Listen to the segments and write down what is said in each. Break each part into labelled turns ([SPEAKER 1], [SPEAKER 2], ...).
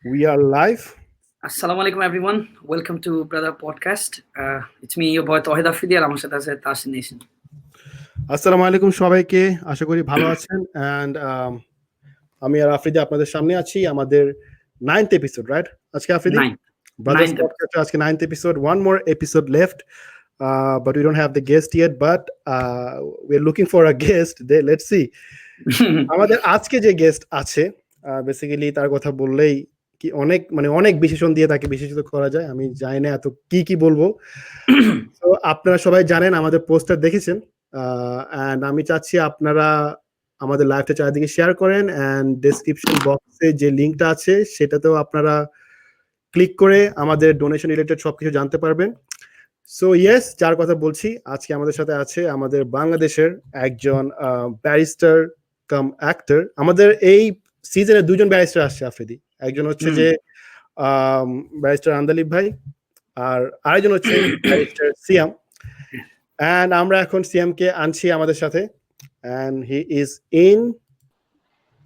[SPEAKER 1] We are live.
[SPEAKER 2] Assalamu alaikum everyone. Welcome to Brother Podcast. It's me, your boy Tawhid Afridi, আর আমার সাথে আছে Tasin nation.
[SPEAKER 1] আসসালামু আলাইকুম সবাইকে, আশা করি ভালো আছেন। অ্যান্ড আমি আর আফ্রিদি আপনাদের সামনে আছি আমাদের 9th episode, right? আজকে আফ্রিদি Brothers Podcast আজকে 9th episode. One more episode left, but we don't have the guest yet. But we're looking for a guest. Let's see. আমাদের আজকে যে গেস্ট আছে, বেসিক্যালি তার কথা বললেই কি অনেক বিশেষণ দিয়ে তাকে বিশেষিত করা যায়। আমি জানি না এত কি বলবো। তো আপনারা সবাই জানেন, আমাদের পোস্টার দেখেছেন, অ্যান্ড আমি চাচ্ছি আপনারা আমাদের লাইভটা চারিদিকে শেয়ার করেন, অ্যান্ড ডেসক্রিপশন বক্সে যে লিঙ্কটা আছে সেটাতেও আপনারা ক্লিক করে আমাদের ডোনেশন রিলেটেড সবকিছু জানতে পারবেন। সো ইয়েস, যার কথা বলছি, আজকে আমাদের সাথে আছে আমাদের বাংলাদেশের একজন ব্যারিস্টার কাম অ্যাক্টর। আমাদের এই সিজনে দুজন ব্যারিস্টার আসছে আফ্রিদি। একজন হচ্ছে যে ব্যারিস্টার আন্দালিব ভাই, আর আরেকজন হচ্ছে ব্যারিস্টার সিয়াম। অ্যান্ড আমরা এখন সিয়ামকে আনছি আমাদের সাথে, অ্যান্ড হি ইজ ইন।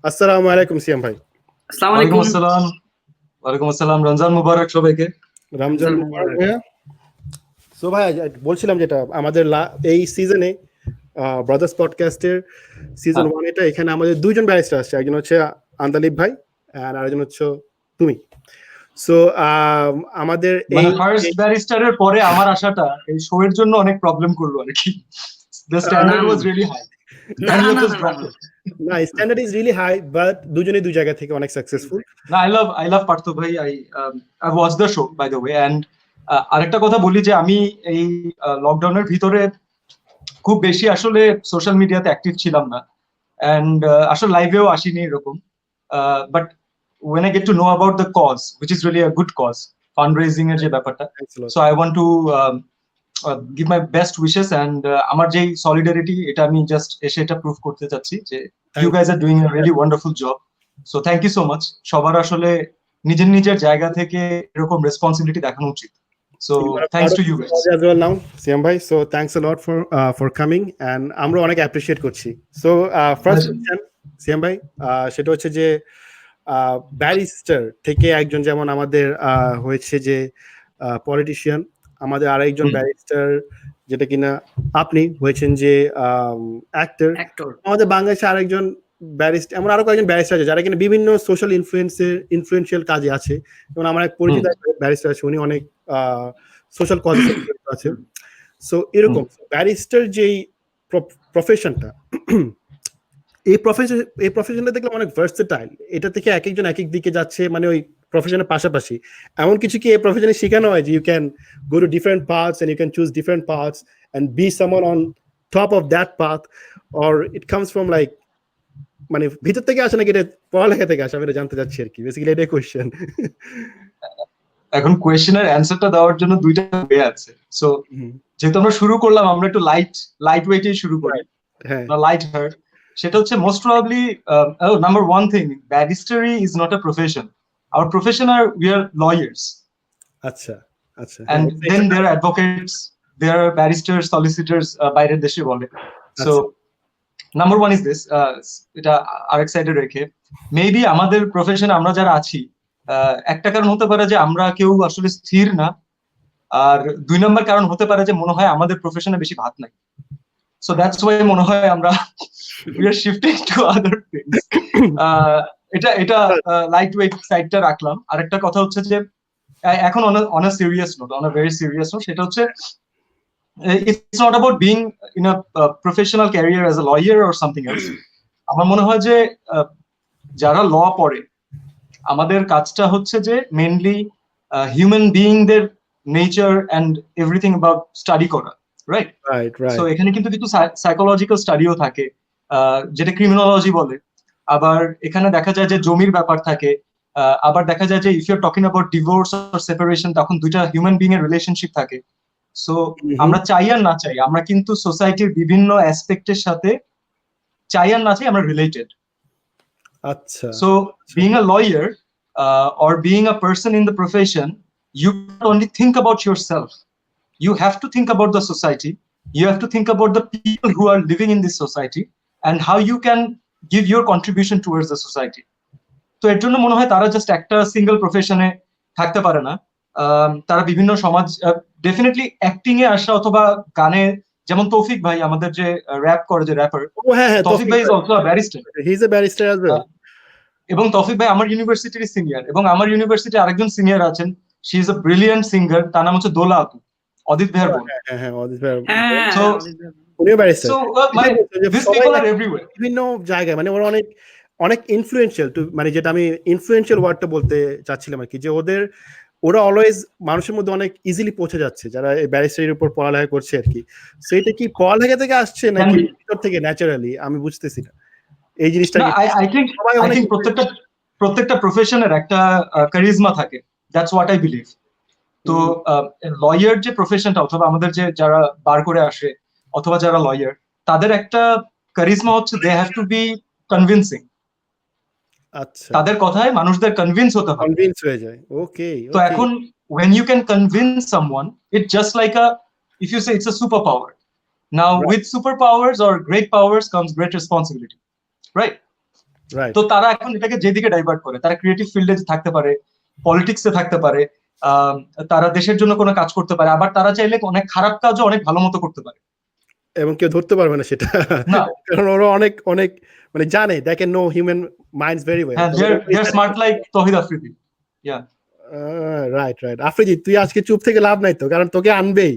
[SPEAKER 1] আসসালামু আলাইকুম সিয়াম ভাই।
[SPEAKER 2] আসসালামু আলাইকুম।
[SPEAKER 3] ওয়ালাইকুম আসসালাম। রমজান মুবারক সবাইকে।
[SPEAKER 1] রমজান মুবারক ভাইয়া। সো ভাই, বলছিলাম যেটা আমাদের এই সিজনে ব্রাদার্স পডকাস্টের সিজন 1 এটা, এখানে আমাদের দুইজন ব্যারিস্টার আসছে। একজন হচ্ছে আন্দালিব ভাই আর আরেকজন হচ্ছে তুমি। সো আমাদের এই
[SPEAKER 3] ফার্স্ট ব্যারিস্টারের পরে আমার আসাটা এই শো এর জন্য অনেক প্রবলেম করলো আর কি। The standard was really high.
[SPEAKER 1] না, standard is really high, but দুজনেই দুই জায়গা থেকে অনেক সাকসেসফুল।
[SPEAKER 3] না, আই লাভ পার্থ ভাই। I watch the show by the way. And আরেকটা কথা বলি যে আমি এই লকডাউনের ভিতরে খুব বেশি আসলে সোশ্যাল মিডিয়াতে অ্যাক্টিভ ছিলাম না, এন্ড আসলে লাইভেও আসিনি এরকম। But when I get to know about the cause, which is really a good cause, fundraising এর যে ব্যাপারটা, so I want to give my best wishes, and আমার যে solidarity এটা আমি জাস্ট এসে এটা প্রুভ করতে চাচ্ছি যে you guys are doing a really wonderful job. So thank you so much. সবার আসলে নিজের জায়গা থেকে এরকম রেসপন্সিবিলিটি দেখানো উচিত। So thanks to you guys
[SPEAKER 1] as well now, Siam bhai. So thanks a lot for coming, and আমরা অনেক অ্যাপ্রিশিয়েট করছি। So first question Siam bhai, সেটা হচ্ছে যে ব্যারিস্টার থেকে একজন, যেমন আমাদের হয়েছে যে পলিটিশিয়ান, আমাদের আরেকজন ব্যারিস্টার যেটা কিনা আপনি হয়েছেন যে অ্যাক্টর। আমাদের বাংলাদেশে আরেকজন ব্যারিস্টার, এমন আরো কয়েকজন ব্যারিস্টার আছে যারা কিনা বিভিন্ন সোশ্যাল ইনফ্লুয়েন্সিয়াল কাজে আছে। যেমন আমার এক পরিচিত ব্যারিস্টার আছে, উনি অনেক সোশ্যাল কজে আছে। সো এরকম ব্যারিস্টার যেই প্রফেশনটা, এই প্রফেশনটা দেখলাম অনেক ভার্সেটাইল। এটা থেকে এক একজন এক এক দিকে যাচ্ছে, মানে ওই প্রফেশনের পাশাপাশি এমন কিছু কি এই প্রফেশনে শেখানো হয় যে you can go to different paths and you can choose different paths and be someone on top of that path, or it comes from like, মানে ভিতর থেকে আসে নাকি এটা পড়ালেখা থেকে আসে? আমি এটা জানতে চাচ্ছি আর কি, বেসিক্যালি এটাই কোয়েশ্চেন।
[SPEAKER 3] এখন কোয়েশ্চেনের অ্যান্সারটা দেওয়ার জন্য দুইটা ওয়ে আছে। সো যেহেতু আমরা শুরু করলাম, আমরা একটু লাইট ওয়েটেই শুরু করি, লাইট হার্ট। সেটা হচ্ছে most probably number one thing, ব্যারিস্টারি is not a profession. Our profession আর উই আর লয়ার্স।
[SPEAKER 1] আচ্ছা আচ্ছা।
[SPEAKER 3] And then there advocates, there barristers, solicitors বাইরের দেশে বলে। So number one is this, এটা আরেক সাইডে রেখে মেবি আমাদের প্রফেশনে আমরা যারা আছি, একটা কারণ হতে পারে যে আমরা কেউ আসলে স্থির না, আর দুই নম্বর কারণ হতে পারে যে মনে হয় আমাদের প্রফেশনে বেশি ভাত নাই। So that's why মনে হয় আমরা we are shifting to other things. এটা লাইট ওয়েট সাইডটা রাখলাম। আরেকটা কথা হচ্ছে যে এখন on a serious note, on a very serious note, সেটা হচ্ছে it's not about being in a professional career as a lawyer or something else. আমার মনে হয় যে যারা ল পড়ে, আমাদের কাজটা হচ্ছে যে মেইনলি হিউম্যান বিইংদের nature and everything about study করা, রাইট? সো এখানে কিন্তু কিছু সাইকোলজিক্যাল স্টাডিও থাকে, যেটা ক্রিমিনোলজি বলে। আবার এখানে দেখা যায় যে জমির ব্যাপার থাকে, আবার দেখা যায় যে if you are talking about divorce or separation, তখন দুইটা হিউম্যান বিইং এর রিলেশনশিপ থাকে। সো আমরা চাই আর না চাই, আমরা কিন্তু সোসাইটির বিভিন্ন অ্যাসপেক্টের সাথে চাই আর না চাই আমরা রিলেটেড।
[SPEAKER 1] আচ্ছা।
[SPEAKER 3] So being a lawyer or being a person in the profession, you can't only think about yourself. You have to think about the society. You have to think about the people who are living in this society and how you can give your contribution towards the society. তো এর জন্য মনে হয় তারা just একটা single প্রফেশনে থাকতে পারে না। তারা বিভিন্ন সমাজ ডেফিনেটলি অ্যাক্টিং এ আসা অথবা গানে, যেমন তৌফিক ভাই আমাদের যে র্যাপ করে, যে র্যাপার, তৌফিক ভাই is also a barrister.
[SPEAKER 1] He is a barrister as well.
[SPEAKER 3] এবং তৌফিক ভাই আমার ইউনিভার্সিটির সিনিয়র, এবং আমার ইউনিভার্সিটি আরেকজন সিনিয়র আছেন, she is a brilliant singer, তার নাম হচ্ছে দোলা আপু, অদিত ভাইয়ের বোন।
[SPEAKER 1] হ্যাঁ অদিত ভাই
[SPEAKER 3] So
[SPEAKER 1] উনিও barrister.
[SPEAKER 3] so these people are everywhere.
[SPEAKER 1] বিভিন্ন জায়গায়, মানে ওরা অনেক অনেক ইনফ্লুয়েন্সিয়াল, মানে যেটা আমি ইনফ্লুয়েন্সিয়াল ওয়ার্ডটা বলতে চাচ্ছিলাম আর কি, যে ওরা অলওয়েজ মানুষের মধ্যে অনেক ইজিলি পৌঁছে যাচ্ছে, যারা এই ব্যারিস্টারির উপর পড়ালেখা করছে আর কি। সো এটা কি পড়ালেখা থেকে আসছে নাকি ভিতর থেকে ন্যাচারালি, আমি বুঝতেছি না এই জিনিসটা।
[SPEAKER 3] I think প্রত্যেকটা প্রফেশনের একটা কারিজমা থাকে, দ্যাটস হোয়াট আই বিলিভ। তো লয়ার যে প্রফেশনটা, অথবা আমাদের যে যারা বার করে আসে অথবা যারা লয়ার, তাদের একটা কারিজমা হচ্ছে they have to be convincing.
[SPEAKER 1] আচ্ছা,
[SPEAKER 3] তাদের কথায় মানুষদের কনভিন্স হতে হবে,
[SPEAKER 1] কনভিন্স হয়ে যায়। ওকে,
[SPEAKER 3] তো এখন when you can convince someone, it's just like if you say it's a superpower. Now with superpowers or great powers comes great responsibility, right? তো তারা এখন এটাকে যেদিকে ডাইভার্ট করে, তারা ক্রিয়েটিভ ফিল্ডে থাকতে পারে, পলিটিক্সে থাকতে পারে, তারা দেশের জন্য কোনো কাজ করতে পারে, আবার তারা চাইলে অনেক খারাপ কাজও অনেক ভালো মতো করতে পারে,
[SPEAKER 1] এবং কেউ ধরতে পারবে না সেটা, কারণ ওরা অনেক অনেক মানে জানে, they can know human minds very well.
[SPEAKER 3] They're smart like Touhid Afridi. Yeah.
[SPEAKER 1] Right Afridi, তুই আজকে চুপ থেকে লাভ নাই তো, কারণ তোকে আনবেই।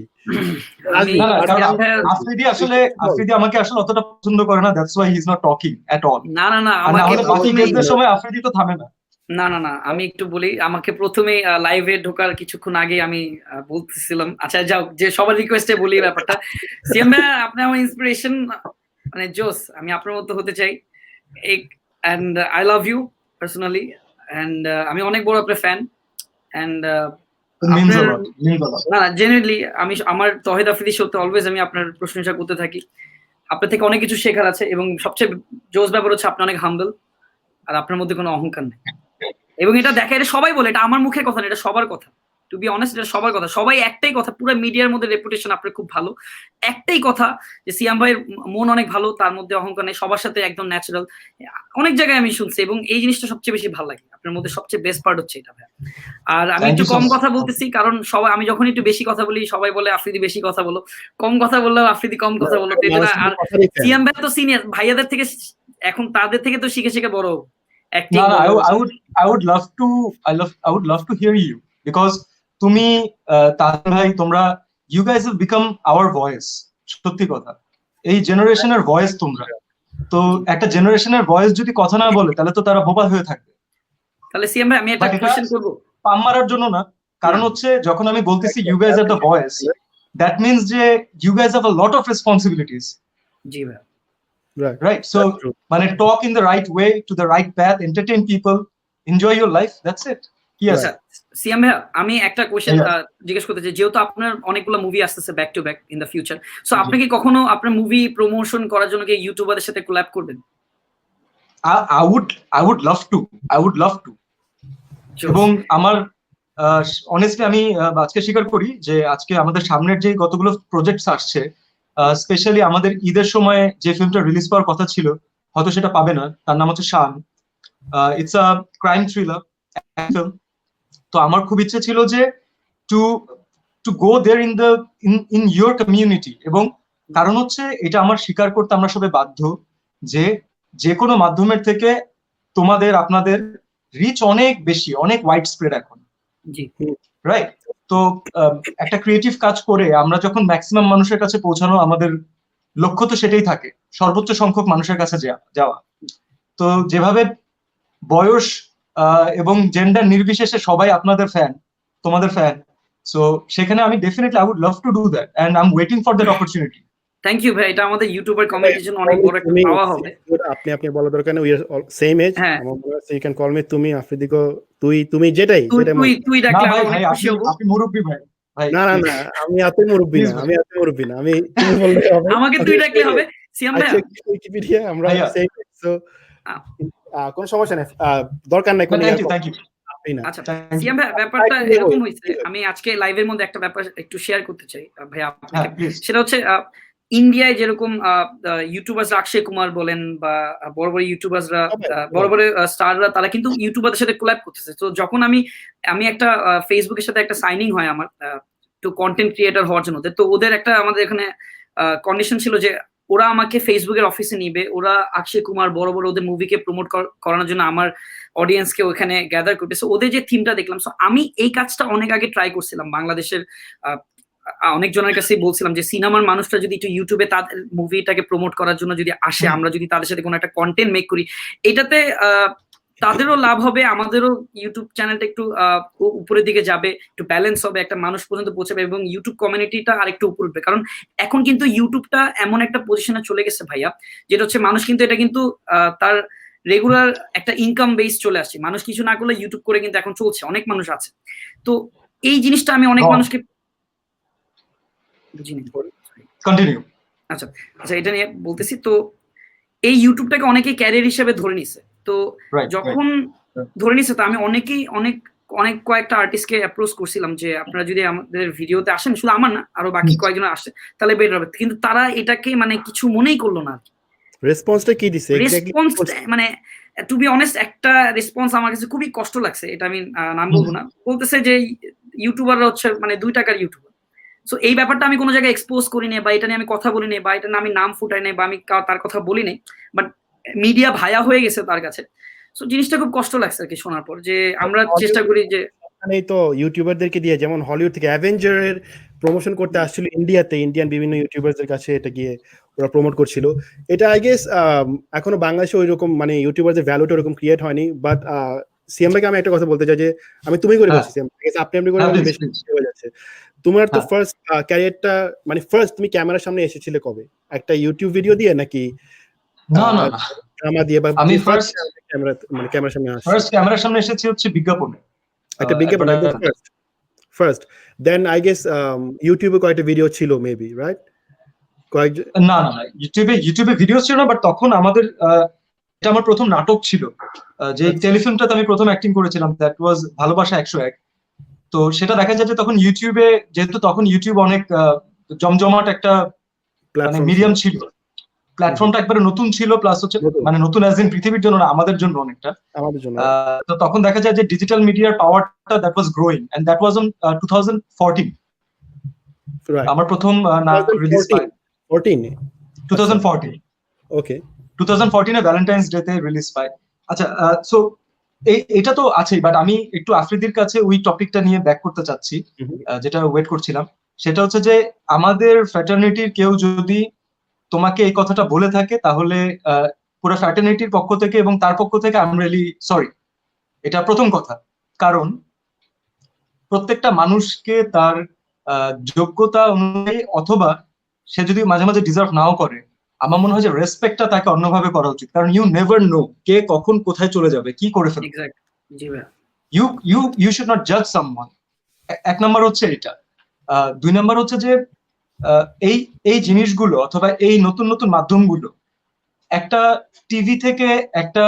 [SPEAKER 3] আফ্রিদি আমাকে আসলে অতটা পছন্দ করে না, that's why he is not talking at all.
[SPEAKER 2] না
[SPEAKER 3] আমাকে বাকি গেস্টদের সময় আফ্রিদি তো থামে না।
[SPEAKER 2] না আমি একটু বলি, আমাকে প্রথমে লাইভে ঢোকার কিছুক্ষণ আগে আমি বলতেছিলাম, আচ্ছা যাও, যে সবার রিকোয়েস্টে বলি ব্যাপারটা। সিএম ভাই, আপনি আমার ইন্সপিরেশন, মানে জোস, আমি আপনার মতো হতে চাই, and I love you personally, and আমি অনেক বড় আপনার ফ্যান, এন্ড না জেনারেলি আমি আমার তৌহিদ আফ্রিদির সাথে অলওয়েজ আমি আপনার প্রশংসা করতে থাকি। আপনার থেকে অনেক কিছু শেখার আছে, এবং সবচেয়ে জোস ব্যাপার হচ্ছে আপনি অনেক হাম্বল, আর আপনার মধ্যে কোনো অহংকার নেই। এবং এটা দেখা, এটা সবাই বলে, এটা আমার মুখের কথা না, এটা সবার কথা। টু বি অনেস্ট, এটা সবার কথা, সবাই একটাই কথা, পুরো মিডিয়ার মধ্যে রেপুটেশন আপনার খুব ভালো, একটাই কথা যে সিয়াম ভাইয়ের মন অনেক ভালো, তার মধ্যে অহংকার নেই, সবার সাথে একদম ন্যাচারাল। অনেক জায়গায় আমি শুনছি, এবং এই জিনিসটা সবচেয়ে বেশি ভালো লাগে আপনার মধ্যে, সবচেয়ে বেস্ট পার্ট হচ্ছে এটা ভাই। আর আমি একটু কম কথা বলতেছি, কারণ সবাই, আমি যখন একটু বেশি কথা বলি সবাই বলে আফ্রিদি বেশি কথা বলো, কম কথা বললেও আফ্রিদি কম কথা বলো। আর সিয়াম ভাই তো সিনিয়র, ভাইয়াদের থেকে এখন তাদের থেকে তো শিখে বড়।
[SPEAKER 3] I would love to hear you, because তুমি তাহলে ভাই, তোমরা you guys have become our voice. সত্যি কথা, এই জেনারেশনের ভয়েস তোমরা। তো একটা জেনারেশনের ভয়েস যদি কথা না বলে, তাহলে তো তারা বোবা হয়ে থাকবে।
[SPEAKER 2] তাহলে সিএম ভাই, আমি একটা কোশ্চেন করব,
[SPEAKER 3] পাম মারার জন্য না, কারণ হচ্ছে যখন আমি বলতেছি you guys are the voice, that means যে you guys have a lot of responsibilities.
[SPEAKER 2] জি ভাই,
[SPEAKER 3] right, so মানে talk in the right way, to the right path, entertain people, enjoy your life, that's it. Yes,
[SPEAKER 2] CM ভাই, আমি একটা question জিজ্ঞেস করতে চাই, যেহেতু আপনার অনেকগুলো মুভি আসতেছে back to back in the future, so আপনি কি কখনো আপনার মুভি প্রমোশন করার জন্য কি ইউটিউবারদের সাথে কোল্যাব করবেন?
[SPEAKER 3] I would love to. এবং আমার অনেস্টলি আমি আজকে স্বীকার করি যে আজকে আমাদের সামনের যে কতগুলো প্রজেক্টস আসছে, স্পেশালি আমাদের ঈদের সময় যে ফিল্মটা রিলিজ পাওয়ার কথা ছিল, হয়তো সেটা পাবে না, তার নাম হচ্ছে Shaan. It's a crime thriller film. তো আমার খুব ইচ্ছে ছিল যে to go there in your community, এবং কারণ হচ্ছে এটা আমার স্বীকার করতে আমরা সবাই বাধ্য যে কোনো মাধ্যমের থেকে তোমাদের, আপনাদের রিচ অনেক বেশি, অনেক ওয়াইড স্প্রেড এখন, রাইট? তো একটা ক্রিয়েটিভ কাজ করে আমরা যখন ম্যাক্সিমাম মানুষের কাছে পৌঁছানো, আমাদের লক্ষ্য তো সেটাই থাকে, সর্বোচ্চ সংখ্যক মানুষের কাছে যাওয়া। তো যেভাবে বয়স এবং জেন্ডার নির্বিশেষে সবাই আপনাদের ফ্যান, তোমাদের ফ্যান, সো সেখানে আমি definitely I would love to do that, and I am waiting for that opportunity.
[SPEAKER 2] Thank you ভাই, এটা আমাদের ইউটিউবার কমিউনিটির জন্য অনেক বড় একটা পাওয়া হবে।
[SPEAKER 1] আপনি বলার দরকার নেই, উই আর সেম এজ, আমার মনে হয় ইউ ক্যান কল মি তুমি, আফ্রিদিকো তুই, যেটাই
[SPEAKER 2] তুই ডাকলে আমি
[SPEAKER 3] ভাই, আপনি মুরব্বি ভাই।
[SPEAKER 1] না আমি এত মুরব্বি না, আমি তুমি বললে হবে,
[SPEAKER 2] আমাকে তুই ডাকলে হবে। সিএম ভাই,
[SPEAKER 1] উইকিপিডিয়া আমরা সেম, সো কোন সমস্যা নেই, দরকার নাই কোন।
[SPEAKER 3] Thank you.
[SPEAKER 2] আচ্ছা সিএম ভাই, ব্যাপারটা এরকম হয়েছে, আমি আজকে লাইভের মধ্যে একটা ব্যাপার একটু শেয়ার করতে চাই ভাই আপনাকে, সেটা হচ্ছে ইন্ডিয়ায় যেরকম ইউটিউবার্স অক্ষয় কুমার বলেন বা বড় বড় ইউটিউবার্সরা বড় বড় স্টাররা তারা কিন্তু ইউটিউবারদের সাথে কোল্যাব করতেছে। তো যখন আমি একটা ফেসবুকের সাথে একটা সাইনিং হয় আমার একটু কন্টেন্ট ক্রিয়েটর হওয়ার জন্য, তো ওদের একটা আমাদের এখানে কন্ডিশন ছিল যে ওরা আমাকে ফেসবুকের অফিসে নিবে, ওরা অক্ষয় কুমার বড় বড় ওদের মুভিকে প্রমোট করানোর জন্য আমার অডিয়েন্সকে ওখানে গ্যাদার করতেছে। ওদের যে থিমটা দেখলাম, সো আমি এই কাজটা অনেক আগে ট্রাই করছিলাম বাংলাদেশের অনেকজনের কাছে বলছিলাম যে সিনেমার মানুষটা যদি একটু ইউটিউবে তাদের মুভিটাকে প্রমোট করার জন্য যদি আসে, আমরা যদি তাদের সাথে কোনো একটা কন্টেন্ট মেক করি, এটাতে তাদেরও লাভ হবে, আমাদেরও ইউটিউব চ্যানেলটা একটু উপরের দিকে যাবে, একটু ব্যালেন্স হবে, একটা মানুষ পর্যন্ত পৌঁছাবে এবং ইউটিউব কমিউনিটিটা আরেকটু উপর উঠবে। কারণ এখন কিন্তু ইউটিউবটা এমন একটা পজিশনে চলে গেছে ভাইয়া, যেটা হচ্ছে মানুষ কিন্তু এটা কিন্তু তার রেগুলার একটা ইনকাম বেস চলে আসছে। মানুষ কিছু না করলে ইউটিউব করে কিন্তু এখন চলছে, অনেক মানুষ আছে। তো এই জিনিসটা আমি অনেক মানুষকে
[SPEAKER 3] কন্টিনিউ।
[SPEAKER 2] আচ্ছা, এটা নিয়ে বলতেছি। তো এই ইউটিউবটাকে অনেকে ক্যারিয়ার হিসেবে ধরে নিছে। তো যখন ধরে নিছে, তো আমি অনেক কয়েকটা আর্টিস্টকে অ্যাপ্রোচ করছিলাম যে আপনারা যদি আমাদের ভিডিওতে আসেন, শুধু আমার না আরো বাকি কয়েকজন আসে, তাহলে বেটার হবে। কিন্তু তারা এটাকে মানে কিছু মনেই করলো না।
[SPEAKER 1] রেসপন্সটা কি দিছে?
[SPEAKER 2] রেসপন্স মানে টু বি অনেস্ট একটা রেসপন্স আমার কাছে খুবই কষ্ট লাগছে, এটা আমি নাম বলবো না। বলতেছে যে ইউটিউবাররা হচ্ছে মানে 2 টাকার ইউটিউবার। সো এই ব্যাপারটা আমি কোনো জায়গায় এক্সপোজ করি নাই, বা এটা নিয়ে আমি কথা বলি নাই, বা এটা নিয়ে আমি নাম ফুটাই নাই, বা আমি তার কথা বলি নাই, বাট মিডিয়া ভায়া হয়ে গেছে তার কাছে। সো জিনিসটা খুব কষ্ট লাগছে আর কি শোনার পর, যে আমরা চেষ্টা করি যে
[SPEAKER 1] এই তো ইউটিউবারদেরকে দিয়ে, যেমন হলিউড থেকে অ্যাভেঞ্জারের প্রমোশন করতে আসছিল ইন্ডিয়াতে, ইন্ডিয়ান বিভিন্ন ইউটিউবারদের কাছে এটা গিয়ে ওরা প্রমোট করছিল। এটা আই গেস এখনো বাংলাদেশে ওই রকম মানে ইউটিউবারদের ভ্যালুটা ওরকম ক্রিয়েট হয়নি। বাট সিএম ভাইকে আমি একটা কথা বলতে চাই যে আমি তুমি করে বলছি, সিএম আপনি করে বেশি হয়ে যাচ্ছে। তোমার তো ফার্স্ট ক্যারিয়ারটা মানে ফার্স্ট তুমি ক্যামেরার সামনে এসেছিলে কবে? একটা ইউটিউব ভিডিও দিয়ে নাকি ড্রামা দিয়ে? বা
[SPEAKER 3] আমি ফার্স্ট
[SPEAKER 1] ক্যামেরার সামনে আসছি,
[SPEAKER 3] ফার্স্ট ক্যামেরার সামনে এসেছি হচ্ছে বিজ্ঞাপনে,
[SPEAKER 1] একটা বিজ্ঞাপন ফার্স্ট। দেন আই গেস ইউটিউবে কয়েকটা ভিডিও ছিল মেবি, রাইট?
[SPEAKER 3] না ইউটিউবে ভিডিও ছিল না, বাট তখন আমাদের এটা আমার প্রথম নাটক ছিল, যে টেলিফিল্মটাতে আমি প্রথম অ্যাক্টিং করেছিলাম, দ্যাট ওয়াজ ভালোবাসা 101। তো সেটা দেখা যায় যে তখন ইউটিউবে, যেহেতু তখন ইউটিউব অনেক জমজমাট একটা মানে মিডিয়াম ছিল, প্ল্যাটফর্মটা একবারে নতুন ছিল, প্লাস হচ্ছে মানে নতুন অ্যাজ ইন পৃথিবীর জন্য না, আমাদের জন্য অনেকটা। তো তখন দেখা যায় যে ডিজিটাল মিডিয়ার পাওয়ারটা that was growing, and that was on 2014 আমার প্রথম নাটক রিলিজ পাই। 2014 ওকে, 2014 এ ভ্যালেন্টাইন্স ডে তে রিলিজ পাই। আচ্ছা, সো এটা তো আছেই, বাট আমি একটু আফ্রিদির কাছে ওই টপিকটা নিয়ে ব্যাক করতে চাচ্ছি, যেটা ওয়েট করছিলাম। সেটা হচ্ছে যে আমাদের ফ্র্যাটার্নিটির কেউ যদি তোমাকে এই কথাটা বলে থাকে, তাহলে পুরো ফ্র্যাটার্নিটির পক্ষ থেকে এবং তার পক্ষ থেকে আই এম রিয়েলি সরি। এটা প্রথম কথা। কারণ প্রত্যেকটা মানুষকে তার যোগ্যতা অনুযায়ী, অথবা সে যদি মাঝে মাঝে ডিজার্ভ নাও করে, আমার মনে হয় যে রেসপেক্টটা তাকে অন্যভাবে করা উচিত। কারণ ইউ নেভার নো কে কখন কোথায় চলে যাবে, কি করে ফেলবে। ইউ শুড নট জাজ সামওয়ান। এক নাম্বার হচ্ছে এটা। 2 নাম্বার হচ্ছে যে এই জিনিসগুলো অথবা এই নতুন নতুন মাধ্যমগুলো, একটা টিভি থেকে একটা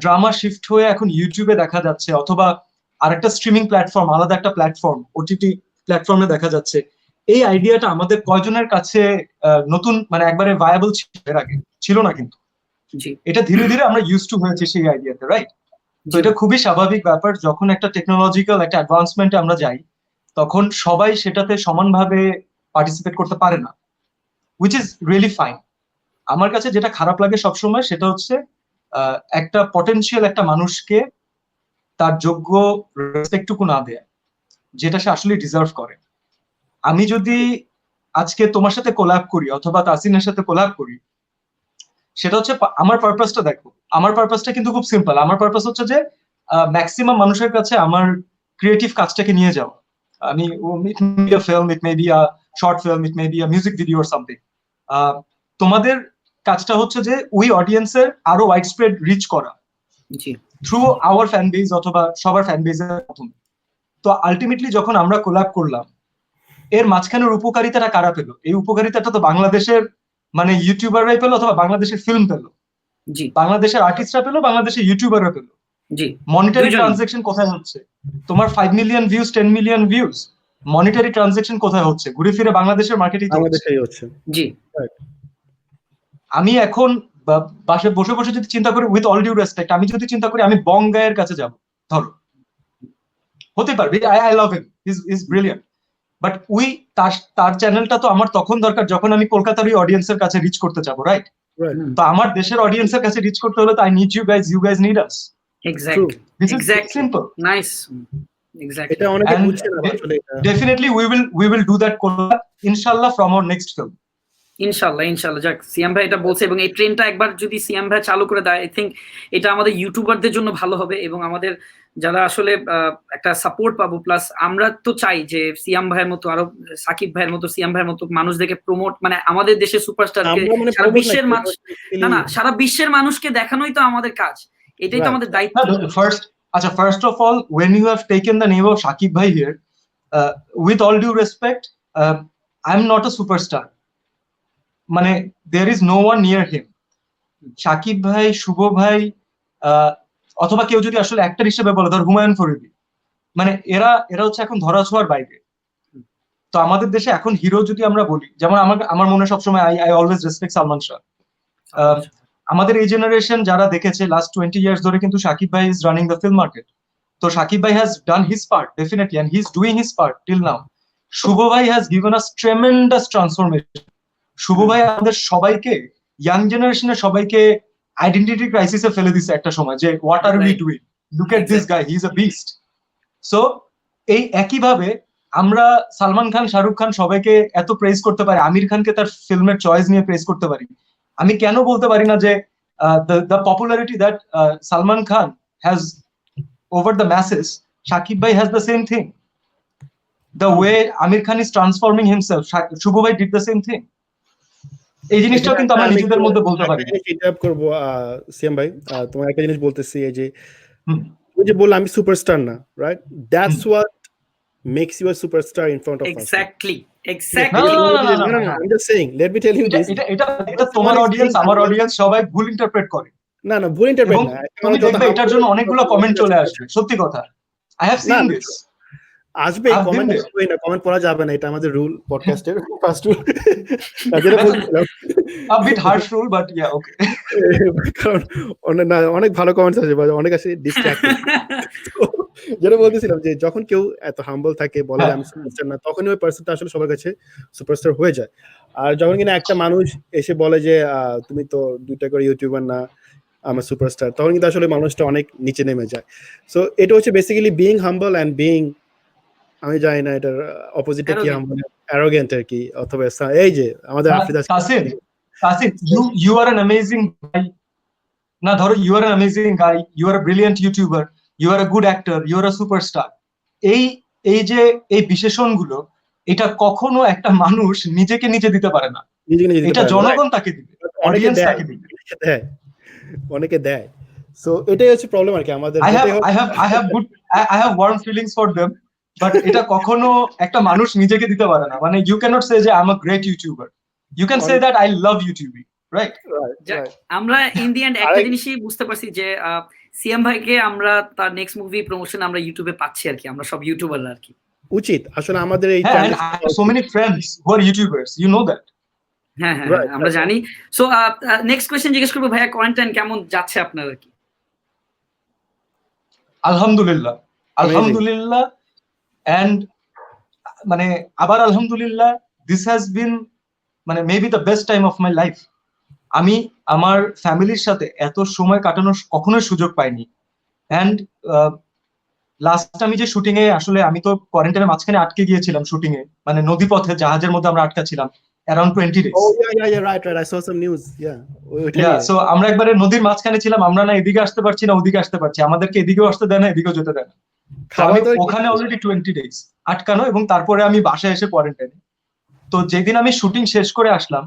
[SPEAKER 3] ড্রামা শিফট হয়ে এখন ইউটিউবে দেখা যাচ্ছে, অথবা আরেকটা স্ট্রিমিং প্ল্যাটফর্ম, আলাদা একটা প্ল্যাটফর্ম, ওটিটি প্ল্যাটফর্মে দেখা যাচ্ছে। এই আইডিয়াটা আমাদের কয়জনের কাছে নতুন, মানে একবারে ভায়াবল ছিল এর আগে? ছিল না, কিন্তু এটা ধীরে ধীরে আমরা ইউজ টু হয়েছে সেই আইডিয়াতে, রাইট? তো এটা খুবই স্বাভাবিক ব্যাপার। যখন একটা টেকনোলজিক্যাল একটা অ্যাডভান্সমেন্টে আমরা যাই, তখন সবাই সেটাতে সমানভাবে পার্টিসিপেট করতে পারে না, হুইচ ইজ রিয়েলি ফাইন। আমার কাছে যেটা খারাপ লাগে সবসময়, সেটা হচ্ছে একটা পটেনশিয়াল একটা মানুষকে তার যোগ্য রেসপেক্টটুকু না দেয়া, যেটা সে আসলে ডিজার্ভ করে। আমি যদি আজকে তোমার সাথে কোল্যাব করি অথবা তাসিনের সাথে কোল্যাব করি, সেটা হচ্ছে আমার পারপাসটা দেখো। আমার পারপাসটা কিন্তু খুব সিম্পল। আমার পারপাস হচ্ছে যে ম্যাক্সিমাম মানুষের কাছে আমার ক্রিয়েটিভ কাজটাকে নিয়ে যাওয়া। আমি it may be a film, it may be a short film, it may be a music video or something. তোমাদের কাজটা হচ্ছে যে ওই অডিয়েন্সের আরো ওয়াইড স্প্রেড রিচ করা থ্রু আওয়ার ফ্যান বেজ অথবা সবার ফ্যান বেজের মাধ্যমে। তো আলটিমেটলি যখন আমরা কোল্যাব করলাম, এর মাঝখানের উপকারিতাটা কারা পেলো? এই উপকারিতাটা তো বাংলাদেশের মানে ইউটিউবাররাই পেলো, অথবা বাংলাদেশের ফিল্ম পেলো, বাংলাদেশের আর্টিস্টরা পেলো, বাংলাদেশের ইউটিউবাররা পেলো। মনিটারি ট্রানজাকশন কোথায় হচ্ছে? তোমার 5 million views, 10 million views, monetary transaction কোথায় হচ্ছে? ঘুরে ফিরে বাংলাদেশের মার্কেটেই তো হচ্ছে।
[SPEAKER 1] বাংলাদেশেই হচ্ছে।
[SPEAKER 2] জি।
[SPEAKER 3] আমি এখন বাসায় বসে বসে যদি চিন্তা করি, উইথ অল ডিউ রেসপেক্ট, আমি যদি চিন্তা করি আমি বঙ্গায়ের কাছে যাব, ধরো হতে পারবে, I love him, is brilliant, but তার চ্যানেলটা তো আমার তখন দরকার যখন আমি কলকাতার ওই অডিয়েন্সের কাছে রিচ করতে যাবো, রাইট?
[SPEAKER 1] Right.
[SPEAKER 3] তো আমার দেশের অডিয়েন্সের কাছে রিচ করতে হলে তো I need you guys need us.
[SPEAKER 2] Exactly
[SPEAKER 3] this is
[SPEAKER 2] exactly
[SPEAKER 3] simple.
[SPEAKER 2] Nice exactly
[SPEAKER 1] এটা অনেকে
[SPEAKER 3] And
[SPEAKER 1] বুঝছে না আসলে এটা।
[SPEAKER 3] definitely we will do that collab inshallah from our next film.
[SPEAKER 2] ইনশাল্লাহ ইনশাল্লাহ। যাক, সিয়াম ভাই এটা বলছে এবং এই ট্রেনটা একবার যদি সিয়াম ভাই চালু করে দেয়, আই থিঙ্ক এটা আমাদের ইউটিউবারদের জন্য ভালো হবে এবং আমাদের যারা আসলে একটা সাপোর্ট পাবো। প্লাস আমরা তো চাই যে সিয়াম ভাইয়ের মতো আরো সাকিব ভাইয়ের মতো সিয়াম ভাইয়ের মতো মানুষদেরকে প্রমোট, মানে আমাদের দেশের সুপারস্টারকে
[SPEAKER 1] আমরা মানে
[SPEAKER 2] সারা
[SPEAKER 1] promote
[SPEAKER 2] বিশ্বের
[SPEAKER 1] না,
[SPEAKER 2] মানুষ, না সারা বিশ্বের মানুষকে দেখানোই তো আমাদের কাজ, এটাই তো
[SPEAKER 1] Right.
[SPEAKER 2] আমাদের দায়িত্ব।
[SPEAKER 3] First of all, when you have taken the name of Shakib Bhai here, with all due respect, I'm not a superstar. মানে there is no one near him. Shakib ভাই, শুভ ভাই, অথবা কেউ যদি আসলে অ্যাক্টর হিসেবে বলে, ধর হুমায়ুন ফরিদি, মানে এরা হচ্ছে এখন ধরাছোঁয়ার বাইরে। তো আমাদের দেশে এখন হিরো যদি আমরা বলি, যেমন আমার মনে সবসময় I always respect Salman Shah. আমাদের এই জেনারেশন যারা দেখেছে লাস্ট 20 ইয়ার্স ধরে, কিন্তু শাকিব ভাই is running the film market. তো শাকিব ভাই has done his part definitely, and he is doing his part till now. Shuvo ভাই has given us tremendous transformation. Shuvo ভাই আমাদের সবাইকে, ইয়াং জেনারেশনের সবাইকে আইডেন্টিটি ক্রাইসিসে ফেলে দিছে একটা সময়, যে what are we doing, look at this guy, he is a beast. So এই একইভাবে আমরা সালমান খান, শাহরুখ খান সবাইকে এত প্রেজ করতে পারি, আমির খানকে তার ফিল্মের চয়েস নিয়ে প্রেজ করতে পারি, আমি কেন বলতে পারি না যে the popularity that Salman Khan has over the masses, Shakib Bhai has the same thing. The way Amir Khan is transforming himself, Shubho Bhai did the same thing. এই জিনিসটাও কিন্তু আমরা নিজেদের মধ্যে বলতে পারি।
[SPEAKER 1] ইন্টারাপ্ট করব সিয়াম ভাই, তোমার একটা জিনিস বলতেছি, এই যে তুমি যে বললে আমি সুপারস্টার না, right? That's what makes you a superstar in front of us.
[SPEAKER 2] Exactly
[SPEAKER 1] I'm just saying, let me tell you this.
[SPEAKER 3] এটা তোমার অডিয়েন্স, আমার অডিয়েন্স সবাই ভুল ইন্টারপ্রেট করে।
[SPEAKER 1] না ভুল ইন্টারপ্রেট না,
[SPEAKER 3] তুমি দেখবে এটার জন্য অনেকগুলো কমেন্ট চলে আসবে, সত্যি কথা। I have seen this.
[SPEAKER 1] আসবে কমেন্ট, আসবে না, কমেন্ট পড়া যাবে না, এটা আমাদের রুল পডকাস্টের ফার্স্ট রুল। যেটা বলছিলাম
[SPEAKER 3] a bit harsh rule, but yeah, okay.
[SPEAKER 1] কারণ অনেক ভালো কমেন্টস আসে, অনেক আসে ডিস্ট্রাক্টেড। যেটা বলতেছিলাম যে যখন কেউ এত হাম্বল থাকে, বলে আমি সুপারস্টার না, তখনই ওই পার্সনটা আসলে সবার কাছে সুপারস্টার হয়ে যায়। আর যখন কিনা একটা মানুষ এসে বলে যে তুমি তো 2টা করে ইউটিউবার না, আমার সুপারস্টার, তখন কিন্তু আসলে মানুষটা অনেক নিচে নেমে যায়। সো এটা হচ্ছে basically being humble and being, আমি জানি না এটার অপোজিটটা কি, হাম্বল অ্যারোগেন্ট আর কি, অথবা এই যে আমাদের আফিদ
[SPEAKER 3] Qasid, you are an amazing guy. না ধরো, you are an amazing guy, you are a brilliant YouTuber, you are a good actor, you are a superstar. এই যে এই বিশেষণগুলো, এটা কখনো একটা মানুষ নিজেকে নিজে দিতে পারে না, এটা জনগণ তাকে দিবে, অডিয়েন্স তাকে দিবে,
[SPEAKER 1] অনেকে দেয়। সো এটাই হচ্ছে প্রবলেম আর কি আমাদের।
[SPEAKER 3] I have warm feelings for them, but এটা কখনো একটা মানুষ নিজেকে দিতে পারে না। মানে you cannot say যে I'm a great YouTuber, you can say that I love YouTubing, right?
[SPEAKER 2] আমরা ইন দি এন্ড একটা জিনিসই বুঝতে পারছি যে সিএম ভাইকে আমরা তার নেক্সট মুভি প্রমোশন আমরা ইউটিউবে পাচ্ছি আর কি, আমরা সব ইউটিউবাররা আর কি
[SPEAKER 1] উচিত আসলে আমাদের এই
[SPEAKER 3] so many friends who are YouTubers, you know that.
[SPEAKER 2] হ্যাঁ আমরা জানি। সো নেক্সট কোয়েশ্চেন জিজ্ঞেস করবো, ভাইয়া কোয়ারেন্টাইন কেমন যাচ্ছে আপনার আর কি?
[SPEAKER 3] আলহামদুলিল্লাহ and মানে আবার আলহামদুলিল্লাহ, this has been মানে maybe the best time of my life. আমি আমার ফ্যামিলির সাথে এত সময় কাটানোর কখনোই সুযোগ পাইনি। অ্যান্ড লাস্ট আমি যে শুটিং এ, আসলে আমি তো কোয়ারেন্টাইনের মাঝখানে আটকে গিয়েছিলাম শুটিং এ, মানে নদীপথে জাহাজের মধ্যে আমরা আটকা ছিলাম around 20 days.
[SPEAKER 1] Oh yeah, right, I saw some news. Yeah,
[SPEAKER 3] so আমরা একবারে নদীর মাঝখানে ছিলাম, আমরা না এদিকে আসতে পারছি না ওদিকে আসতে পারছি, আমাদেরকে এদিকেও আসতে দেয় না এদিকেও যেতে দেয় না। আমি ওখানে অলরেডি 20 days আটকানো, এবং তারপরে আমি বাসায় এসে কোয়ারেন্টাইনে। তো যেদিন আমি শুটিং শেষ করে আসলাম,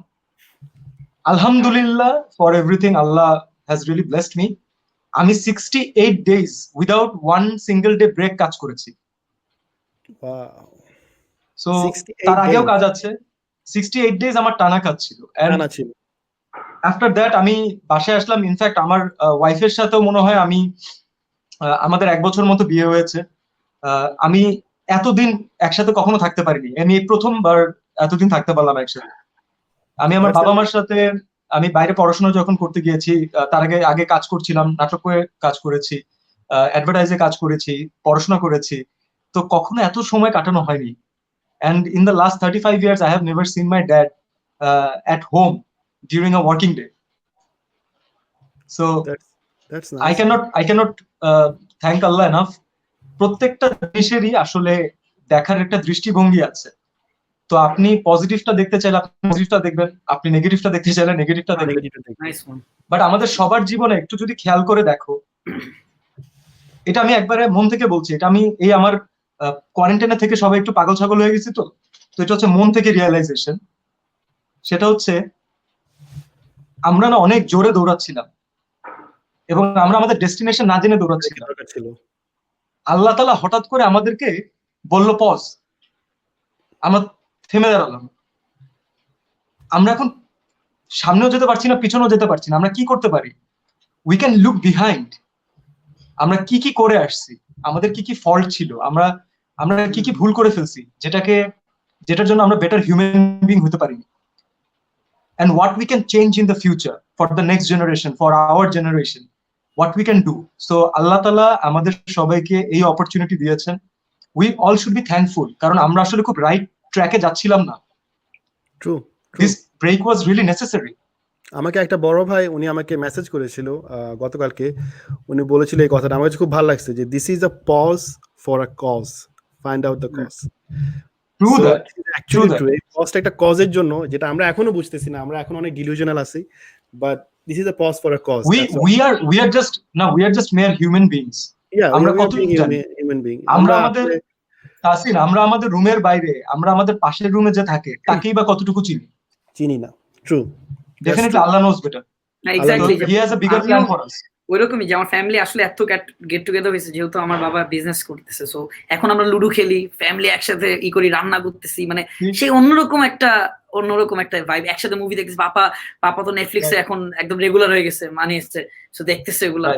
[SPEAKER 3] আলহামদুলিল্লাহ for everything, Allah has really blessed me. আমি 68 days without one single day break কাজ করেছি। সো তার আগেও কাজ আছে, 68 days আমার টানা কাজ ছিল। আফটার দ্যাট আমি বাসায় আসলাম। ইনফ্যাক্ট আমার ওয়াইফের সাথেও মনে হয় আমাদের 1 বছর মতো বিয়ে হয়েছে। আমি এতদিন একসাথে কখনো থাকতে পারিনি। আমি এই প্রথমবার এতদিন থাকতে পারলাম একসাথে। আমি আমার বাবা মার সাথে আমি বাইরে পড়াশোনা যখন করতে গিয়েছি, তার আগে কাজ করছিলাম, নাটকে কাজ করেছি, অ্যাডভার্টাইজে কাজ করেছি, পড়াশোনা করেছি, তো কখনো এত সময় কাটানো হয়নি। And in the last 35 years, I have never seen my dad at home during a working day. So
[SPEAKER 1] that's nice.
[SPEAKER 3] I cannot thank Allah enough. প্রত্যেকটা জিনিসেরই আসলে দেখার একটা দৃষ্টিভঙ্গি আছে। তো আপনি পজিটিভটা দেখতে চাইলে আপনি পজিটিভটা দেখবেন, আপনি নেগেটিভটা দেখতে চাইলে নেগেটিভটা দেখবেন। বাট আমাদের সবার জীবনে একটু যদি খেয়াল করে দেখো, এটা আমি একবারে মন থেকে বলছি, এটা আমি এই আমার কোয়ারেন্টাইনে থেকে সবাই একটু পাগল ছাগল হয়ে গেছি, তো এটা হচ্ছে মন থেকে রিয়েলাইজেশন। সেটা হচ্ছে আমরা না অনেক জোরে দৌড়াচ্ছিলাম এবং আমরা আমাদের ডেস্টিনেশন না জেনে দৌড়াচ্ছিলাম। আল্লাহ তাআলা হঠাৎ করে আমাদেরকে বলল পজ, আমরা থেমে দাঁড়ালাম। আমরা এখন সামনেও যেতে পারছি না, পিছনেও যেতে পারছি না। আমরা কি করতে পারি? We can look behind. আমরা কি কি করে আসছি, আমাদের কি কি ফল্ট ছিল, আমরা কি কি ভুল করে ফেলছি, যেটার জন্য আমরা বেটার হিউম্যান বিং হতে পারিনি। And what we can change in the future for the next generation, for our generation, what we can do. So Allah Ta'ala আমাদের সবাইকে এই অপরচুনিটি দিয়েছেন। We all should be thankful, কারণ আমরা আসলে খুব রাইট ট্র্যাকে যাচ্ছিলাম না।
[SPEAKER 1] True.
[SPEAKER 3] This break was really necessary.
[SPEAKER 1] আমাকে একটা বড় ভাই উনি আমাকে মেসেজ করেছিল গতকালকে, উনি বলেছিল এই কথাটা, আমার কাছে খুব ভালো লাগছে যে this is a pause for a cause, find out the cause.
[SPEAKER 3] True that.
[SPEAKER 1] এই পজটা একটা কজের জন্য, যেটা আমরা এখনো বুঝতেছি না, আমরা এখন অনেক ডিলিউশনাল আছি, but this is a pause for a cause.
[SPEAKER 3] We are just mere human beings. আমরা কতটুকু জানি
[SPEAKER 1] হিউম্যান বিং?
[SPEAKER 3] আমরা আমাদের রুমের বাইরে, আমরা আমাদের পাশের রুমে যে থাকে তাকেই বা কতটুকু চিনি
[SPEAKER 1] না। True,
[SPEAKER 3] definitely Allah nose better.
[SPEAKER 2] Exactly,
[SPEAKER 3] he has a bigger plan for us.
[SPEAKER 2] ওইরকমই যে আমার ফ্যামিলি আসলে এত গেট টুগেদার হয়েছে, যেহেতু আমার বাবা বিজনেস করতেছে, সো এখন আমরা লুডো খেলি, ফ্যামিলি একসাথে করি, রান্না করতেছি, মানে সেই অন্যরকম একটা ভাইব। একসাথে মুভি দেখতেছি, পাপা তো নেটফ্লিক্সে এখন একদম রেগুলার হয়ে গেছে, মানে এসছে, সো দেখতেছে এগুলা।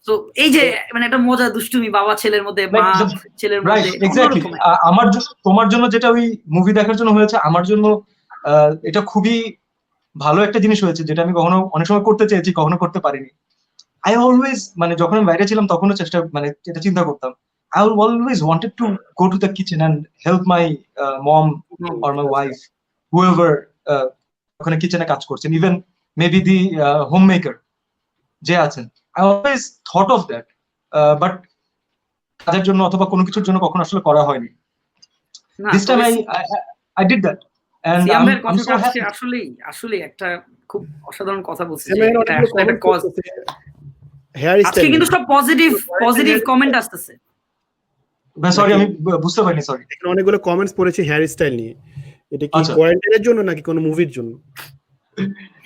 [SPEAKER 2] তো এই যে মানে একটা মজা দুষ্টুমি বাবা ছেলের মধ্যে, মা ছেলের মধ্যে।
[SPEAKER 3] এক্স্যাক্টলি, তোমার জন্য যেটা ওই মুভি দেখার জন্য হয়েছে, আমার জন্য এটা খুবই ভালো একটা জিনিস হয়েছে, যেটা আমি কখনো অনেক সময় করতে চেয়েছি, কখনো করতে পারিনি। I always, মানে যখন আমি বাইরে ছিলাম তখনও এটা চিন্তা করতাম, I always wanted to go to the kitchen and help my mom or my wife, whoever ওখানে কিচেনে কাজ করছেন, even maybe the homemaker যে আছেন। I always thought of that, but কাজের জন্য অথবা কোনো কিছুর জন্য কখনো আসলে করা হয়নি। This time I did that, and I'm so happy.
[SPEAKER 2] আসলে একটা খুব অসাধারণ কথা বলছে।
[SPEAKER 1] আজকে
[SPEAKER 2] কিন্তু সব পজিটিভ কমেন্ট আসতেছে।
[SPEAKER 3] সরি, আমি বুঝতে পারিনি, সরি।
[SPEAKER 1] এখানে অনেকগুলো কমেন্টস পড়েছি হেয়ার স্টাইল নিয়ে। এটা কি কোয়ারেন্টাইনের জন্য নাকি কোনো মুভির জন্য?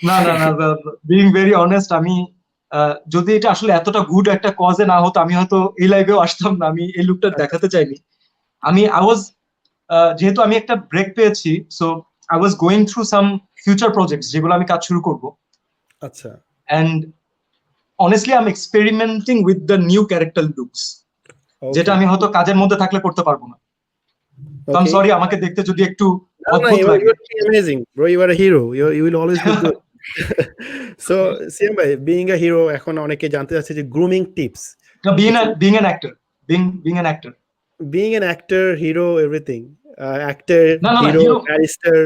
[SPEAKER 3] না, বিং ভেরি অনেস্ট, আমি যদি এটা আসলে এতটা গুড একটা কজে না হতো, আমি হয়তো এই লাইভেও আসতাম না, আমি এই লুকটা দেখাতে চাইনি। যেহেতু আমি একটা ব্রেক পেয়েছি, so I was going through some future projects যেগুলো আমি কাজ শুরু করব।
[SPEAKER 1] আচ্ছা।
[SPEAKER 3] And honestly I'm experimenting with the new character looks, যেটা আমি হয়তো কাজের মধ্যে থাকলে করতে পারবো না। So I'm sorry, আমাকে দেখতে যদি একটু অদ্ভুত লাগে।
[SPEAKER 1] You're amazing bro, you are a hero, you will always be good. So Siam bhai, being a hero, এখন অনেকে জানতে চাচ্ছে যে grooming tips.
[SPEAKER 3] Being an actor,
[SPEAKER 1] hero, everything. Actor, hero, barrister,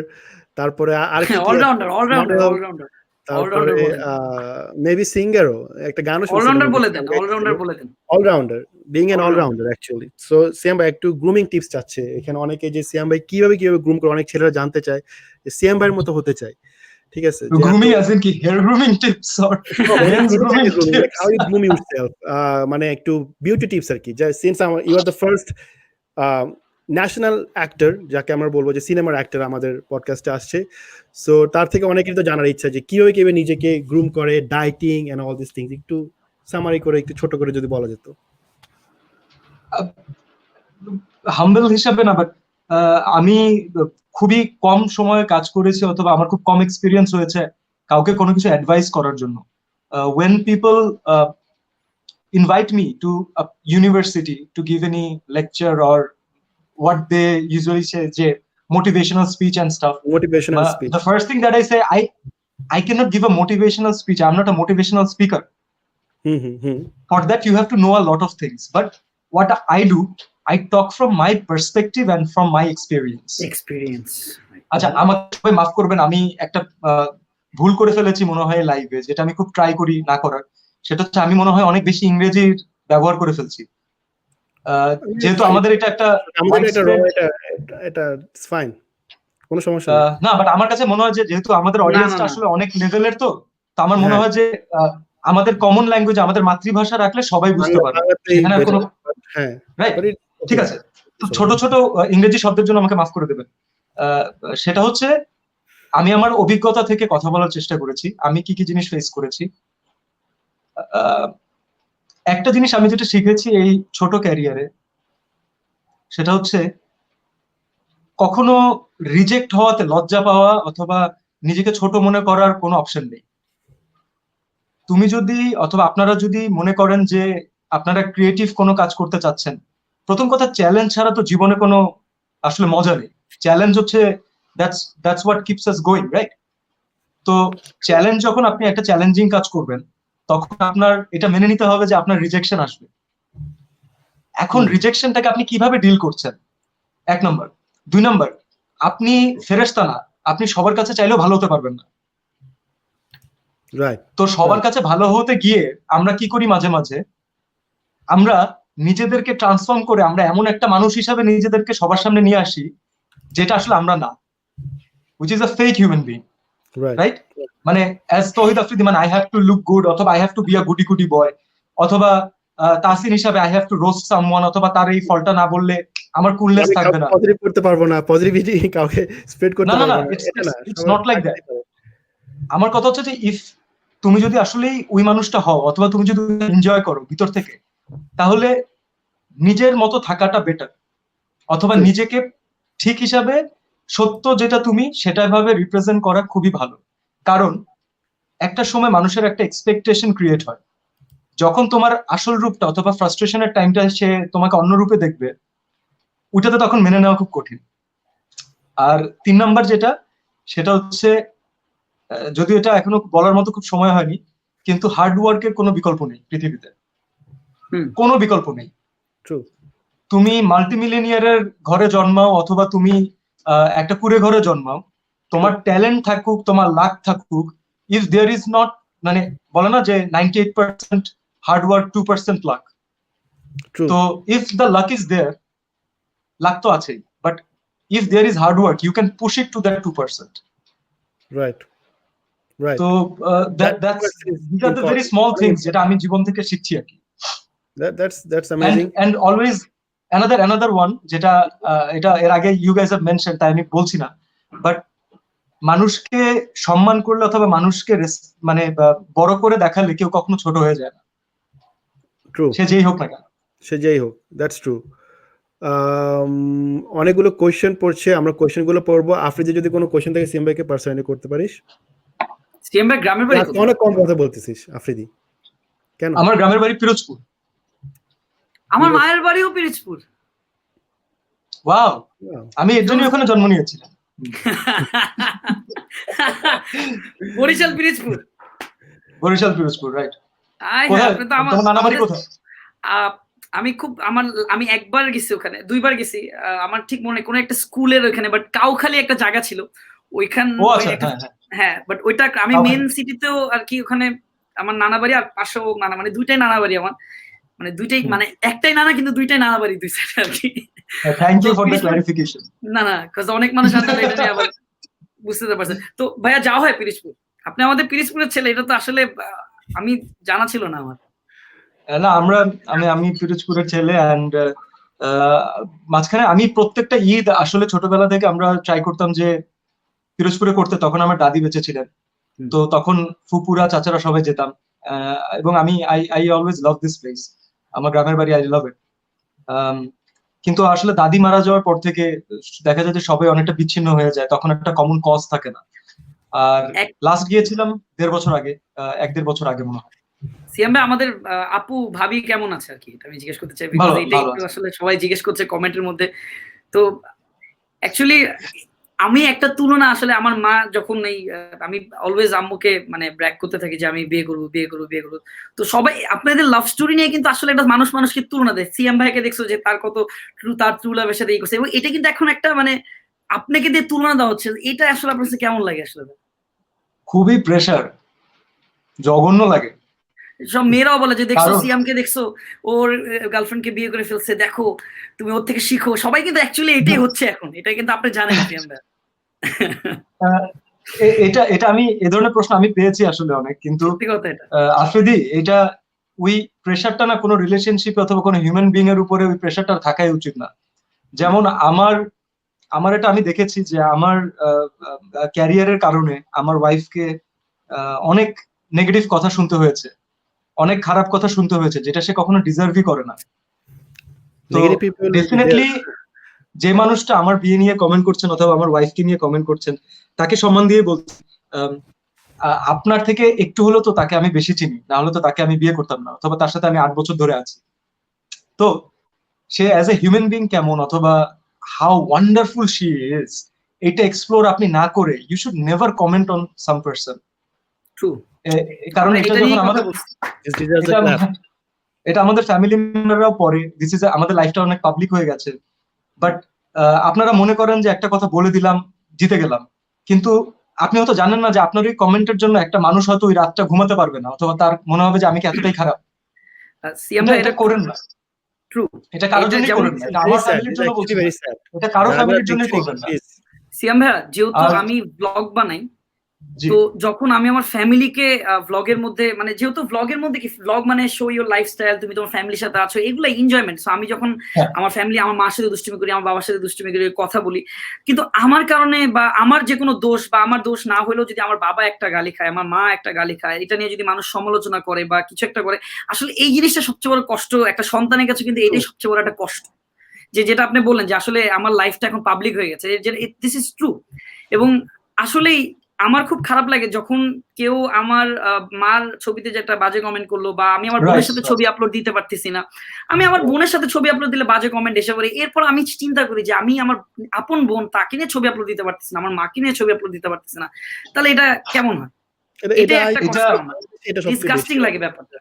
[SPEAKER 1] তারপরে আর কি
[SPEAKER 2] অলরাউন্ডার
[SPEAKER 1] তারপরে মেবি সিঙ্গারও, একটা গানও শুনছি। Allrounder, being an allrounder actually. So Siam ভাই একটু গ্রুমিং টিপস চাচ্ছে এখানে অনেকে, যে সিয়াম ভাই কিভাবে গ্রুম করে, অনেক ছেলেরা জানতে চায় যে সিয়াম ভাইয়ের মতো হতে চায়। ঠিক আছে,
[SPEAKER 3] গ্রুমিং অ্যাজ ইন কি hair grooming tips or
[SPEAKER 1] how you groom yourself, মানে একটু বিউটি টিপস আর কি। যে since you are the first national actor, যাকে আমরা বলবো যে সিনেমার অ্যাক্টর আমাদের পডকাস্টে আসছে, সো তার থেকে অনেকের তো জানার ইচ্ছা যে কিভাবে নিজেকে গ্রুম করে, dieting and all this things, একটু সামারি করে, একটু ছোট করে যদি বলা যেত।
[SPEAKER 3] হাম্বল হিসাবে না, বাট আমি খুবই কম সময়ে কাজ করেছি, অথবা আমার খুব কম এক্সপিরিয়েন্স হয়েছে কাউকে কোনো কিছু অ্যাডভাইস করার জন্য। when people invite me to a university to give any lecture or what they usually say, যে motivational speech and stuff.
[SPEAKER 1] Motivational speech.
[SPEAKER 3] The first thing that I say, I cannot give a motivational speech. I'm not a motivational speaker. For that, you have to know a lot of things. But what I do, I talk from my perspective and from my experience. আচ্ছা, আমাকে সবাই মাফ করবেন, আমি একটা ভুল করে ফেলেছি মনে হয় লাইভে, যেটা আমি খুব ট্রাই করি না করার। সেটা হচ্ছে আমি মনে হয় অনেক বেশি ইংরেজির ব্যবহার করে ফেলছি। যেহেতু আমাদের এটা একটা
[SPEAKER 1] ফাইন, কোনো সমস্যা
[SPEAKER 3] না, বাট আমার কাছে মনে হয় যে যেহেতু আমাদের অডিয়েন্সটা আসলে অনেক লেভেলের, তো আমার মনে হয় যে আমাদের কমন ল্যাঙ্গুয়েজ, আমাদের মাতৃভাষা রাখলে সবাই বুঝতে পারবে। এখানে কোনো রাইট, ঠিক আছে। তো ছোট ছোট ইংরেজি শব্দের জন্য আমাকে মাফ করে দেবেন। সেটা হচ্ছে আমি আমার অভিজ্ঞতা থেকে কথা বলার চেষ্টা করেছি, আমি কি কি জিনিস ফেস করেছি। একটা জিনিস আমি যেটা শিখেছি এই ছোট ক্যারিয়ারে, সেটা হচ্ছে কখনো রিজেক্ট হওয়াতে লজ্জা পাওয়া অথবা নিজেকে ছোট মনে করার কোনো অপশন নেই। তুমি যদি অথবা আপনারা যদি মনে করেন যে আপনারা ক্রিয়েটিভ কোনো কাজ করতে চাচ্ছেন, প্রথম কথা চ্যালেঞ্জ ছাড়া তো জীবনে কোনো আসলে মজা নেই। চ্যালেঞ্জ হচ্ছে that's what keeps us going, right? তো চ্যালেঞ্জ, যখন আপনি একটা চ্যালেঞ্জিং কাজ করবেন তখন আপনার এটা মেনে নিতে হবে যে আপনার রিজেকশন আসবে। এখন রিজেকশনটাকে আপনি কিভাবে ডিল করছেন, 1 নম্বর। 2 নম্বর, আপনি ফেরেশতা না, আপনি সবার কাছে চাইলেও ভালো হতে পারবেন না। তো সবার কাছে ভালো হতে গিয়ে আমরা কি করি, মাঝে মাঝে আমরা নিজেদেরকে ট্রান্সফর্ম করে আমরা এমন একটা মানুষ হিসাবে নিজেদেরকে সবার সামনে নিয়ে আসি যেটা আসলে আমরা না, which is a fake human being, right? মানে as Tawhid Afridi, মানে I have to look good, অথবা I have to be a goody goody boy, অথবা তাসিন হিসাবে I have to roast someone, অথবা তার এই ফলটা না বললে আমার কুলনেস থাকবে না,
[SPEAKER 1] পজিটিভ করতে পারবো না, পজিটিভিটি কাউকে স্প্রেড করতে পারবো না।
[SPEAKER 3] It's not like that. আমার কথা হচ্ছে যে ইফ তুমি যদি আসলেই ওই মানুষটা হও, অথবা তুমি যদি এনজয় করো ভিতর থেকে, তাহলে নিজের মতো থাকাটা বেটার, অথবা নিজেকে ঠিক হিসাবে সত্য যেটা তুমি সেটা ভাবে রিপ্রেজেন্ট করা খুবই ভালো। কারণ একটা সময় মানুষের একটা এক্সপেকটেশন ক্রিয়েট হয়, যখন তোমার আসল রূপটা অথবা ফ্রাস্ট্রেশনের টাইমটা সে তোমাকে অন্য রূপে দেখবে, ওটাতে তখন মেনে নেওয়া খুব কঠিন। আর 3 নাম্বার যেটা, সেটা হচ্ছে, যদিও এটা এখনো বলার মতো খুব সময় হয়নি, কিন্তু হার্ড ওয়ার্কের কোনো বিকল্প নেই পৃথিবীতে, কোনো বিকল্প নেই। তুমি মাল্টিমিলিয়নিয়ারের ঘরে জন্মাও অথবা তুমি একটা কুড়ে ঘরে জন্মাও, তোমার ট্যালেন্ট থাকুক, তোমার লাক থাকুক, ইফ দেয়ার ইজ নট, মানে বলে না যে 98% হার্ড ওয়ার্ক, 2% লাক। তো if the luck is there, luck তো আছেই, but if there is hard work, you can push it to that 2%,
[SPEAKER 1] right?
[SPEAKER 3] তো these are the very small things যেটা আমি জীবন থেকে শিখছি আর কি।
[SPEAKER 1] That's amazing.
[SPEAKER 3] And always another one, যেটা এটা এর আগে you guys have mentioned, তাই আমি বলছি না, বাট মানুষকে সম্মান করলে অথবা মানুষকে মানে বড় করে দেখালে কেউ কখনো ছোট হয়ে যায় না, সে যেই হোক না কেন,
[SPEAKER 1] সে যেই হোক। That's true. অনেকগুলো কোয়েশ্চেন পড়ছে, আমরা কোয়েশ্চেনগুলো পড়বো। আফ্রিদি, যদি কোনো কোয়েশ্চেন থাকে সিএম ভাইকে পার্সোনালি করতে পারিস।
[SPEAKER 2] সিএম ভাই গ্রামের বাড়ি কোথায়?
[SPEAKER 1] অনেক কম কথা বলতেছিস আফ্রিদি, কেন?
[SPEAKER 3] আমার গ্রামের বাড়ি পিরোজপুর।
[SPEAKER 2] আমার মায়ের বাড়িও পিরোজপুর।
[SPEAKER 3] ওয়াও, আমি এর জন্য ওখানে জন্ম নিয়েছিলাম।
[SPEAKER 2] বরিশাল পিরোজপুর।
[SPEAKER 3] বরিশাল পিরোজপুর, রাইট।
[SPEAKER 2] তোমার
[SPEAKER 3] নানা বাড়ি কোথায়?
[SPEAKER 2] আমি একবার গেছি ওখানে, 2বার গেছি। আমার ঠিক মনে কোন একটা স্কুলের ওখানে, বাট কাউখালী একটা জায়গা ছিল ওইখান। হ্যাঁ, বাট ওইটা আমি মেন সিটিতেও আর কি, ওখানে আমার নানা বাড়ি আর পাশেও নানা, মানে 2টাই নানা বাড়ি আমার, মানে 2টাই, মানে একটাই নানা কিন্তু 2টাই নানা বাড়ি, 2 সাইডে আর কি।
[SPEAKER 3] Thank you for the clarification.
[SPEAKER 2] না কাজ অনেক মানুষ আসলে এটা নিয়ে আবার বুঝতে পারছে। তো ভাইয়া যাওয়া হয় পিরোজপুর? আপনি আমাদের পিরোজপুরের ছেলে, এটা তো আসলে আমি জানা ছিল না আমার।
[SPEAKER 3] না, আমি পিরোজপুরের ছেলে। এন্ড মাঝখানে আমি প্রত্যেকটা ঈদ আসলে ছোটবেলা থেকে আমরা ট্রাই করতাম যে পিরোজপুরে করতে। তখন আমার দাদি বেঁচে ছিলেন, তো তখন ফুপুরা চাচারা সবাই যেতাম। এবং আমি I always love this place, আমার গ্রামের বাড়ি, আই লাভ ইট। কিন্তু আসলে দাদি মারা যাওয়ার পর থেকে দেখা যায় যে সবাই অনেকটা বিচ্ছিন্ন হয়ে যায়, তখন একটা কমন কজ থাকে না। আর লাস্ট গিয়েছিলাম 1.5 বছর আগে, 1-1.5 বছর আগে মনে হয়।
[SPEAKER 2] সিএম ভাই, আমাদের আপু ভাবি কেমন আছে আর কি, এটা আমি জিজ্ঞেস করতে চাই। আসলে সবাই জিজ্ঞেস করছে কমেন্টের মধ্যে। তো অ্যাকচুয়ালি আমি একটা তুলনা আসলে আমার মা যখন এই আমি অলওয়েজ আম্মুকে মানে ব্র্যাক করতে থাকি যে আমি বিয়ে করবো বিয়ে করবো বিয়ে করবো। তো সবাই আপনাদের লাভ স্টোরি নিয়ে কিন্তু আসলে একটা মানুষ মানুষকে তুলনা দেয়। সিএম ভাইকে দেখছো যে তার কত তার ট্রু লাভের সাথে এই করছে, এবং এটা কিন্তু এখন একটা মানে আপনাকে দিয়ে তুলনা দেওয়া হচ্ছে। এটা আসলে আপনার কাছে কেমন লাগে আসলে?
[SPEAKER 3] খুবই প্রেসার, জঘন্য লাগে।
[SPEAKER 2] সব মেয়েরাও বলে যে দেখছো
[SPEAKER 3] কারণ
[SPEAKER 2] সিয়ামকে দেখছো, ওর গার্লফ্রেন্ডকে বিয়ে করে ফেলছে, দেখো তুমি ওর থেকে শিখো। সবাই কিন্তু অ্যাকচুয়ালি এটাই হচ্ছে এখন, এটা কিন্তু আপনি জানেন সিয়াম ভাই।
[SPEAKER 3] এটা এটা আমি এ ধরনের প্রশ্ন আমি পেয়েছি আসলে অনেক, কিন্তু
[SPEAKER 2] সত্যি কথা এটা।
[SPEAKER 3] আফ্রিদি এটা ওই প্রেশারটা না কোনো রিলেশনশিপ অথবা কোনো হিউম্যান বিং এর উপরে ওই প্রেশারটা থাকাই উচিত না। যেমন আমার এটা আমি দেখেছি যে আমার ক্যারিয়ারের কারণে আমার ওয়াইফকে অনেক নেগেটিভ কথা শুনতে হয়েছে, অনেক খারাপ কথা শুনতে হয়েছে, যেটা সে কখনো ডিজার্ভই করে না। তো ডেফিনেটলি যে মানুষটা আমার বিয়ে নিয়ে কমেন্ট করছেন অথবা আমার ওয়াইফকে নিয়ে কমেন্ট করছেন, তাকে সম্মান দিয়ে বলছি আপনার থেকে একটু হলেও তো তাকে আমি বেশি চিনি, না হলে তো তাকে আমি বিয়ে করতাম না, অথবা তার সাথে আমি 8 বছর ধরে আছি। তো সে অ্যাজ এ হিউম্যান বিং কেমন অথবা হাউ ওয়ান্ডারফুল শি ইজ, এটা এক্সপ্লোর আপনি না করে you should never comment on some person.
[SPEAKER 2] True.
[SPEAKER 3] কারণ এটা যখন আমাদের এটা আমাদের ফ্যামিলি মেম্বাররাও পরে, দিস ইজ আমাদের লাইফটা অনেক পাবলিক হয়ে গেছে। বাট আপনারা মনে করেন যে একটা কথা বলে দিলাম জিতে গেলাম, কিন্তু আপনি হয়তো জানেন না যে আপনার ওই কমেন্টের জন্য একটা মানুষ হয়তো ওই রাতটা ঘুমাতে পারবে না, অথবা তার মনে হবে যে আমি কি এতটাই খারাপ। এটা করেন না,
[SPEAKER 2] ট্রু।
[SPEAKER 3] এটা কারোর জন্যই করেন না, এটা আমার ফ্যামিলির জন্য বলছি, এটা কারো ফ্যামিলির জন্যই করবেন না।
[SPEAKER 2] সিয়াম ভাইয়া, যেহেতু আমি ব্লগ বানাই, তো যখন আমি আমার ফ্যামিলিকে ভ্লগের মধ্যে মানে যেহেতু ভ্লগের মধ্যে কি ভ্লগ মানে শো ইউর লাইফস্টাইল, তুমি তোমার ফ্যামিলির সাথে আছো, এগুলো এনজয়মেন্ট। সো আমি যখন আমার ফ্যামিলি, আমার মার সাথে দুষ্টুমি করি, আমার বাবার সাথে দুষ্টুমি করি, কথা বলি, কিন্তু আমার কারণে বা আমার যে কোনো দোষ বা আমার দোষ না হলেও যদি আমার বাবা একটা গালি খায়, আমার মা একটা গালি খায়, এটা নিয়ে যদি মানুষ সমালোচনা করে বা কিছু একটা করে, আসলে এই জিনিসটা সবচেয়ে বড় কষ্ট একটা সন্তানের কাছে, কিন্তু এটাই সবচেয়ে বড় একটা কষ্ট। যেটা আপনি বললেন যে আসলে আমার লাইফটা এখন পাবলিক হয়ে গেছে, দিস ইজ ট্রু। এবং আসলেই আমার খুব খারাপ লাগে যখন কেউ আমার মার ছবিতে যে একটা বাজে কমেন্ট করলো, বা আমি আমার বোনের সাথে ছবি আপলোড দিতে পারতেছি না, আমি আমার বোনের সাথে ছবি আপলোড দিলে বাজে কমেন্ট এসে পড়ে। এরপর আমি চিন্তা করি যে আমি আমার আপন বোন তাকে নিয়ে ছবি আপলোড দিতে পারতেছি না, আমার মাকে নিয়ে ছবি আপলোড দিতে পারতেছি না, তাহলে এটা কেমন হয়? ডিসগাস্টিং লাগে ব্যাপারটা।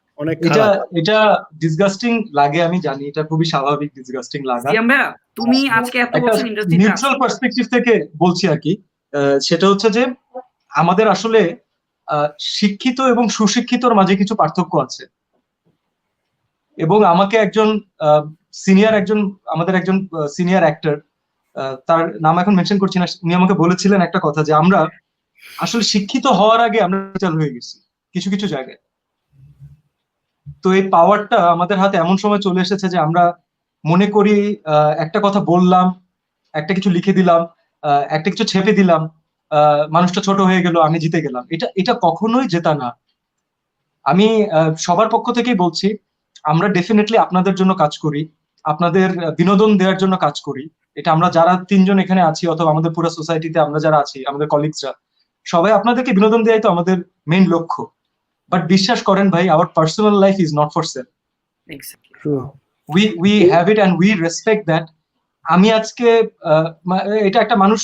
[SPEAKER 3] এটা ডিসগাস্টিং লাগে, আমি জানি, এটা খুবই স্বাভাবিক ডিসগাস্টিং লাগা।
[SPEAKER 2] সিয়াম ভাইয়া, তুমি আজকে এত বছর ইন্ডাস্ট্রিতে
[SPEAKER 3] নিউট্রাল পার্সপেক্টিভ থেকে বলছি আর কি, সেটা হচ্ছে যে আমাদের আসলে শিক্ষিত এবং সুশিক্ষিতর মাঝে কিছু পার্থক্য আছে। এবং আমাকে আমাদের একজন সিনিয়র অ্যাক্টর, তার নাম এখন মেনশন করছি না, উনি আমাকে বলেছিলেন একটা কথা, যে আমরা আসলে শিক্ষিত হওয়ার আগে আমরা চালু হয়ে গেছি কিছু কিছু জায়গায়। তো এই পাওয়ারটা আমাদের হাতে এমন সময় চলে এসেছে যে আমরা মনে করি একটা কথা বললাম, একটা কিছু লিখে দিলাম, একটা কিছু ছেপে দিলাম, মানুষটা ছোট হয়ে গেল, আমি জিতে গেলাম। এটা কখনোই জেতা না। আমি সবার পক্ষ থেকেই বলছি, আমরা ডেফিনেটলি আপনাদের জন্য কাজ করি, আপনাদের বিনোদন দেওয়ার জন্য কাজ করি। এটা আমরা যারা 3 জন এখানে আছি, অথবা আমাদের পুরো সোসাইটিতে আমরা যারা আছি, আমাদের কলিগসরা সবাই আপনাদেরকে বিনোদন দেওয়াই তো আমাদের মেইন লক্ষ্য। বাট বিশ্বাস করেন ভাই, hour personal life is not for sale. We have it and we respect that. আমি আজকে এটা একটা মানুষ,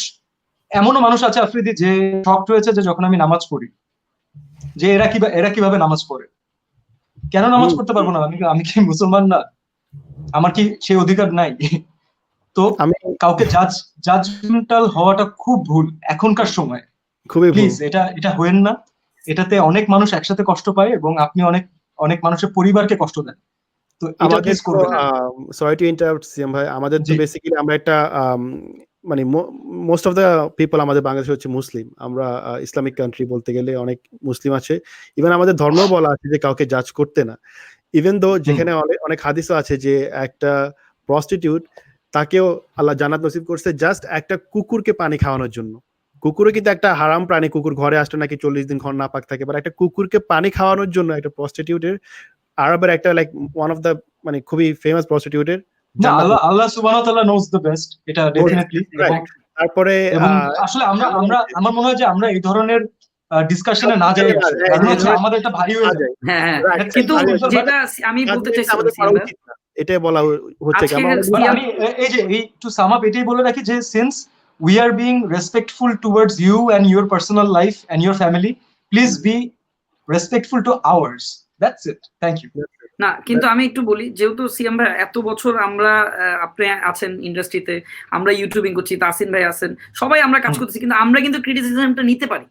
[SPEAKER 3] এমনও মানুষ আছে আফ্রিদি যে শকড হয়েছে যে যখন আমি নামাজ পড়ি, যে এরা কিভাবে নামাজ পড়ে, কেন নামাজ পড়তে পারবো না? আমি কি মুসলমান না? আমার কি সেই অধিকার নাই? তো কাউকে জাজমেন্টাল হওয়াটা খুব ভুল এখনকার সময়। প্লিজ এটা হয়েন না। এটাতে অনেক মানুষ একসাথে কষ্ট পায় এবং আপনি অনেক মানুষের পরিবারকে কষ্ট দেন। তো এটা প্লিজ করবেন না।
[SPEAKER 1] সরি টু ইন্টারাপ্ট সিএম ভাই, আমাদের তো বেসিক্যালি আমরা একটা মানে মোস্ট অফ দ্য পিপল আমাদের বাংলাদেশে হচ্ছে মুসলিম, আমরা ইসলামিক কান্ট্রি বলতে গেলে অনেক মুসলিম আছে। ইভেন আমাদের ধর্মেও বলা আছে যে কাউকে জাজ করতে না। ইভেন দো যেখানে অনেক হাদিসও আছে যে একটা প্রস্টিটিউট তাকেও আল্লাহ জান্নাত নসিব করছে জাস্ট একটা কুকুরকে পানি খাওয়ানোর জন্য। কুকুরও কিন্তু একটা হারাম প্রাণী, কুকুর ঘরে আসলে নাকি 40 দিন ঘর নাপাক থাকে, বাট একটা কুকুরকে পানি খাওয়ানোর জন্য একটা প্রস্টিটিউটের, আরবের একটা লাইক ওয়ান অফ দ্য মানে খুবই ফেমাস প্রস্টিটিউটের,
[SPEAKER 3] আল্লাহ সুবহানাহু ওয়া তাআলা নোজ দ্য বেস্ট, এটা ডেফিনেটলি।
[SPEAKER 1] তারপরে
[SPEAKER 3] আসলে আমার মনে হয় যে আমরা এই ধরনের ডিসকাশনে না যাই, কারণ হচ্ছে আমাদের এটা ভারী হয়ে যায়।
[SPEAKER 2] হ্যাঁ, কিন্তু যেটা আমি বলতে চাইছি
[SPEAKER 1] এটাই বলা হচ্ছে কি? আমরা
[SPEAKER 2] আজকে
[SPEAKER 3] আমি এই যে এই টু সাম আপ এটাই বলে রাখি যে since we are being respectful towards you and your personal life and your family, please be respectful to ours. That's it. Thank you.
[SPEAKER 2] না, কিন্তু আমি একটু বলি, যেহেতু সিয়াম ভাই এত বছর আমরা আপনি আছেন ইন্ডাস্ট্রিতে, আমরা ইউটিউবিং করছি, তাসিন ভাই আছেন, সবাই আমরা কাজ করতেছি, কিন্তু আমরা কিন্তু ক্রিটিসিজমটা নিতে পারি।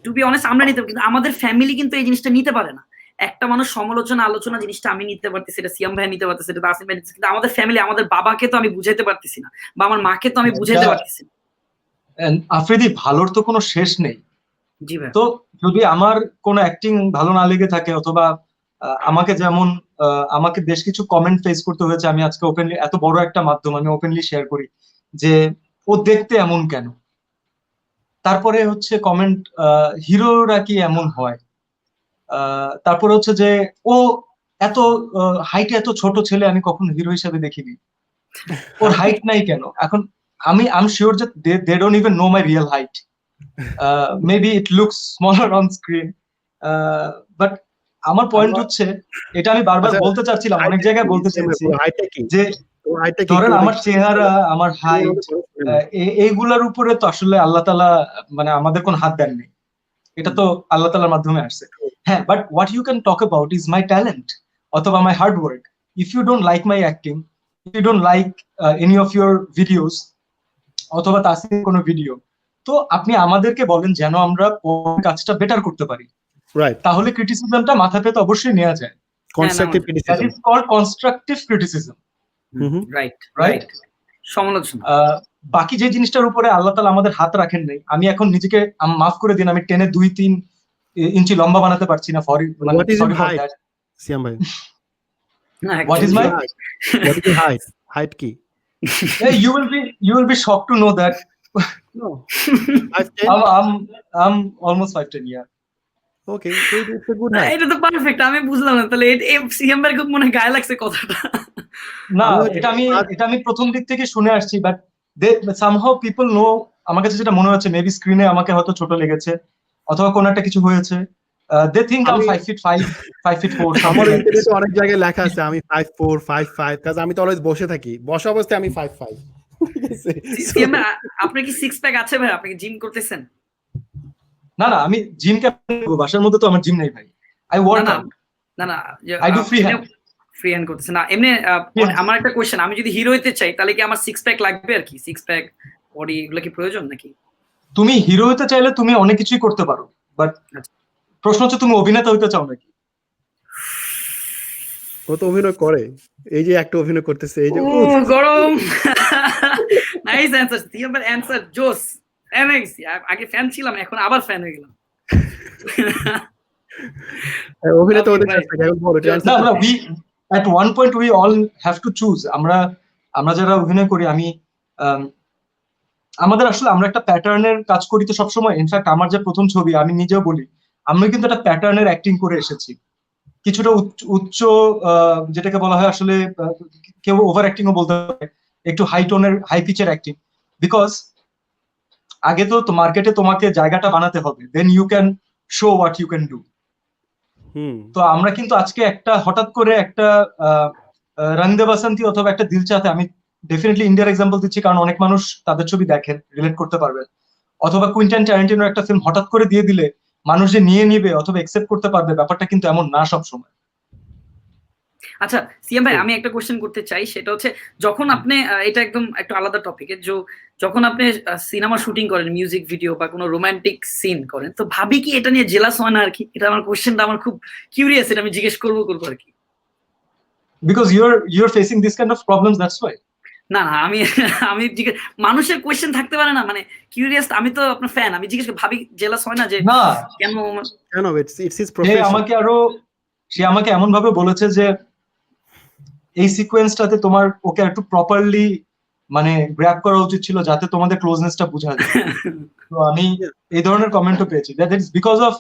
[SPEAKER 2] টু বি অনেস্ট আমরা নিতে পারি, কিন্তু আমাদের ফ্যামিলি কিন্তু এই জিনিসটা নিতে পারে না। একটা মানুষ সমালোচনা আলোচনা জিনিসটা আমি নিতে পারতেছি, এটা সিয়াম ভাই নিতে পারতেছে, এটা তাসিন ভাই নিতে, কিন্তু আমাদের ফ্যামিলি, আমাদের বাবাকে তো আমি বুঝাইতে পারতেছি না, বা আমার মাকে তো আমি বুঝাইতে পারতেছি না।
[SPEAKER 3] আফ্রিদি, ভালোর তো কোনো শেষ নেই।
[SPEAKER 2] জি ভাই।
[SPEAKER 3] তো যদি আমার কোনো অ্যাক্টিং ভালো না লেগে থাকে, অথবা আমাকে যেমন আমাকে বেশ কিছু কমেন্ট ফেস করতে হয়েছে, আমি আজকে ওপেনলি, এত বড় একটা মাধ্যম, আমি ওপেনলি শেয়ার করি যে ও দেখতে এমন কেন, তারপরে হচ্ছে কমেন্ট হিরোরা কি এমন হয়, তারপরে হচ্ছে যে ও এত হাইটে এত ছোট ছেলে আমি কখনো হিরো হিসেবে দেখিনি, ওর হাইট নাই কেন। এখন আই এম শিওর যে they don't even know my real height, maybe it looks smaller on screen, but আমার পয়েন্ট হচ্ছে, এটা আমি বারবার বলতে চাচ্ছিলাম, অনেক জায়গায় বলতে চাচ্ছি যে ধরেন আমার চেহারা, আমার হাইট, এইগুলার উপরে তো আসলে আল্লাহ তাআলা মানে আমাদের কোন হাত দেননি, এটা তো আল্লাহ তাআলার মাধ্যমে আসছে। হ্যাঁ, but what you can talk about is my talent অথবা my hard work. If you don't like my acting, if you don't like any of your videos অথবা তাসিনের কোনো ভিডিও, তো আপনি আমাদেরকে বলেন যেন আমরা কাজটা বেটার করতে পারি, তাহলে ক্রিটিসিজমটা মাথা পেতে অবশ্যই নেওয়া যায়।
[SPEAKER 1] Constructive criticism,
[SPEAKER 3] that is called constructive criticism.
[SPEAKER 2] Right, সমালোচনা।
[SPEAKER 3] বাকি যে জিনিসটার উপরে আল্লাহ তাআলা আমাদের হাত রাখেন নাই, আমি এখন নিজেকে মাফ করে দিন, আমি টেনে 2-3 ইঞ্চি লম্বা বানাতে পারছি না, সরি ফর দ্যাট।
[SPEAKER 1] সিয়াম ভাই,
[SPEAKER 3] what is my
[SPEAKER 1] height কি?
[SPEAKER 3] Hey, you will be shocked to know that
[SPEAKER 1] No. 5'10"?
[SPEAKER 3] I'm almost 5'10", yeah.
[SPEAKER 1] Okay, so it's a good height.
[SPEAKER 2] এটা তো পারফেক্ট, আমি বুঝলাম না তাহলে সিএম ভাই খুব মনে গায়ে লাগছে কথাটা।
[SPEAKER 3] না, এটা আমি প্রথম দিক থেকে শুনে আসছি, বাট somehow people know, আমার কাছে যেটা মনে হচ্ছে মেবি স্ক্রিনে আমাকে হয়তো ছোট লেগেছে অথবা কোন একটা কিছু হয়েছে, they think I'm 5'5", 5'4".
[SPEAKER 1] আমার ইন্টারনেটে অনেক জায়গায় লেখা আছে আমি 5'4", 5'5", কাজ আমি তো অলওয়েজ বসে থাকি, বসা অবস্থায় আমি 5'5".
[SPEAKER 2] সিএম ভাই, আপনার কি সিক্স প্যাক আছে ভাই? আপনি কি জিম করতেছেন?
[SPEAKER 3] না, আমি জিম বাসার মধ্যে তো আমার জিম নেই ভাই, আই ওয়ার্ক আউট।
[SPEAKER 2] না,
[SPEAKER 3] আই ডু ফ্রি
[SPEAKER 2] হ্যান্ড করতেছেন না এমনি। আমার একটা কোশ্চেন, আমি যদি হিরো হতে চাই তাহলে কি আমার সিক্স প্যাক লাগবে? আর কি সিক্স প্যাক, বডি, এগুলো কি প্রয়োজন নাকি?
[SPEAKER 3] তুমি হিরো হতে চাইলে তুমি অনেক কিছুই করতে পারো, বাট প্রশ্ন হচ্ছে তুমি অভিনেতা হতে চাও নাকি?
[SPEAKER 1] ও তো অভিনয় করে, এই যে একটা অভিনয় করতেছে, এই যে
[SPEAKER 2] গরম। নাইস অ্যানসার, সিএম অ্যানসার জোস। আগে ফ্যান ছিলাম, এখন আবার ফ্যান হয়ে গেলাম।
[SPEAKER 1] অভিনেতা হতে চাই এখন বড় চান্স।
[SPEAKER 3] না, we at one point we all have to choose. আমরা যারা অভিনয় করি, আমাদের আসলে আমরা একটা প্যাটার্নের কাজ করি তো সবসময়। ইনফ্যাক্ট আমার যে প্রথম ছবি, আমি নিজেও বলি, আমি কিন্তু একটা প্যাটার্নের অ্যাক্টিং করে এসেছি, কিছুটা উচ্চ যেটাকে বলা হয় আসলে, কেউ ওভার অ্যাক্টিংও বলতে পারে, একটু হাই টোনের, হাই পিচের অ্যাক্টিং। বিকজ আগে তো মার্কেটে তোমাকে জায়গাটা বানাতে হবে, then you can show what you can do. তো আমরা কিন্তু আজকে একটা হঠাৎ করে একটা রং দে বাসন্তী অথবা একটা দিল চাতে, আমি ডেফিনেটলি ইন্ডিয়ার এক্সাম্পল দিচ্ছি কারণ অনেক মানুষ তাদের ছবি দেখেন, রিলেট করতে পারবেন, অথবা কুইন্টান ট্যারান্টিনোর একটা ফিল্ম হঠাৎ করে দিয়ে দিলে মানুষ যে নিয়ে নিবে অথবা একসেপ্ট করতে পারবে, ব্যাপারটা কিন্তু এমন না সব সময়।
[SPEAKER 2] আচ্ছা সিএম ভাই, আমি একটা কোশ্চেন করতে চাই, সেটা হচ্ছে যখন আপনি, এটা একদম একটা আলাদা টপিকে, যখন আপনি সিনেমা শুটিং করেন, মিউজিক ভিডিও বা কোনো রোমান্টিক সিন করেন, তো ভাবি কি এটা নিয়ে জেলাস হয় না আর কি? এটা আমার কোশ্চেনটা, আমার খুব কিউরিয়াস, এটা আমি জিজ্ঞেস করবো আর কি।
[SPEAKER 3] Because you're facing this kind of problems, that's why.
[SPEAKER 2] না, আমি জিজ্ঞেস, মানুষের কোশ্চেন থাকতে পারে না, মানে কিউরিয়াস, আমি তো আপনার ফ্যান, আমি জিজ্ঞেস ভাবি জেলাস হয় না যে কেন?
[SPEAKER 1] It's his profession.
[SPEAKER 3] সে আমাকে এমন ভাবে বলেছে যে এই সিকোয়েন্সটাতে তোমার ওকে একটু প্রপারলি মানে গ্র্যাব করা উচিত ছিল যাতে তোমাদের ক্লোজনেসটা বোঝা যায়। তো আমি এই ধরনের কমেন্টও পেয়েছি, that is because of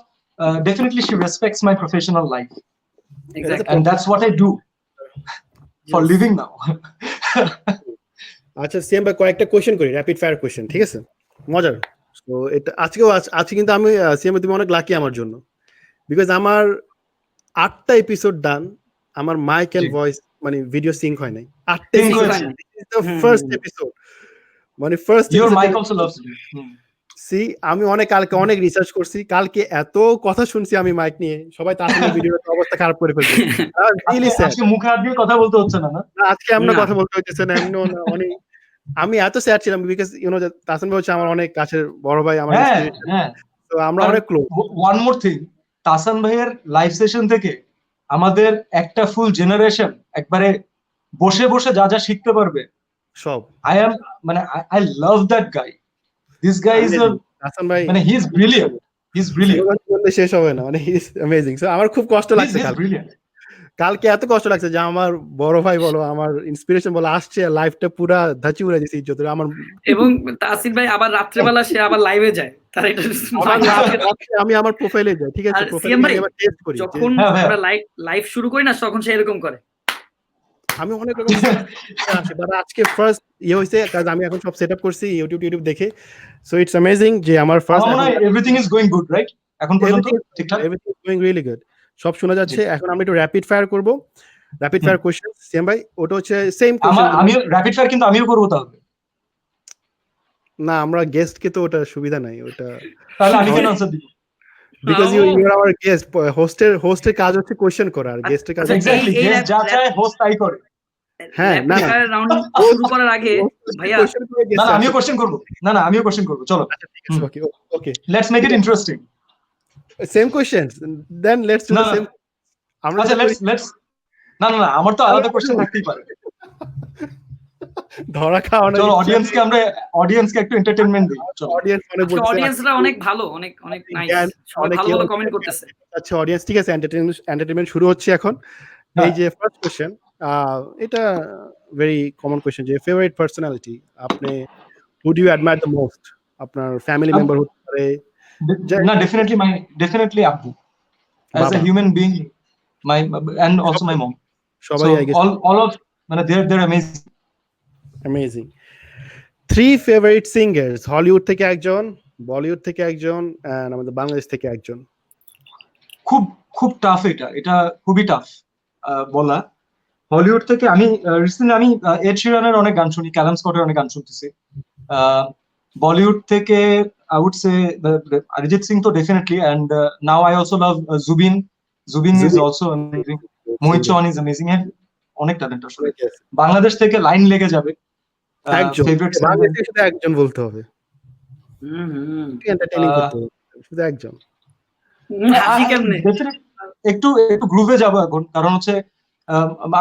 [SPEAKER 3] definitely she respects my professional life, and that's what I do for living now.
[SPEAKER 1] আচ্ছা সিএম ভাই, কয়েকটা কোশ্চেন করি, র্যাপিড ফায়ার কোশ্চেন, ঠিক আছে? মজার। তো এটা আজকে কিন্তু আমি সিএম, তুমি অনেক লাকি আমার জন্য, বিকজ আমার 8টা এপিসোড ডান, আমার মাইক এন্ড ভয়েস মানে ভিডিও সিঙ্ক হয় নাই। 8
[SPEAKER 3] Sync
[SPEAKER 1] episode,
[SPEAKER 3] হয়েছে।
[SPEAKER 1] this is the first episode, মানে first
[SPEAKER 3] Your
[SPEAKER 1] episode
[SPEAKER 3] mic also loves you.
[SPEAKER 1] সি আমি কালকে অনেক রিসার্চ করছি, কালকে এত কথা শুনছি আমি মাইক নিয়ে, সবাই তাসিমের ভিডিওর অবস্থা খারাপ করে ফেলছে। Really sad.
[SPEAKER 3] আজকে মুখে হাত দিয়ে কথা বলতে হচ্ছে না, না?
[SPEAKER 1] আজকে আমরা
[SPEAKER 2] না।
[SPEAKER 1] কথা বলতে হইতেছে না, এমনিও না, অনেক আমি এত স্যাড ছিলাম বিকজ তাসিম ভাই হচ্ছে আমার অনেক কাছের বড় ভাই, আমার
[SPEAKER 3] হ্যাঁ,
[SPEAKER 1] inspiration।
[SPEAKER 3] হ্যাঁ।
[SPEAKER 1] তো আমরা অনেক close.
[SPEAKER 3] One more thing, Tahsan ভাইয়ের লাইভ সেশন থেকে আমাদের একটা ফুল জেনারেশন একবারে বসে বসে যা যা শিখতে পারবে।
[SPEAKER 1] সব
[SPEAKER 3] I love that guy. This guy is
[SPEAKER 1] Tasim ভাই
[SPEAKER 3] মানে he is brilliant, he is brilliant,
[SPEAKER 1] বলতে শেষ হবে না, মানে হি ইজ অ্যামেজিং। সো আমার খুব কষ্ট লাগছে
[SPEAKER 3] হি ইজ
[SPEAKER 1] কালকে।
[SPEAKER 3] ব্রিলিয়েন্ট।
[SPEAKER 1] কালকে এত কষ্ট লাগছে যে আমার বড় ভাই বলো, আমার ইন্সপিরেশন বলো আসছে, লাইফটা পুরা ধাচি উড়ে দিয়েছে ইজ্জত। আমার
[SPEAKER 2] এবং তাসিম ভাই আবার রাত্রেবেলা সে আবার লাইভে যায়, তার এটা
[SPEAKER 1] আমি আমার প্রোফাইলে যাই, ঠিক আছে,
[SPEAKER 2] আর
[SPEAKER 1] প্রোফাইলে
[SPEAKER 2] সিএম ভাই,
[SPEAKER 1] আবার টেস্ট করি।
[SPEAKER 2] যখন
[SPEAKER 3] হ্যাঁ, হ্যাঁ।
[SPEAKER 2] আমরা লাইভ শুরু করি না তখন সে এরকম করে।
[SPEAKER 1] আমি অনেক রকম আসে, বাট আজকে ফার্স্ট হইছে কাজ, আমি এখন সব সেটআপ করছি ইউটিউব দেখে। সো ইটস অ্যামেজিং যে আমার first
[SPEAKER 3] everything is going good, right? এখন পর্যন্ত ঠিকঠাক,
[SPEAKER 1] এভরিথিং গোইং রিয়েলি গুড, সব শোনা যাচ্ছে। এখন আমরা একটু র‍্যাপিড ফায়ার করব, র‍্যাপিড ফায়ার কোশ্চেন। সিএম ভাই ওটা হচ্ছে সেম কোশ্চেন।
[SPEAKER 3] আমি র‍্যাপিড ফায়ার কিন্তু আমিও করব তাহলে।
[SPEAKER 1] না, আমরা গেস্টকে তো ওটা সুবিধা নাই, ওটা
[SPEAKER 3] তাহলে আমি কেন আনসার দিব?
[SPEAKER 1] Because you are our guest. হোস্টের কাজ হচ্ছে কোশ্চেন করা, আর গেস্টের কাজ
[SPEAKER 3] এক্স্যাক্টলি, গেস্ট যা চায় হোস্ট তাই করে।
[SPEAKER 1] হ্যাঁ, না
[SPEAKER 2] রাউন্ড শুরু করার আগে ভাইয়া
[SPEAKER 3] না আমিও কোশ্চেন করব। না আমিও কোশ্চেন করব, চলো।
[SPEAKER 1] আচ্ছা ঠিক আছে, okay okay,
[SPEAKER 3] let's make it interesting.
[SPEAKER 1] Same questions, then let's do the same. আমরা
[SPEAKER 3] আচ্ছা লেটস না আমার তো আলাদা কোশ্চেন থাকতেই পারে।
[SPEAKER 1] ধরা খাওয়া না,
[SPEAKER 3] চলো অডিয়েন্সকে একটু এন্টারটেইনমেন্ট দিই। চলো।
[SPEAKER 1] অডিয়েন্স অনেক বলছে,
[SPEAKER 2] অডিয়েন্সরা অনেক ভালো, অনেক নাইস, সবাই ভালো ভালো কমেন্ট করতেছে।
[SPEAKER 1] আচ্ছা অডিয়েন্স ঠিক আছে, এন্টারটেইনমেন্ট শুরু হচ্ছে এখন। এই যে ফার্স্ট কোশ্চেন, এটা ভেরি কমন কোশ্চেন, যে ফেভারিট পার্সোনালিটি আপনি, who do you admire the most? আপনার ফ্যামিলি মেম্বার হতে পারে।
[SPEAKER 3] না ডেফিনেটলি আব্বু, as a human being, and also my mom.
[SPEAKER 1] সবাই আই গেস
[SPEAKER 3] all of মানে they're
[SPEAKER 1] amazing. 3 favourite singers, Hollywood থেকে একজন, বলিউড থেকে একজন, এন্ড আমাদের বাংলাদেশ থেকে একজন।
[SPEAKER 3] খুব টাফ, এটা খুবই টাফ বলা। হলিউড থেকে আমি রিসেন্টলি আমি এড শিরানের অনেক গান শুনি, ক্যালাম স্কটের অনেক গান শুনতেছি। বলিউড থেকে I would say Arijit Singh তো definitely, and now I also love Zubeen is also amazing, Mohit Chauhan is amazing, অনেক ট্যালেন্ট আসলে। বাংলাদেশ থেকে লাইন লেগে যাবে,
[SPEAKER 1] একজন, বাংলাদেশে শুধু একজন বলতে হবে, এন্টারটেইনিং করতে হবে, শুধু একজন।
[SPEAKER 2] হাসি কেমনে?
[SPEAKER 3] একটু গ্রুভে যাব এখন, কারণ হচ্ছে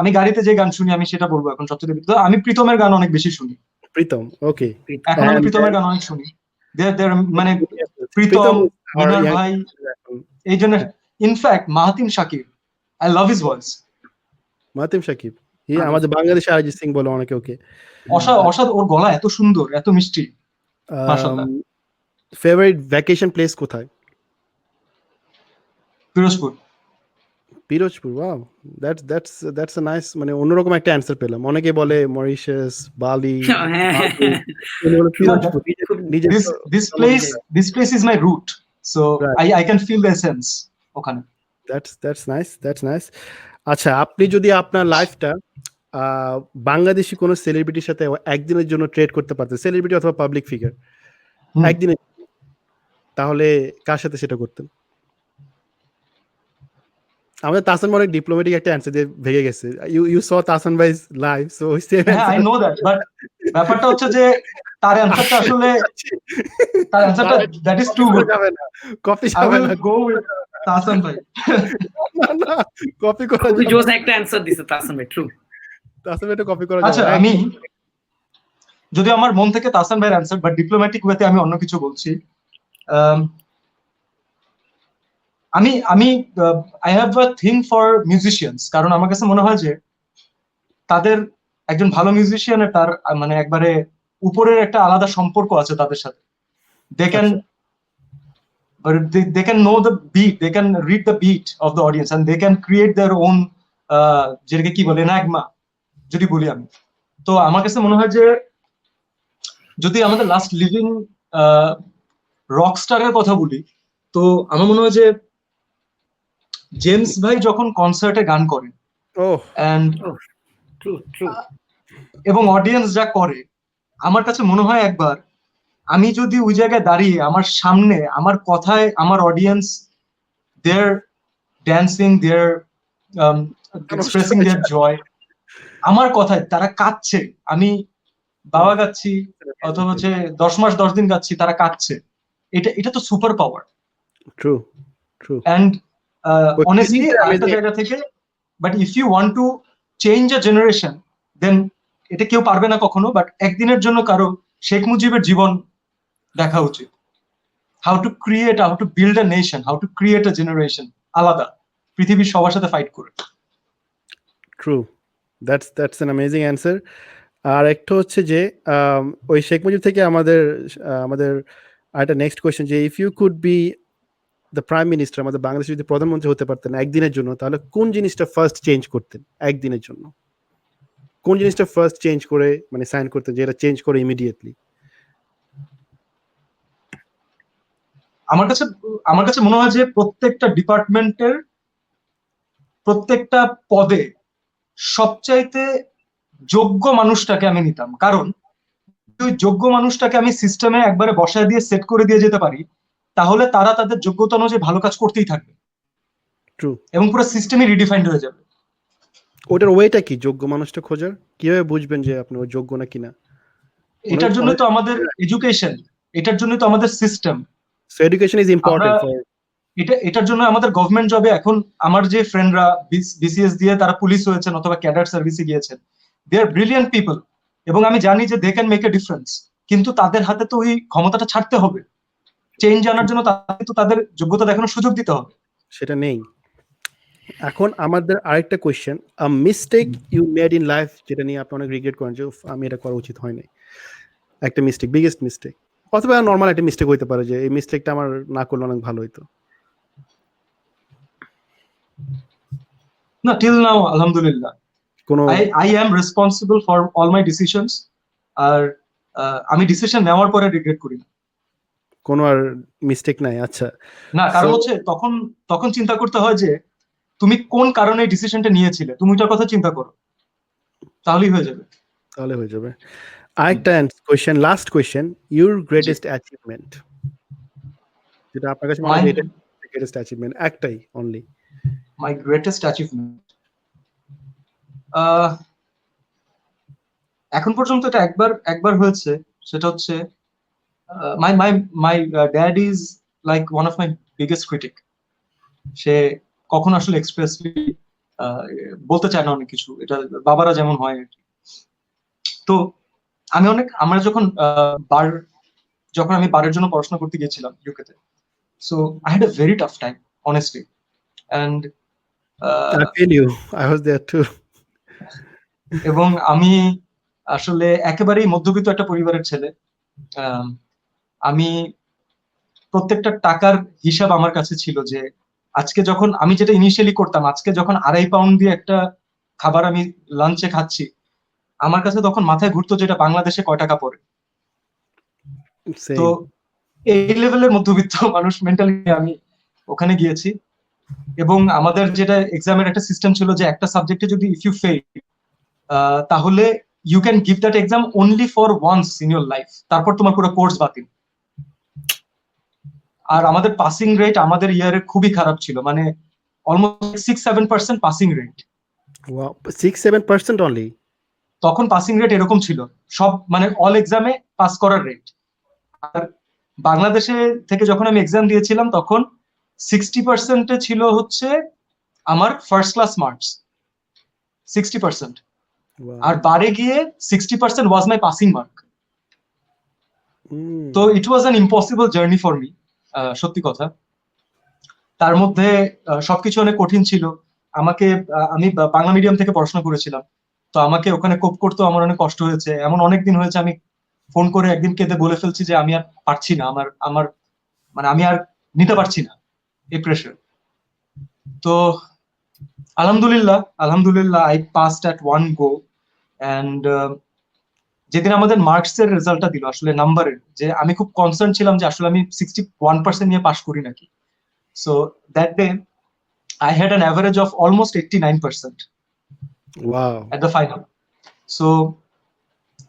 [SPEAKER 3] আমি গাড়িতে যে গান শুনি আমি সেটা বলবো এখন সবচেয়ে বেশি। আমি প্রীতমের গান অনেক বেশি শুনি।
[SPEAKER 1] প্রীতম, ওকে,
[SPEAKER 3] এখন আমি প্রীতমের গান অনেক শুনি। মানে প্রীতম, মিনার ভাই, এই জন্য in fact Mahatim Shakib, I love his voice.
[SPEAKER 1] Mahatim Shakib আমাদের বাংলাদেশে অরিজিৎ সিং বলে অনেকে, ওকে,
[SPEAKER 3] অসাধারণ, ওর গলা এত সুন্দর, এত মিষ্টি, মাশাআল্লাহ।
[SPEAKER 1] ফেভারিট ভ্যাকেশন প্লেস কোথায়? Pirojpur, wow, that's a nice, মানে অন্যরকম একটা অ্যানসার পেলাম। অনেকে বলে মরিশাস, বালি, Pirojpur.
[SPEAKER 3] This place is my root, so I can feel the essence ওখানে।
[SPEAKER 1] That's nice. আচ্ছা, আপনি যদি আপনার লাইফটা বাংলাদেশি কোনো সেলিব্রিটির সাথে একদিনের জন্য ট্রেড করতে পারতেন, সেলিব্রিটি অথবা পাবলিক ফিগার, একদিনের, তাহলে কার সাথে সেটা করতেন? আমাদের তাসান অনেক ডিপ্লোম্যাটিক একটা অ্যানসার দিয়ে ভেঙে গেছে। ইউ স তাসান ভাইজ live, so
[SPEAKER 3] I know that, but ব্যাপারটা হচ্ছে যে তার অ্যানসারটা আসলে that is too good.
[SPEAKER 1] Copy
[SPEAKER 3] I will go with Tasan ভাই।
[SPEAKER 1] না কপি করা
[SPEAKER 2] খুবই জোস একটা অ্যানসার দিছে তাসান ভাই, ট্রু।
[SPEAKER 1] তাসান ভাই এটা কপি করা
[SPEAKER 3] আচ্ছা, আমি যদি আমার মন থেকে তাসান ভাইয়ের অ্যানসার, বাট ডিপ্লোম্যাটিক ওয়েতে আমি অন্য কিছু বলছি। আমি I have a thing for musicians, কারণ আমার কাছে মনে হয় যে তাদের, একজন ভালো মিউজিশিয়ানের তার মানে একবারে উপরের একটা আলাদা সম্পর্ক আছে তাদের সাথে। they can know the beat, they can read the beat of the audience, and they can create their own যেটাকে কি বলে enigma যদি বলি আমি। তো আমার কাছে মনে হয় যে যদি আমাদের লাস্ট লিভিং রক স্টারের কথা বলি, তো আমার মনে হয় যে জেমস ভাই যখন কনসার্টে গান করেন, এন্ড এবং অডিয়েন্স যা করে, আমার কাছে মনে হয় একবার আমি যদি ওই জায়গায় দাঁড়িয়ে আমার সামনে আমার কথায় আমার অডিয়েন্স দেয়ার ড্যান্সিং, দেয়ার এক্সপ্রেসিং দেয়ার জয়, আমার কথায় তারা কাঁদছে, আমি বাবা গাচ্ছি অথবা হচ্ছে 10 মাস 10 দিন গাচ্ছি, তারা কাঁদছে, এটা তো super power.
[SPEAKER 1] True
[SPEAKER 3] and honestly একটা জায়গা থেকে, but if you want to change a generation, then এটা কেউ পারবে না কখনো, বাট একদিনের জন্য কারো শেখ মুজিবের জীবন দেখা উচিত। How to build a nation, how to create a generation, আলাদা পৃথিবীর সবার সাথে ফাইট করে।
[SPEAKER 1] True, that's an amazing answer. আর একটা হচ্ছে যে ওই শেখ মুজিব থেকে আমাদের একটা নেক্সট কোয়েশ্চেন, যে if you could be the prime minister, আমাদের বাংলাদেশে যদি প্রধানমন্ত্রী হতে পারতেন একদিনের জন্য, তাহলে কোন জিনিসটা ফার্স্ট চেঞ্জ করতেন একদিনের জন্য? কোন জিনিসটা ফার্স্ট চেঞ্জ করে মানে সাইন করতেন, যেটা চেঞ্জ করে ইমিডিয়েটলি?
[SPEAKER 3] আমার কাছে মনে হয় যে প্রত্যেকটা ডিপার্টমেন্টের প্রত্যেকটা পদে সবচাইতে যোগ্য মানুষটাকে আমি নিতাম। কারণ ওই যোগ্য মানুষটাকে আমি সিস্টেমে একবারে বসায় দিয়ে সেট করে দিয়ে যেতে পারি, তাহলে তারা তাদের যোগ্যতা অনুযায়ী ভালো কাজ করতেই থাকবে।
[SPEAKER 1] ট্রু।
[SPEAKER 3] এবং পুরো সিস্টেমই রিডিফাইন্ড হয়ে যাবে।
[SPEAKER 1] ওটার ওয়েটা কি, যোগ্য মানুষটা খোঁজার? কিভাবে বুঝবেন যে আপনি ওই যোগ্য না কিনা?
[SPEAKER 3] এটার জন্য তো আমাদের এডুকেশন, এটার জন্য তো আমাদের system.
[SPEAKER 1] So education is important for
[SPEAKER 3] এটার জন্য আমাদের গভর্নমেন্ট জবে, এখন আমার যে ফ্রেন্ডরা বিসিএস দিয়ে তারা পুলিশ হয়েছেন অথবা ক্যাডার সার্ভিসে গিয়েছেন, দে আর ব্রিলিয়ান্ট পিপল, এবং আমি জানি যে they can make a difference, কিন্তু তাদের হাতে তো ওই ক্ষমতাটা ছাড়তে হবে। চেঞ্জ আনার জন্য তাদের তো তাদের যোগ্যতা দেখানোর সুযোগ দিতে হবে,
[SPEAKER 1] সেটা নেই। এখন আমাদের আরেকটা question, a mistake you made in life, যেটা নিয়ে আপনি অনেক রিগ্রেট করেন যে আমি এটা করা উচিত হয় নাই, একটা মিস্টেক, বিগেস্ট মিস্টেক, অথবা নর্মাল একটা মিস্টেক হইতে পারে যে এই মিস্টেকটা আমার না করলে অনেক ভালো হইতো।
[SPEAKER 3] না, টিল নাও আলহামদুলিল্লাহ
[SPEAKER 1] কোনো
[SPEAKER 3] I am responsible for all my decisions, আর আমি ডিসিশন নেওয়ার পরে রিগ্রেট করি না।
[SPEAKER 1] কোনো আর মিস্টেক নাই? আচ্ছা,
[SPEAKER 3] না, কারণ হচ্ছে তখন চিন্তা করতে হয় যে তুমি কোন কারণে ডিসিশনটা নিয়েছিলে, তুমি ওটার কথা চিন্তা করো, তাহলেই হয়ে যাবে।
[SPEAKER 1] আরেকটা question, last question, your greatest achievement, যেটা আপনার কাছে মনে হয় এটা গ্রেটেস্ট অ্যাচিভমেন্ট, একটাই অনলি।
[SPEAKER 3] মাই গ্রেটেস্ট অ্যাচিভমেন্ট, এখন পর্যন্ত এটা একবার হয়েছে, সেটা হচ্ছে my dad is like one of my biggest critic. সে কখন আসলে এক্সপ্রেসলি বলতে চায় না অনেক কিছু, এটা বাবারা যেমন হয় আর কি। তো আমরা যখন আমি বারের জন্য পড়াশোনা করতে গিয়েছিলাম ইউকেতে, so I had a very tough time honestly, and
[SPEAKER 1] I feel you, I was there too.
[SPEAKER 3] এবং আমি আসলে একেবারেই মধ্যবিত্ত একটা পরিবারের ছেলে। আমি প্রত্যেকটা টাকার হিসাব আমার কাছে ছিল, যে আজকে যখন আমি যেটা ইনিশিয়ালি করতাম, আজকে যখন 2.5 পাউন্ড দিয়ে একটা খাবার আমি লাঞ্চে খাচ্ছি, আমার কাছে তখন মাথায় ঘুরতো যেটা বাংলাদেশে কয় টাকা পড়ে। তো এই লেভেলের মধ্যবিত্ত মানুষ মেন্টালি আমি ওখানে গিয়েছি। এবং আমাদের যেটা এক্সামের একটা সিস্টেম ছিল যে একটা সাবজেক্টে যদি ইফ ইউ ফেল, তাহলে you can give that exam only for once in your life, তারপর তোমার পুরো কোর্স বাতিল। আর আমাদের পাসিং রেট আমাদের ইয়ারে খুবই খারাপ ছিল, মানে almost 6-7% passing rate.
[SPEAKER 1] Wow, 6-7% only?
[SPEAKER 3] তখন পাসিং রেট এরকম ছিল, সব মানে অল এক্সামে পাস করার রেট। আর বাংলাদেশে থেকে যখন আমি এক্সাম দিয়েছিলাম, তখন 60% ছিল হচ্ছে আমার ফার্স্ট ক্লাস মার্কস, 60%। আর বারে গিয়ে 60% ওয়াজ মাই পাসিং মার্ক। তো it was an impossible journey for me, সত্যি কথা। তার মধ্যে সবকিছু অনেক কঠিন ছিল। আমি বাংলা মিডিয়াম থেকে পড়াশোনা করেছিলাম, তো আমাকে ওখানে কোপ করতে আমার অনেক কষ্ট হয়েছে। এমন অনেকদিন হয়েছে আমি ফোন করে একদিন কেঁদে বলে ফেলছি যে আমি আর পারছি না, আমার মানে আমি আর নিতে পারছি না এই প্রেশার। তো আলহামদুলিল্লাহ I passed at one go. And যেদিন আমাদের মার্কস এর রেজাল্টটা দিল, আসলে নাম্বারের, যে আমি খুব কনসার্ন ছিলাম যে আসলে আমি 61% নিয়ে পাস করি নাকি। So that day I had an average of almost 89%.
[SPEAKER 1] Wow.
[SPEAKER 3] at the final. So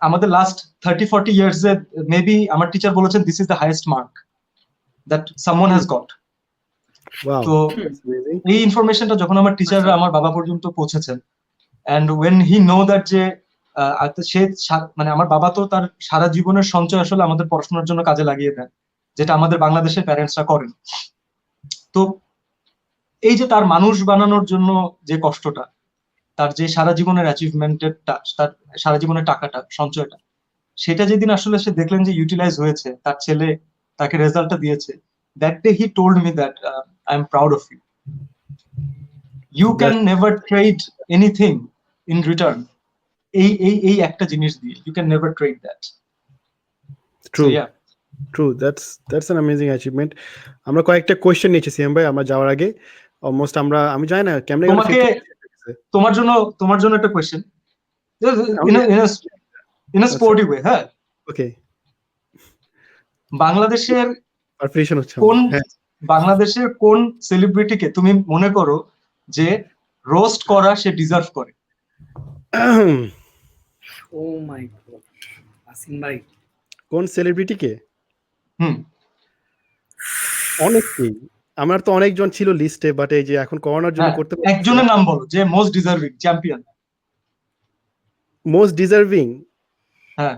[SPEAKER 3] আমাদের লাস্ট 30-40 years এ মেবি আমার টিচার বলেছেন this is the highest mark that someone has got.
[SPEAKER 1] Wow.
[SPEAKER 3] তো
[SPEAKER 1] That's amazing.
[SPEAKER 3] এই ইনফরমেশনটা যখন আমার টিচাররা আমার বাবা পর্যন্ত পৌঁছেছেন, and when he know that যে সে মানে আমার বাবা তো তার সারা জীবনের সঞ্চয় আসলে আমাদের পড়াশোনার জন্য কাজে লাগিয়ে দেন, যেটা আমাদের বাংলাদেশের প্যারেন্টসরা করেন। তো এই যে তার মানুষ বানানোর জন্য যে কষ্টটা, তার যে সারা জীবনের অ্যাচিভমেন্টেরটা, তার সারা জীবনের টাকাটা, সঞ্চয়টা, সেটা যেদিন আসলে সে দেখলেন যে ইউটিলাইজ হয়েছে, তার ছেলে তাকে রেজাল্টটা দিয়েছে, that day he told me that I am proud of you. You can never trade anything in return. এই একটা জিনিস দিয়ে you can never trade that.
[SPEAKER 1] True. True. That's an amazing achievement. আমরা কয়েকটা কোশ্চেন নিয়েছি সিএম ভাই আমরা যাওয়ার আগে। অলমোস্ট আমি জানি না কেমনে
[SPEAKER 3] তোমার জন্য একটা question in a sporty way. হ্যাঁ,
[SPEAKER 1] ওকে।
[SPEAKER 3] বাংলাদেশের
[SPEAKER 1] পারফেকশন হচ্ছে
[SPEAKER 3] বাংলাদেশের কোন সেলিব্রিটিকে তুমি মনে করো যে রোস্ট করা সে ডিজার্ভ করে?
[SPEAKER 2] ও মাই গড, আসিন ভাই
[SPEAKER 1] কোন সেলিব্রিটিকে? অনেকেই, আমার তো অনেকজন ছিল লিস্টে, বাট এই যে এখন করোনার জন্য করতে পারছি।
[SPEAKER 3] একজনের নাম বলো যে most deserving champion.
[SPEAKER 1] Most deserving?
[SPEAKER 3] হ্যাঁ,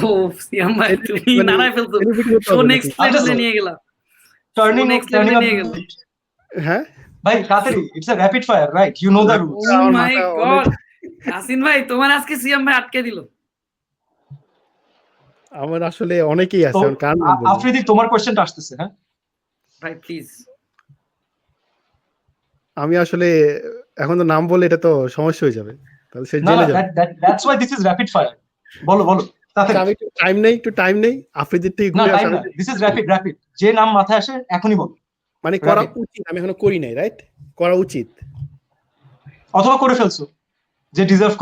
[SPEAKER 2] ও সিয়াম ভাই তুমি নারায় ফেলছো, শো নেক্সট লেভেলে নিয়ে গেলা,
[SPEAKER 3] টার্নিং
[SPEAKER 2] নেক্সট লেভেলে নিয়ে গেলা।
[SPEAKER 1] হ্যাঁ
[SPEAKER 3] ভাই তাড়াতাড়ি, it's a rapid fire, right? You know the rules.
[SPEAKER 2] Oh my god, Asin ভাই তোমার আজকে সিয়াম ভাই আটকে দিল।
[SPEAKER 1] আমার আসলে অনেকেই আছে, কার নাম বলবো?
[SPEAKER 3] আফ্রিদি তোমার কোশ্চেনটা আসতেছে। হ্যাঁ
[SPEAKER 2] ভাই প্লিজ।
[SPEAKER 1] আমি আসলে এখন তো নাম বলে এটা তো সমস্যা হয়ে যাবে, তাহলে সে জেনে যাবে।
[SPEAKER 3] That's why this is rapid fire. বলো তাড়াতাড়ি।
[SPEAKER 1] আমি একটু টাইম নেই আফ্রিদির থেকে ঘুরে আসা।
[SPEAKER 3] দিস ইজ র‍্যাপিড, যে নাম মাথায় আসে এখনই বলো।
[SPEAKER 1] মানে করা উচিত, আমি এখনো করি নাই, রাইট? করা উচিত
[SPEAKER 3] অথবা করে ফেলছো, যে ডিজার্ভ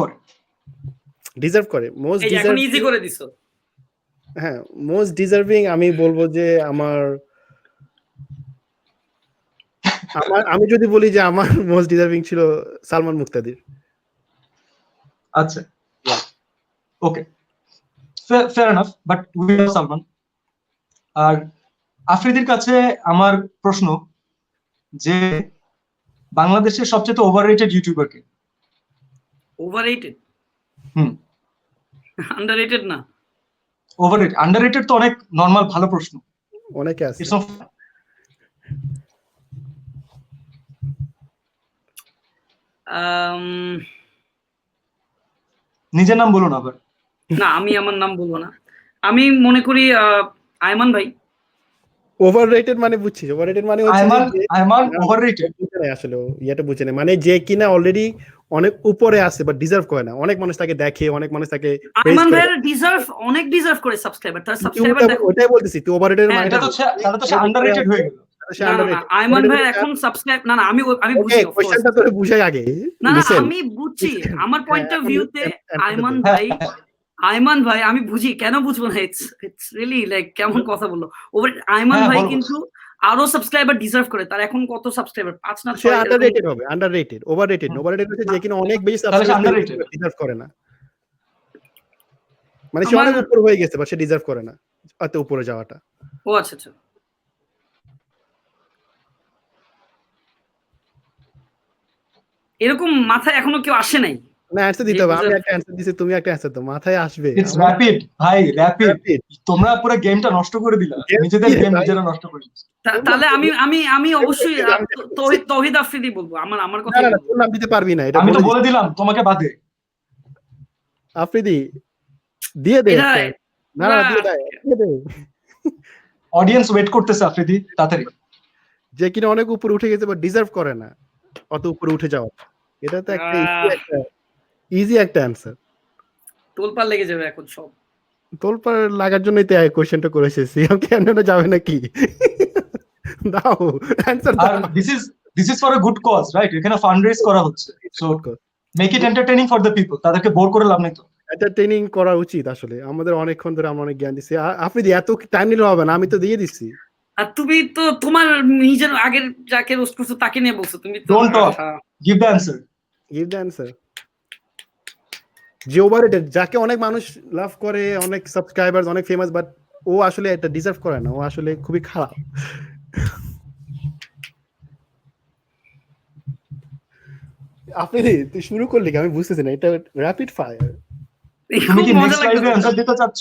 [SPEAKER 3] করে।
[SPEAKER 1] মোস্ট
[SPEAKER 2] এই এখন ইজি করে দিছো।
[SPEAKER 1] হ্যাঁ, মোস্ট ডিজার্ভিং আমি বলবো যে আমি যদি বলি যে আমার মোস্ট ডিজার্ভিং ছিল সালমান মুক্তাদির।
[SPEAKER 3] আচ্ছা, okay, fair enough, but we have Salman. আর আফ্রিদির কাছে আমার প্রশ্ন যে বাংলাদেশের সবচেয়ে ওভাররেটেড ইউটিউবার কে?
[SPEAKER 2] ওভাররেটেড? আন্ডাররেটেড না।
[SPEAKER 3] ওভাররেটেড, আন্ডাররেটেড তো অনেক নরমাল, ভালো প্রশ্ন,
[SPEAKER 1] অনেকে আছে।
[SPEAKER 3] নিজের নাম বলো না আবার।
[SPEAKER 2] না, আমি আমার নাম বলবো না। আমি মনে করি আয়মান ভাই।
[SPEAKER 1] ওভাররেটেড মানে বুঝছিস? ওভাররেটেড মানে হচ্ছে
[SPEAKER 3] আয়মান ওভাররেটেড
[SPEAKER 1] আসলে এটা বুঝে না, মানে যে কিনা অলরেডি অনেক উপরে আছে বাট ডিজার্ভ করে না। অনেক মানুষ তাকে দেখে, অনেক মানুষ তাকে
[SPEAKER 2] আয়মান ভাইয়ের অনেক ডিজার্ভ করে সাবস্ক্রাইবার, তার সাবস্ক্রাইবার দেখো।
[SPEAKER 1] ওটাই বলতেছি, তুই ওভাররেটেড মানে
[SPEAKER 3] এটা তো তাহলে তো আন্ডাররেটেড হয়ে গেল।
[SPEAKER 2] আয়মান ভাই এখন সাবস্ক্রাইব না, আমি বুঝি,
[SPEAKER 1] কোশ্চেনটা তোরে বুঝাই আগে।
[SPEAKER 2] না আমি বুঝছি, আমার পয়েন্ট অফ ভিউতে আয়মান ভাই আমি বুঝি, কেন বুঝবো না? ইটস রিয়েলি লাইক কেমন কথা বললো। আয়মান ভাই কিন্তু আরো সাবস্ক্রাইবার ডিজার্ভ করে। তার এখন কত সাবস্ক্রাইবার? 5 না 6।
[SPEAKER 1] আন্ডাররেটেড হবে, আন্ডাররেটেড। ওভাররেটেড হচ্ছে যে কিনা অনেক বেশি সাবস্ক্রাইবার ডিজার্ভ করে না, মানে সে অনেক উপর হয়ে গেছে বাট সে ডিজার্ভ করে না এত উপরে যাওয়াটা।
[SPEAKER 2] ও আচ্ছা, এরকম মাথায় এখনো কেউ আসে নাই।
[SPEAKER 1] না, অ্যানসার দিতে হবে। আমি একটা অ্যানসার দিছি, তুমি একটা অ্যানসার দাও, মাথায় আসবে।
[SPEAKER 3] ইটস র‍্যাপিড ভাই, র‍্যাপিড। তোমরা পুরো গেমটা নষ্ট করে দিলা, নিজেদের গেম নিজেরা নষ্ট করে দিচ্ছ।
[SPEAKER 2] তাহলে আমি অবশ্যই তৌহিদ আফ্রিদি বলবো। আমার কথা
[SPEAKER 1] না, তোর নাম দিতে পারবি না, এটা
[SPEAKER 3] আমি তো বলে দিলাম তোমাকে বাদে।
[SPEAKER 1] আফ্রিদি দিয়ে দে। না দিয়ে দে।
[SPEAKER 3] অডিয়েন্স ওয়েট করতেছে আফ্রিদি, তাড়াতাড়ি।
[SPEAKER 1] যে কিনা অনেক উপরে উঠে গেছে বাট ডিজার্ভ করে না অত উপরে উঠে যাওয়া। এটা তো একটা ইজি একটা অ্যানসার।
[SPEAKER 2] তোলপাড় লেগে যাবে এখন সব।
[SPEAKER 1] তোলপাড় লাগার জন্যই তো এই কোশ্চেনটা করেছে। সিএম কেন যাবে নাকি? দাও অ্যানসার দাও।
[SPEAKER 3] This is for a good cause, right? এখানে ফান্ড রেজ করা হচ্ছে, so make it entertaining for the people. তাদেরকে বোর করে লাভ নেই তো।
[SPEAKER 1] এন্টারটেইনিং করা উচিত আসলে। আমাদের অনেকক্ষণ ধরে আমরা অনেক জ্ঞান দিছি। আফ্রিদি এত টাইম নিলে হবে না, আমি তো দিয়ে দিচ্ছি।
[SPEAKER 2] আর তুমি তো তোমার নিজের আগের যাকে রোস্ট করছো তাকে নিয়ে বলছো, তুমি তো
[SPEAKER 3] Don't talk. Give the answer.
[SPEAKER 1] Give the answer. যে ওভাররেটেড, যাকে অনেক মানুষ লাভ করে, অনেক সাবস্ক্রাইবার, অনেক ফেমাস, বাট ও আসলে এটা ডিজার্ভ করে না, ও আসলে খুবই খারাপ। আপনি তুই শুরু করলি কি? আমি বুঝতেছি না, এটা র্যাপিড ফায়ার।
[SPEAKER 3] তুমি
[SPEAKER 2] খুব
[SPEAKER 3] কি
[SPEAKER 2] মজা
[SPEAKER 3] নেক্সট লাইভে
[SPEAKER 2] লাগতেছে।
[SPEAKER 3] অ্যানসার দিতে চাচ্ছ?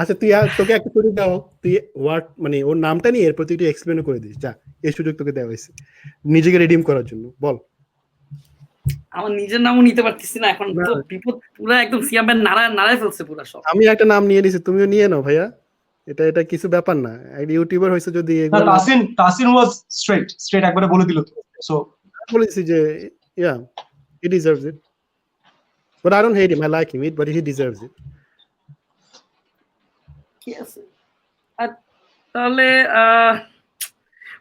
[SPEAKER 1] আচ্ছা তুই তোকে একটা সুযোগ দাও, তুই ওয়ার্ড মানে ওর নামটা নিয়ে এরপর তুই একটু এক্সপ্লেন করে দিস, যা এই সুযোগ তোকে দেওয়া হয়েছে নিজেকে রিডিম করার জন্য, বল।
[SPEAKER 2] আমার নিজের নামও নিতে পারতেছি না এখন, তো বিপদ পুরো একদম সিয়াম ভাই নাড়ায় ফেলছে পুরো সব।
[SPEAKER 1] আমি একটা নাম নিয়ে নিছি, তুমিও নিয়ে নাও ভাইয়া, এটা কিছু ব্যাপার না, একটা ইউটিউবার হয়েছে যদি
[SPEAKER 3] না,
[SPEAKER 1] এগুলো না
[SPEAKER 3] তাসিন ওয়াজ স্ট্রেট একবারে বলে দিল তো। সো
[SPEAKER 1] বলেছি যে yeah he deserves it, but I don't hate him, I like him, but he deserves it.
[SPEAKER 2] কি আছে? আর তাহলে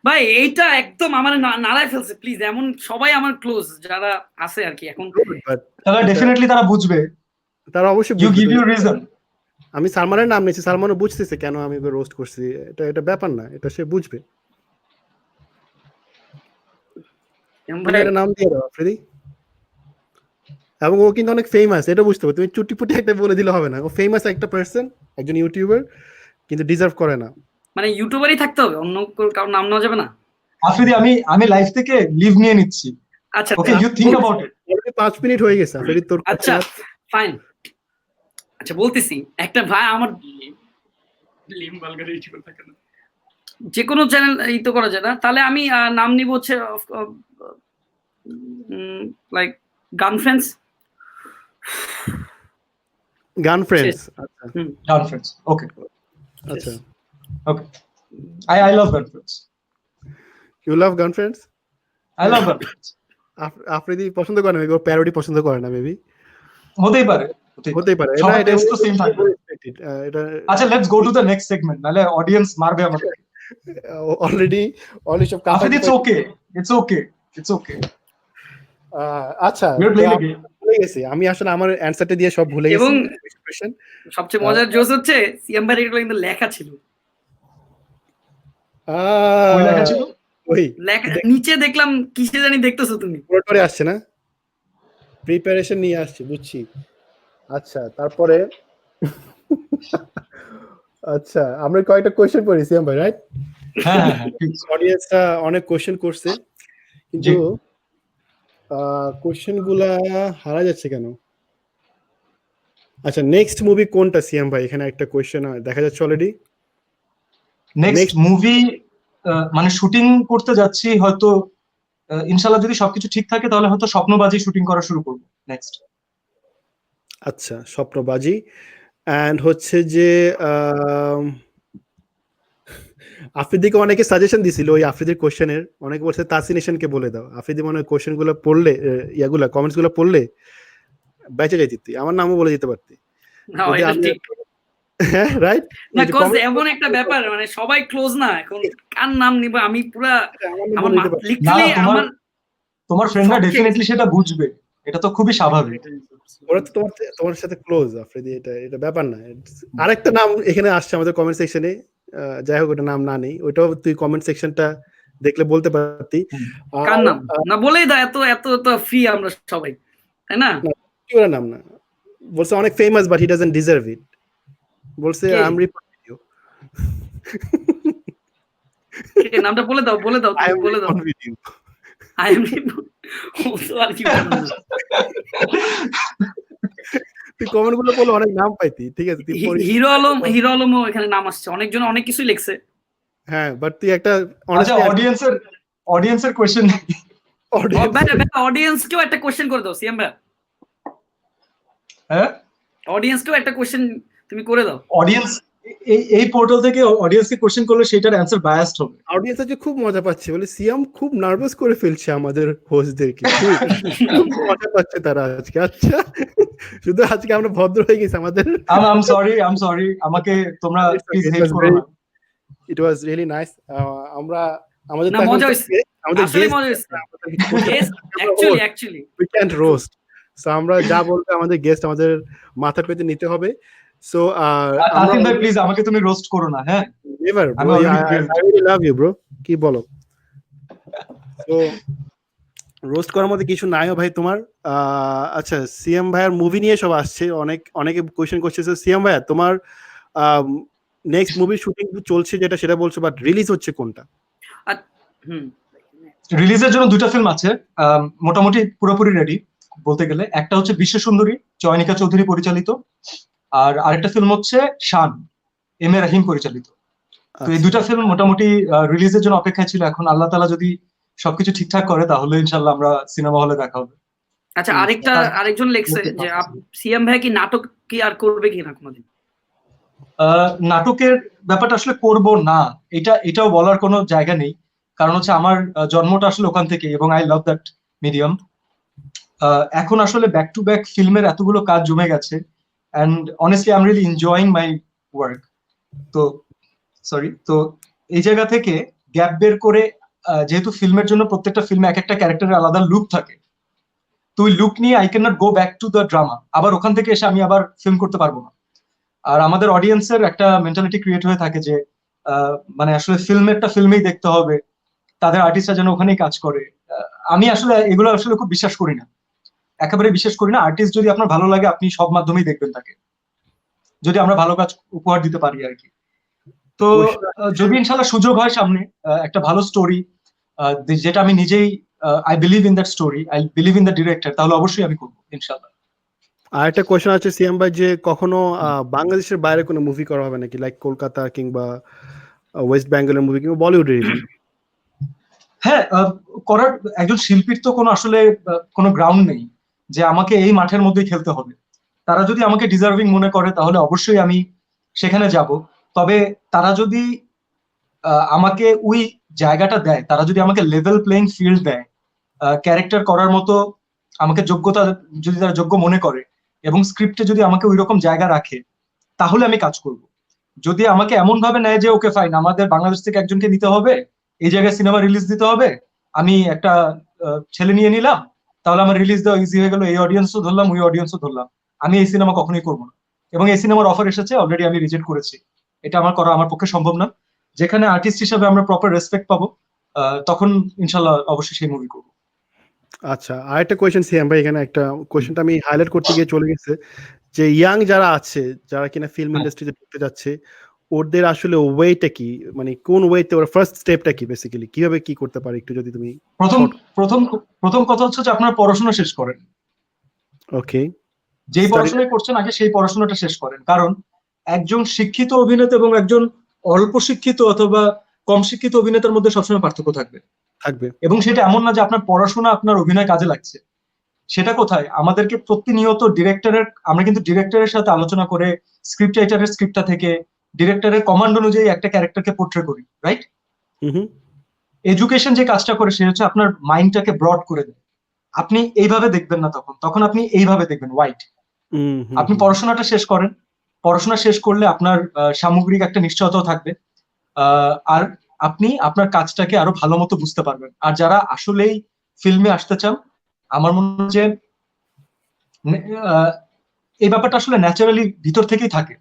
[SPEAKER 2] ভাই এইটা একদম আমার নাড়ায় ফেলছে, প্লিজ। এমন সবাই আমার ক্লোজ যারা আছে আর কি এখন।
[SPEAKER 1] But
[SPEAKER 3] তাহলে ডেফিনেটলি তারা বুঝবে।
[SPEAKER 1] তারা অবশ্যই
[SPEAKER 3] ইউ
[SPEAKER 1] বুঝবে।
[SPEAKER 3] Give you reason.
[SPEAKER 1] আমি সালমানের নাম নিয়েছি, সালমানও বুঝতেছে কেন আমি রোস্ট করছি, এটা ব্যাপার না, এটা সে বুঝবে। তুমি একটা নাম দিয়ে দাও আফ্রিদি, এবং ও কিন্তু অনেক ফেমাস, এটা বুঝতে হবে। তুমি চুটিপুটি একটা বলে দিলে হবে না, ও ফেমাস একটা পার্সন, একজন ইউটিউবার, কিন্তু ডিজার্ভ করে না।
[SPEAKER 2] মানে ইউটিউবারই থাকতে হবে, অন্য কারোর নাম নেওয়া যাবে না?
[SPEAKER 3] আফ্রিদি আমি লাইফ থেকে লিভ নিয়ে নিচ্ছি।
[SPEAKER 2] আচ্ছা
[SPEAKER 3] okay, you think about it.
[SPEAKER 1] Already 5 minute হয়ে গেছে আফ্রিদি, তোর
[SPEAKER 2] আচ্ছা ফাইন। আচ্ছা বলতেছি, একটা ভাই আমার যে কোনো চ্যানেল এই তো করা যায় না, তাহলে আমি নাম নিব হচ্ছে লাইক গান ফ্রেন্ডস।
[SPEAKER 1] গান ফ্রেন্ডস। আচ্ছা
[SPEAKER 3] গান ফ্রেন্ডস, ওকে
[SPEAKER 1] আচ্ছা,
[SPEAKER 3] ওকে। আই লাভ গান ফ্রেন্ডস।
[SPEAKER 1] ইউ লাভ গান ফ্রেন্ডস।
[SPEAKER 3] আই লাভ গান ফ্রেন্ডস।
[SPEAKER 1] আফ্রিদি পছন্দ করে না, ও প্যারোডি পছন্দ করে না, মেবি
[SPEAKER 3] হতেই পারে।
[SPEAKER 1] হতেই পারে।
[SPEAKER 3] সবার
[SPEAKER 1] এটা
[SPEAKER 3] taste তো same থাকে।
[SPEAKER 1] এটা
[SPEAKER 3] আচ্ছা, let's go to the next segment, নালে অডিয়েন্স মারবে আমাদের।
[SPEAKER 1] অলরেডি সব
[SPEAKER 3] আফ্রিদি, ইটস ওকে।
[SPEAKER 1] আচ্ছা
[SPEAKER 3] We are playing a game.
[SPEAKER 1] ভুলে গেছি আমি, আসলে আমার অ্যানসারটা দিয়ে সব ভুলে গেছি।
[SPEAKER 2] এবং সবচেয়ে মজার জোস হচ্ছে সিএম ভাই এগুলো কিন্তু লেখা ছিল।
[SPEAKER 3] ওই লেখা ছিল,
[SPEAKER 1] ওই
[SPEAKER 2] লেখা নিচে দেখলাম, কিসে জানি দেখতেছো তুমি?
[SPEAKER 1] পুরোটাই আসছে না, প্রিপারেশন নিয়ে আসছে, বুঝছি। আচ্ছা তারপরে আচ্ছা আমরা কয়েকটা কোশ্চেন পড়ি সিএম ভাই, রাইট?
[SPEAKER 3] হ্যাঁ,
[SPEAKER 1] অডিয়েন্সটা অনেক কোশ্চেন করছে, কিন্তু কোশ্চেন গুলা হারা যাচ্ছে কেন? আচ্ছা নেক্সট মুভি কোনটা সিএম ভাই? এখানে একটা কোশ্চেন দেখা যাচ্ছে অলরেডি।
[SPEAKER 3] নেক্সট মুভি মানে শুটিং করতে যাচ্ছি হয়তো, ইনশাআল্লাহ যদি সবকিছু ঠিক থাকে তাহলে হয়তো স্বপ্নবাজি শুটিং করা শুরু করব নেক্সট।
[SPEAKER 1] আচ্ছা স্বপ্নবাজি। এন্ড হচ্ছে যে আফ্রিদিকে অনেকে সাজেশন দিছিল, ওই আফ্রিদির কোশ্চেনের অনেকে বলছে তাসিনেশনকে বলে দাও। আফ্রিদি মনে হয় কোশ্চেন গুলো পড়লে, ইয়াগুলা কমেন্টস গুলো পড়লে বেঁচে যাইতি, তুই আমার নামও বলে দিতে পারতি।
[SPEAKER 2] না এটা ঠিক
[SPEAKER 1] হ্যাঁ রাইট
[SPEAKER 2] না, কজ এমন একটা ব্যাপার, মানে সবাই ক্লোজ না, এখন কার নাম নিব আমি? পুরা আমার লিটারালি আমার
[SPEAKER 3] তোমার ফ্রেন্ডরা ডেফিনেটলি সেটা বুঝবে, এটা তো খুবই স্বাভাবিক।
[SPEAKER 1] ওরা তো তোমার সাথে ক্লোজ আফ্রিদি, এটা ব্যাপার না। আরেকটা নাম এখানে আসছে আমাদের কমেন্ট সেকশনে, যাই হোক ওটা নাম না নেই, ওইটাও তুই কমেন্ট সেকশনটা দেখলে বলতে পারতি।
[SPEAKER 2] কার নাম না বলেই দাও, এত তো ফ্রি আমরা সবাই, তাই না?
[SPEAKER 1] ওরা নাম না বলছে, অনেক famous but he doesn't deserve ইট, বলছে আই এম রিপোর্টিং ইউ।
[SPEAKER 2] কে নামটা বলে দাও বলে দাও আই এম আর কি
[SPEAKER 1] তুই কমেন্ট গুলো বলে অনেক নাম পাইতি, ঠিক আছে?
[SPEAKER 2] হিরো আলমও এখানে নাম আসছে, অনেকজন অনেক কিছুই লিখছে।
[SPEAKER 1] হ্যাঁ বাট তুই একটা
[SPEAKER 3] আচ্ছা অডিয়েন্সের কোশ্চেন,
[SPEAKER 2] অডিয়েন্সকেও একটা কোশ্চেন করে দাও সিএম ভাই।
[SPEAKER 3] হ্যাঁ
[SPEAKER 2] অডিয়েন্সকেও একটা কোশ্চেন তুমি করে দাও।
[SPEAKER 3] অডিয়েন্স এই পোর্টাল থেকে অডিয়েন্সকে কোশ্চেন করলে সেটার অ্যানসার বায়াসড হবে।
[SPEAKER 1] অডিয়েন্স আজকে খুব মজা পাচ্ছে, বলে সিয়াম খুব নার্ভাস করে ফেলছে আমাদের হোস্টদেরকে, খুব মজা পাচ্ছে তারা আজকে। আচ্ছা শুধু আজকে আমরা ভদ্র হয়ে গেছি আমাদের।
[SPEAKER 3] আই এম সরি আমাকে তোমরা প্লিজ হেল্প করো না।
[SPEAKER 1] ইট ওয়াজ রিয়েলি নাইস। আমরা আমাদের
[SPEAKER 2] না মজা হইছে, আসলে মজা হইছে। Actually
[SPEAKER 1] we can't roast, so আমরা যা বলবো আমাদের গেস্ট আমাদের মাথা পেতে নিতে হবে। সো
[SPEAKER 3] তাসিম ভাই প্লিজ আমাকে তুমি রোস্ট করো না, হ্যাঁ?
[SPEAKER 1] নেভার
[SPEAKER 3] আমি
[SPEAKER 1] bro,
[SPEAKER 3] already grilled.
[SPEAKER 1] I really love you bro, কি বলো? তো রোস্ট করার মধ্যে কিছু নাইও ভাই তোমার। আচ্ছা, সিএম ভাইয়ের মুভি নিয়ে সব আসছে, অনেকে কোয়েশ্চেন করছে সিএম ভাইয়া তোমার নেক্সট মুভি শুটিং চলছে যেটা সেটা বলছো, বাট রিলিজ হচ্ছে কোনটা?
[SPEAKER 3] রিলিজের জন্য দুটো ফিল্ম আছে, মোটামুটি পুরোপুরি রেডি বলতে গেলে। একটা হচ্ছে বিশ্ব সুন্দরী, চয়নিকা চৌধুরী পরিচালিত, আর আরেকটা ফিল্ম হচ্ছে শান, এম এ রাহিম পরিচালিত। তো এই দুটা ফিল্ম মোটামুটি রিলিজের জন্য অপেক্ষায় ছিল। এখন আল্লাহ তাআলা যদি সবকিছু ঠিকঠাক করে তাহলে ইনশাল্লাহ আমরা সিনেমা হলে দেখা হবে।
[SPEAKER 2] আচ্ছা, আরেকজন লিখছে যে সিএম ভাই কি নাটক কি আর করবে কিনা কোনোদিন?
[SPEAKER 3] নাটকের ব্যাপারটা আসলে করব না, এটাও বলার কোনো জায়গা নেই, কারণ হচ্ছে আমার জন্মটা আসলে ওখান থেকে, এবং আই লাভ দ্যাট মিডিয়াম। এখন আসলে ব্যাক টু ব্যাক ফিল্মের এতগুলো কাজ জমে গেছে, and honestly I am really enjoying my work. তো এই জায়গা থেকে গ্যাপ বের করে, যেহেতু ফিল্মের জন্য প্রত্যেকটা ফিল্মে এক একটা ক্যারেক্টারের আলাদা লুক থাকে, তো ওই লুক নিয়ে I can not go back to the drama, আবার ওখান থেকে এসে আমি আবার ফিল্ম করতে পারবো না। আর আমাদের অডিয়েন্সের একটা মেন্টালিটি ক্রিয়েট হয়ে থাকে যে মানে আসলে ফিল্মেরটা ফিল্মেই দেখতে হবে, তাদের আর্টিস্টরা যেন ওখানেই কাজ করে। আমি আসলে এগুলো আসলে খুব বিশ্বাস করি না, একেবারে বিশ্বাস করি না। আর্টিস্ট যদি আপনার ভালো লাগে আপনি সব মাধ্যমেই দেখবেন তাকে, যদি আমরা ভালো কাজ উপহার দিতে পারি আর কি। তো যদি ইনশাল্লাহ সুযোগ হয় সামনে একটা ভালো স্টোরি, যেটা আমি নিজেই I believe in that story, I believe in the director, তাহলে অবশ্যই আমি করবো ইনশাল্লাহ।
[SPEAKER 1] আর একটা কোয়েশ্চেন আছে সিএম ভাই, যে কখনো বাংলাদেশের বাইরে কোনো মুভি করা হবে নাকি, লাইক কলকাতা কিংবা ওয়েস্ট বেঙ্গলের মুভি কিংবা বলিউডের ইভেন?
[SPEAKER 3] হ্যাঁ, করার একজন শিল্পীর তো কোনো আসলে কোনো গ্রাউন্ড নেই যে আমাকে এই মাঠের মধ্যেই খেলতে হবে। তারা যদি আমাকে ডিজার্ভিং মনে করে তাহলে অবশ্যই আমি সেখানে যাব। তবে তারা যদি আমাকে ওই জায়গাটা দেয়, তারা যদি আমাকে লেভেল প্লেইং ফিল্ড দেয়, ক্যারেক্টার করার মতো আমাকে যোগ্যতা যদি তারা যোগ্য মনে করে, এবং স্ক্রিপ্টে যদি আমাকে ওই রকম জায়গা রাখে, তাহলে আমি কাজ করব। যদি আমাকে এমন ভাবে নেয় যে ওকে ফাইন, আমাদের বাংলাদেশ থেকে একজনকে নিতে হবে, এই জায়গায় সিনেমা রিলিজ দিতে হবে, আমি একটা ছেলে নিয়ে নিলাম, তাহলে আমার রিলিজ দেওয়া ইজি হয়ে গেল, এই অডিয়েন্সও ধরলাম ওই অডিয়েন্সও ধরলাম, আমি এই সিনেমা কখনোই করবো না। এবং এই সিনেমার অফার এসেছে, অলরেডি আমি রিজেক্ট করেছি। এটা আমার করা আমার পক্ষে সম্ভব না। যেখানে আর্টিস্ট হিসাবে আমরা প্রপার রেসপেক্ট পাবো, তখন ইনশাল্লাহ অবশ্যই সেই মুভি করবো।
[SPEAKER 1] আচ্ছা, আরেকটা কোয়েশ্চেন সিএম ভাই, এখানে একটা কোয়েশ্চেনটা আমি হাইলাইট করতে গিয়ে চলে গেছে, যে ইয়াং যারা আছে, যারা কিনা ফিল্ম ইন্ডাস্ট্রিতে ঢুকতে যাচ্ছে, ওদের আসলে ওয়েটা কি, মানে কোন ওয়েতে ওরা ফার্স্ট স্টেপটা কি, বেসিক্যালি কিভাবে কি করতে পারে, একটু যদি তুমি।
[SPEAKER 3] প্রথম কথা হচ্ছে যে আপনারা পড়াশোনা শেষ করেন।
[SPEAKER 1] ওকে,
[SPEAKER 3] যেই পড়াশোনা করছেন আগে সেই পড়াশোনাটা শেষ করেন, কারণ একজন শিক্ষিত অভিনেতা এবং একজন অল্প শিক্ষিত অথবা কম শিক্ষিত অভিনেতার মধ্যে সবসময় পার্থক্য থাকবে। এবং সেটা এমন না যে আপনার পড়াশোনা আপনার অভিনয় কাজে লাগছে। সেটা কোথায়, আমাদেরকে প্রতিনিয়ত আমরা কিন্তু ডিরেক্টরের সাথে আলোচনা করে স্ক্রিপ্ট রাইটারের স্ক্রিপ্টটা থেকে ডিরেক্টরের কমান্ড অনুযায়ী একটা ক্যারেক্টারকে পোর্ট্রে করি, রাইট? এডুকেশন যে কাজটা করে সে হচ্ছে আপনার মাইন্ডটাকে ব্রড করে দেয়। আপনি এইভাবে দেখবেন না, তখন আপনি এইভাবে দেখবেন, হোয়াইট। আপনি পড়াশোনাটা শেষ করেন, পড়াশোনা শেষ করলে আপনার সামগ্রিক একটা নিশ্চয়তাও থাকবে, আর আপনি আপনার কাজটাকে আরো ভালো মতো বুঝতে পারবেন। আর যারা আসলেই ফিল্মে আসতে চান, আমার মনে হয় যে এই ব্যাপারটা আসলে ন্যাচারালি ভিতর থেকেই থাকে।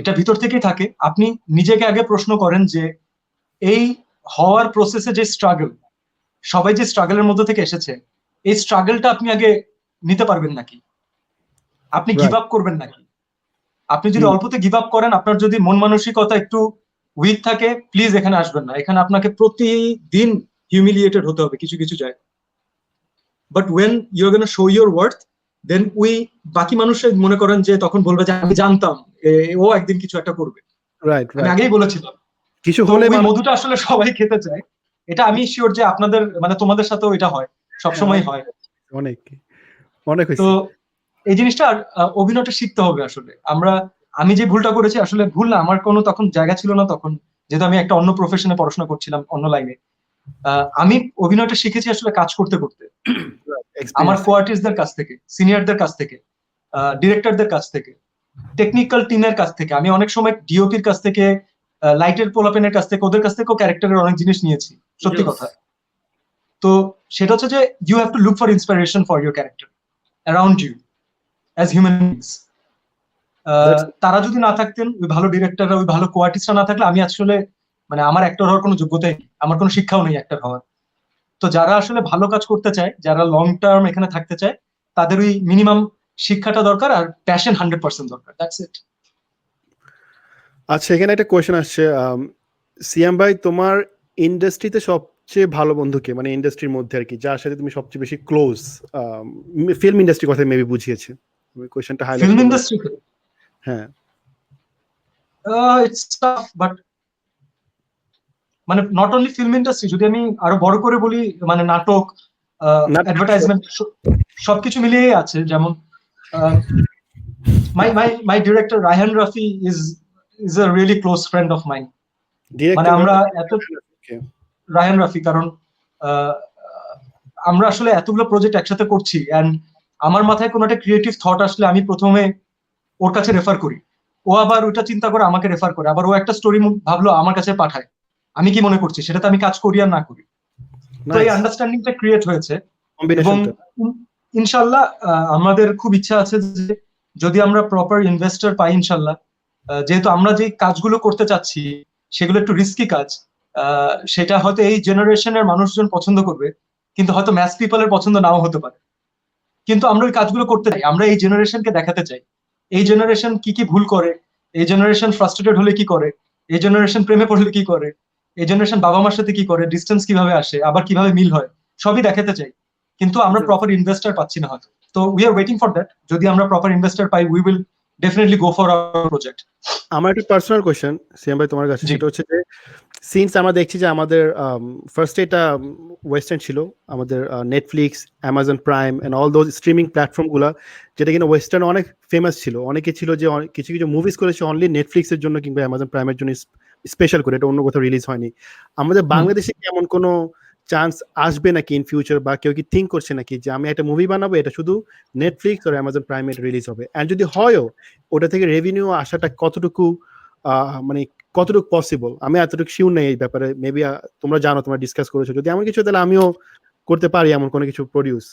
[SPEAKER 3] এটা ভিতর থেকেই থাকে। আপনি নিজেকে আগে প্রশ্ন করেন যে এই হওয়ার প্রসেসে যে স্ট্রাগল, সবাই যে স্ট্রাগলের মধ্যে থেকে এসেছে, এই স্ট্রাগলটা আপনি আগে নিতে পারবেন নাকি, আপনি গিভ আপ করবেন নাকি? আপনি যদি অল্পতে গিভ আপ করেন, আপনার যদি মন মানসিকতা একটু উইক থাকে, প্লিজ এখানে আসবেন না। এখানে আপনাকে প্রতিদিন হিউমিলিয়েটেড হতে হবে কিছু কিছু জায়গায়। But when you are gonna show your worth, then বাকি মানুষের মনে করেন যে তখন বলবে যে আমি জানতাম ও একদিন কিছু একটা করবে। আমি আগেই বলেছিলাম কিছু হলে মধুটা আসলে সবাই খেতে চায়। এটা আমি শিওর যে আপনাদের মানে তোমাদের সাথেও এটা হয়, সবসময় হয়।
[SPEAKER 1] অনেক
[SPEAKER 3] তো এই জিনিসটা অভিনয়টা শিখতে হবে আসলে। আমি যে ভুলটা করেছি, আসলে ভুল না, আমার কোনো তখন জায়গা ছিল না তখন, যেহেতু আমি একটা অন্য প্রফেশনে পড়াশোনা করছিলাম, অন্য লাইনে। আমি অভিনয়টা শিখেছি আসলে কাজ করতে করতে, আমার কো-আর্টিস্টদের কাছ থেকে, সিনিয়রদের কাছ থেকে, ডিরেক্টরদের কাছ থেকে, টেকনিক্যাল টিমের কাছ থেকে। আমি অনেক সময় ডিওপির কাছ থেকে, লাইটের পোলাপেনের কাছ থেকে, ওদের কাছ থেকেও ক্যারেক্টারের অনেক জিনিস নিয়েছি, সত্যি কথা। তো সেটা হচ্ছে যে you have to look for inspiration for your character around you as human beings. তারা যদি না থাকতেন, ওই ভালো ডিরেক্টররা, ওই ভালো কোয়ার্টিস্টরা না থাকলে আমি আসলে মানে আমার অ্যাক্টর হওয়ার কোনো যোগ্যতাই নেই, আমার কোনো শিক্ষাও নেই অ্যাক্টর হওয়ার। তো যারা আসলে ভালো কাজ করতে চায়, যারা লং টার্ম এখানে থাকতে চায়, তাদের ওই মিনিমাম শিক্ষাটা দরকার আর প্যাশন 100% দরকার। That's it.
[SPEAKER 1] আচ্ছা, এখানে একটা কোয়েশ্চেন আসছে, সিয়াম ভাই, তোমার ইন্ডাস্ট্রিতে সবচেয়ে ভালো বন্ধু কে, মানে ইন্ডাস্ট্রির মধ্যে আর কি, যার সাথে তুমি সবচেয়ে বেশি ক্লোজ? ফিল্ম ইন্ডাস্ট্রির কথা মেবি বুঝিয়েছে, আমি কোয়েশ্চেনটা হাইলাইট
[SPEAKER 3] ফিল্ম
[SPEAKER 1] করব।
[SPEAKER 3] ইন্ডাস্ট্রিতে
[SPEAKER 1] হ্যাঁ,
[SPEAKER 3] ইটস টাফ, বাট মানে নট অনলি ফিল্ম ইন্ডাস্ট্রি, যদি আমি আরো বড় করে বলি, মানে নাটক, অ্যাডভার্টাইজমেন্ট, সবকিছু মিলিয়ে আছে। যেমন my director Rayhan Rafi is a really close friend of mine. মানে আমরা এত রায়হান রাফি, কারণ আমরা আসলে এতগুলো প্রজেক্ট একসাথে করছি, এন্ড আমার মাথায় কোনো একটা ক্রিয়েটিভ থট আসলে আমি প্রথমে ওর কাছে রেফার করি, ও আবার ওটা চিন্তা করে আমাকে রেফার করে, আবার ও একটা স্টোরি ভাবলো আমার কাছে পাঠায়, আমি কি মনে করছি সেটাতে আমি কাজ করি আর না করি। তো এই আন্ডারস্ট্যান্ডিংটা ক্রিয়েট হয়েছে, এবং ইনশাল্লাহ আমাদের খুব ইচ্ছা আছে যে যদি আমরা প্রপার ইনভেস্টর পাই ইনশাল্লাহ, যেহেতু আমরা যে কাজগুলো করতে চাচ্ছি সেগুলো একটু রিস্কি কাজ, সেটা হয়তো এই জেনারেশনের মানুষজন পছন্দ করবে, কিন্তু হয়তো ম্যাস পিপলের পছন্দ নাও হতে পারে, কিন্তু আমরা ওই কাজগুলো করতে চাই, আমরা এই জেনারেশনকে দেখাতে চাই এই জেনারেশন কি কি ভুল করে, এই জেনারেশন ফ্রাস্ট্রেটেড হলে কি করে, এই জেনারেশন প্রেমে পড়লে কি করে, এই জেনারেশন বাবা মার সাথে কি করে, ডিস্টেন্স কিভাবে আসে, আবার কিভাবে মিল হয়, সবই দেখাতে চাই। কিন্তু আমরা প্রপার ইনভেস্টর পাচ্ছি না হয়তো, তো we are waiting for that. যদি আমরা proper investor pi, we will definitely go for our project.
[SPEAKER 1] আমার একটা পার্সোনাল কোয়েশ্চেন সিয়াম ভাই তোমার কাছে, সেটা হচ্ছে যে সিন্স আমরা দেখছি যে আমাদের ফার্স্ট এটা ওয়েস্টার্ন ছিল, আমাদের Netflix, Amazon Prime and all those streaming প্ল্যাটফর্মগুলো, যেটা কিনা ওয়েস্টার্ন অনেক ফেমাস ছিল, অনেকে ছিল যে কিছু কিছু মুভিজ করেছে অনলি নেটফ্লিক্সের জন্য কিংবা অ্যামাজন প্রাইমের জন্য স্পেশাল করে, এটা অন্য কোথাও রিলিজ হয়নি। আমাদের বাংলাদেশে কি এমন কোনো চান্স আসবে নাকি ইন ফিউচার, বা কেউ কি থিঙ্ক করছে নাকি যে আমি একটা মুভি বানাবো, এটা শুধু নেটফ্লিক্স আর অ্যামাজন প্রাইমে রিলিজ হবে, এন্ড যদি হয়ও ওটা থেকে রেভিনিউ আসাটা কতটুকু মানে কতটুকু পসিবল? আমি এতটুকু শিওর নেই এই ব্যাপারে, মেবি তোমরা জানো, তোমরা ডিসকাস করেছো, যদি এমন কিছু তাহলে আমিও করতে পারি এমন কোনো কিছু প্রডিউস।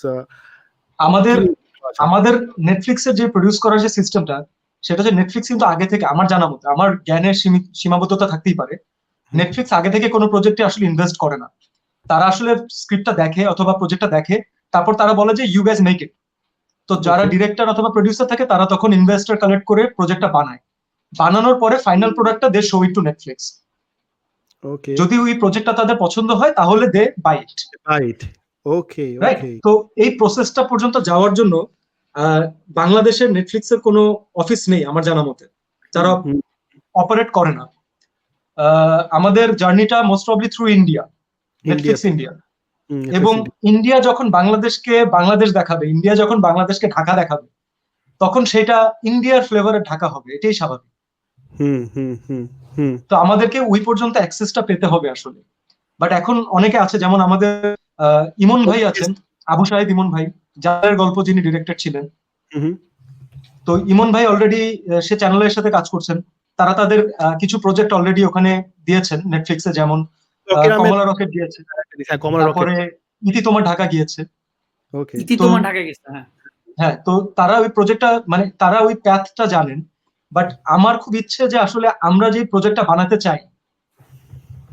[SPEAKER 3] আমাদের নেটফ্লিক্সের যে প্রডিউস করার যে সিস্টেমটা, সেটা হচ্ছে নেটফ্লিক্স কিন্তু আগে থেকে, আমার জানা মতো, আমার জ্ঞানের সীমাবদ্ধতা থাকতেই পারে, নেটফ্লিক্স আগে থেকে কোনো প্রজেক্টে আসলে ইনভেস্ট করে না। তারা আসলে স্ক্রিপ্টটা দেখে অথবা প্রজেক্টটা দেখে, তারপর তারা বলে যে ইউ গাইজ মেক ইট। তো যারা ডিরেক্টর অথবা প্রডিউসার থাকে তারা তখন ইনভেস্টর কালেক্ট করে প্রজেক্টটা বানায়, বানানোর পরে ফাইনাল প্রোডাক্টটা they show it to Netflix.
[SPEAKER 1] Okay,
[SPEAKER 3] যদি ওই প্রজেক্টটা তাদের পছন্দ হয় তাহলে they buy it.
[SPEAKER 1] Right, okay,
[SPEAKER 3] right.
[SPEAKER 1] Okay.
[SPEAKER 3] তো এই প্রসেসটা পর্যন্ত যাওয়ার জন্য বাংলাদেশের নেটফ্লিক্সের কোনো অফিস নেই আমার জানা মতে, যারা অপারেট করে না। আমাদের জার্নিটা most probably through India, Netflix India. এবং ইন্ডিয়া যখন বাংলাদেশকে বাংলাদেশ দেখাবে, ইন্ডিয়া যখন বাংলাদেশকে ঢাকা দেখাবে, তখন সেটা ইন্ডিয়ার ফ্লেভারে ঢাকা হবে, এটাই স্বাভাবিক। তো আমাদেরকে ওই পর্যন্ত অ্যাক্সেসটা পেতে হবে আসলে। বাট এখন অনেকে আছে, যেমন আমাদের ইমন ভাই আছেন, আবু সাহেব ইমন ভাই, যাদের গল্প যিনি ডিরেক্টর ছিলেন। তো ইমন ভাই অলরেডি সে চ্যানেলের সাথে কাজ করছেন, তারা তাদের কিছু প্রজেক্ট অলরেডি ওখানে দিয়েছেন নেটফ্লিক্সে, যেমন কমলা রকেট দিয়েছে, তারপরে ইতি তোমার ঢাকা গিয়েছে।
[SPEAKER 2] ইতি তোমার ঢাকা গেছে,
[SPEAKER 3] হ্যাঁ। তো তারা ওই প্রজেক্টটা, মানে তারা ওই প্যাথটা জানেন। বাট আমার খুব ইচ্ছে যে আসলে আমরা যে প্রজেক্টটা বানাতে চাই,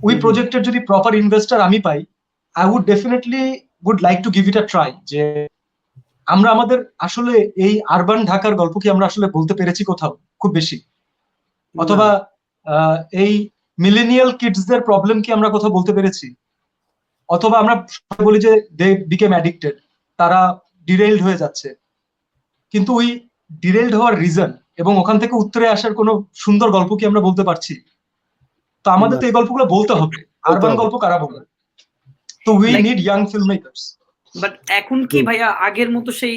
[SPEAKER 3] ওই প্রজেক্টের যদি প্রপার ইনভেস্টর আমি পাই, I would definitely would like to give it a try, যে আমরা আমাদের আসলে এই আরবান ঢাকার গল্প কি আমরা আসলে বলতে পেরেছি কোথাও খুব বেশি, অথবা এই মিলেনিয়াল কিডসদের প্রবলেম কি আমরা কোথাও বলতে পেরেছি, অথবা আমরা বলি যে দে বিকেম অ্যাডিক্টেড, তারা ডিরেইলড হয়ে যাচ্ছে, কিন্তু ওই ডিরেইলড হওয়ার রিজন এবং ওখান থেকে উত্তরে আসার কোনো সুন্দর গল্প কি আমরা বলতে পারছি? তো আমাদের তো এই গল্পগুলো বলতে হবে, আরবান গল্প কারা বলবে? তো we need young film makers.
[SPEAKER 2] But এখন কি ভাইয়া আগের মতো সেই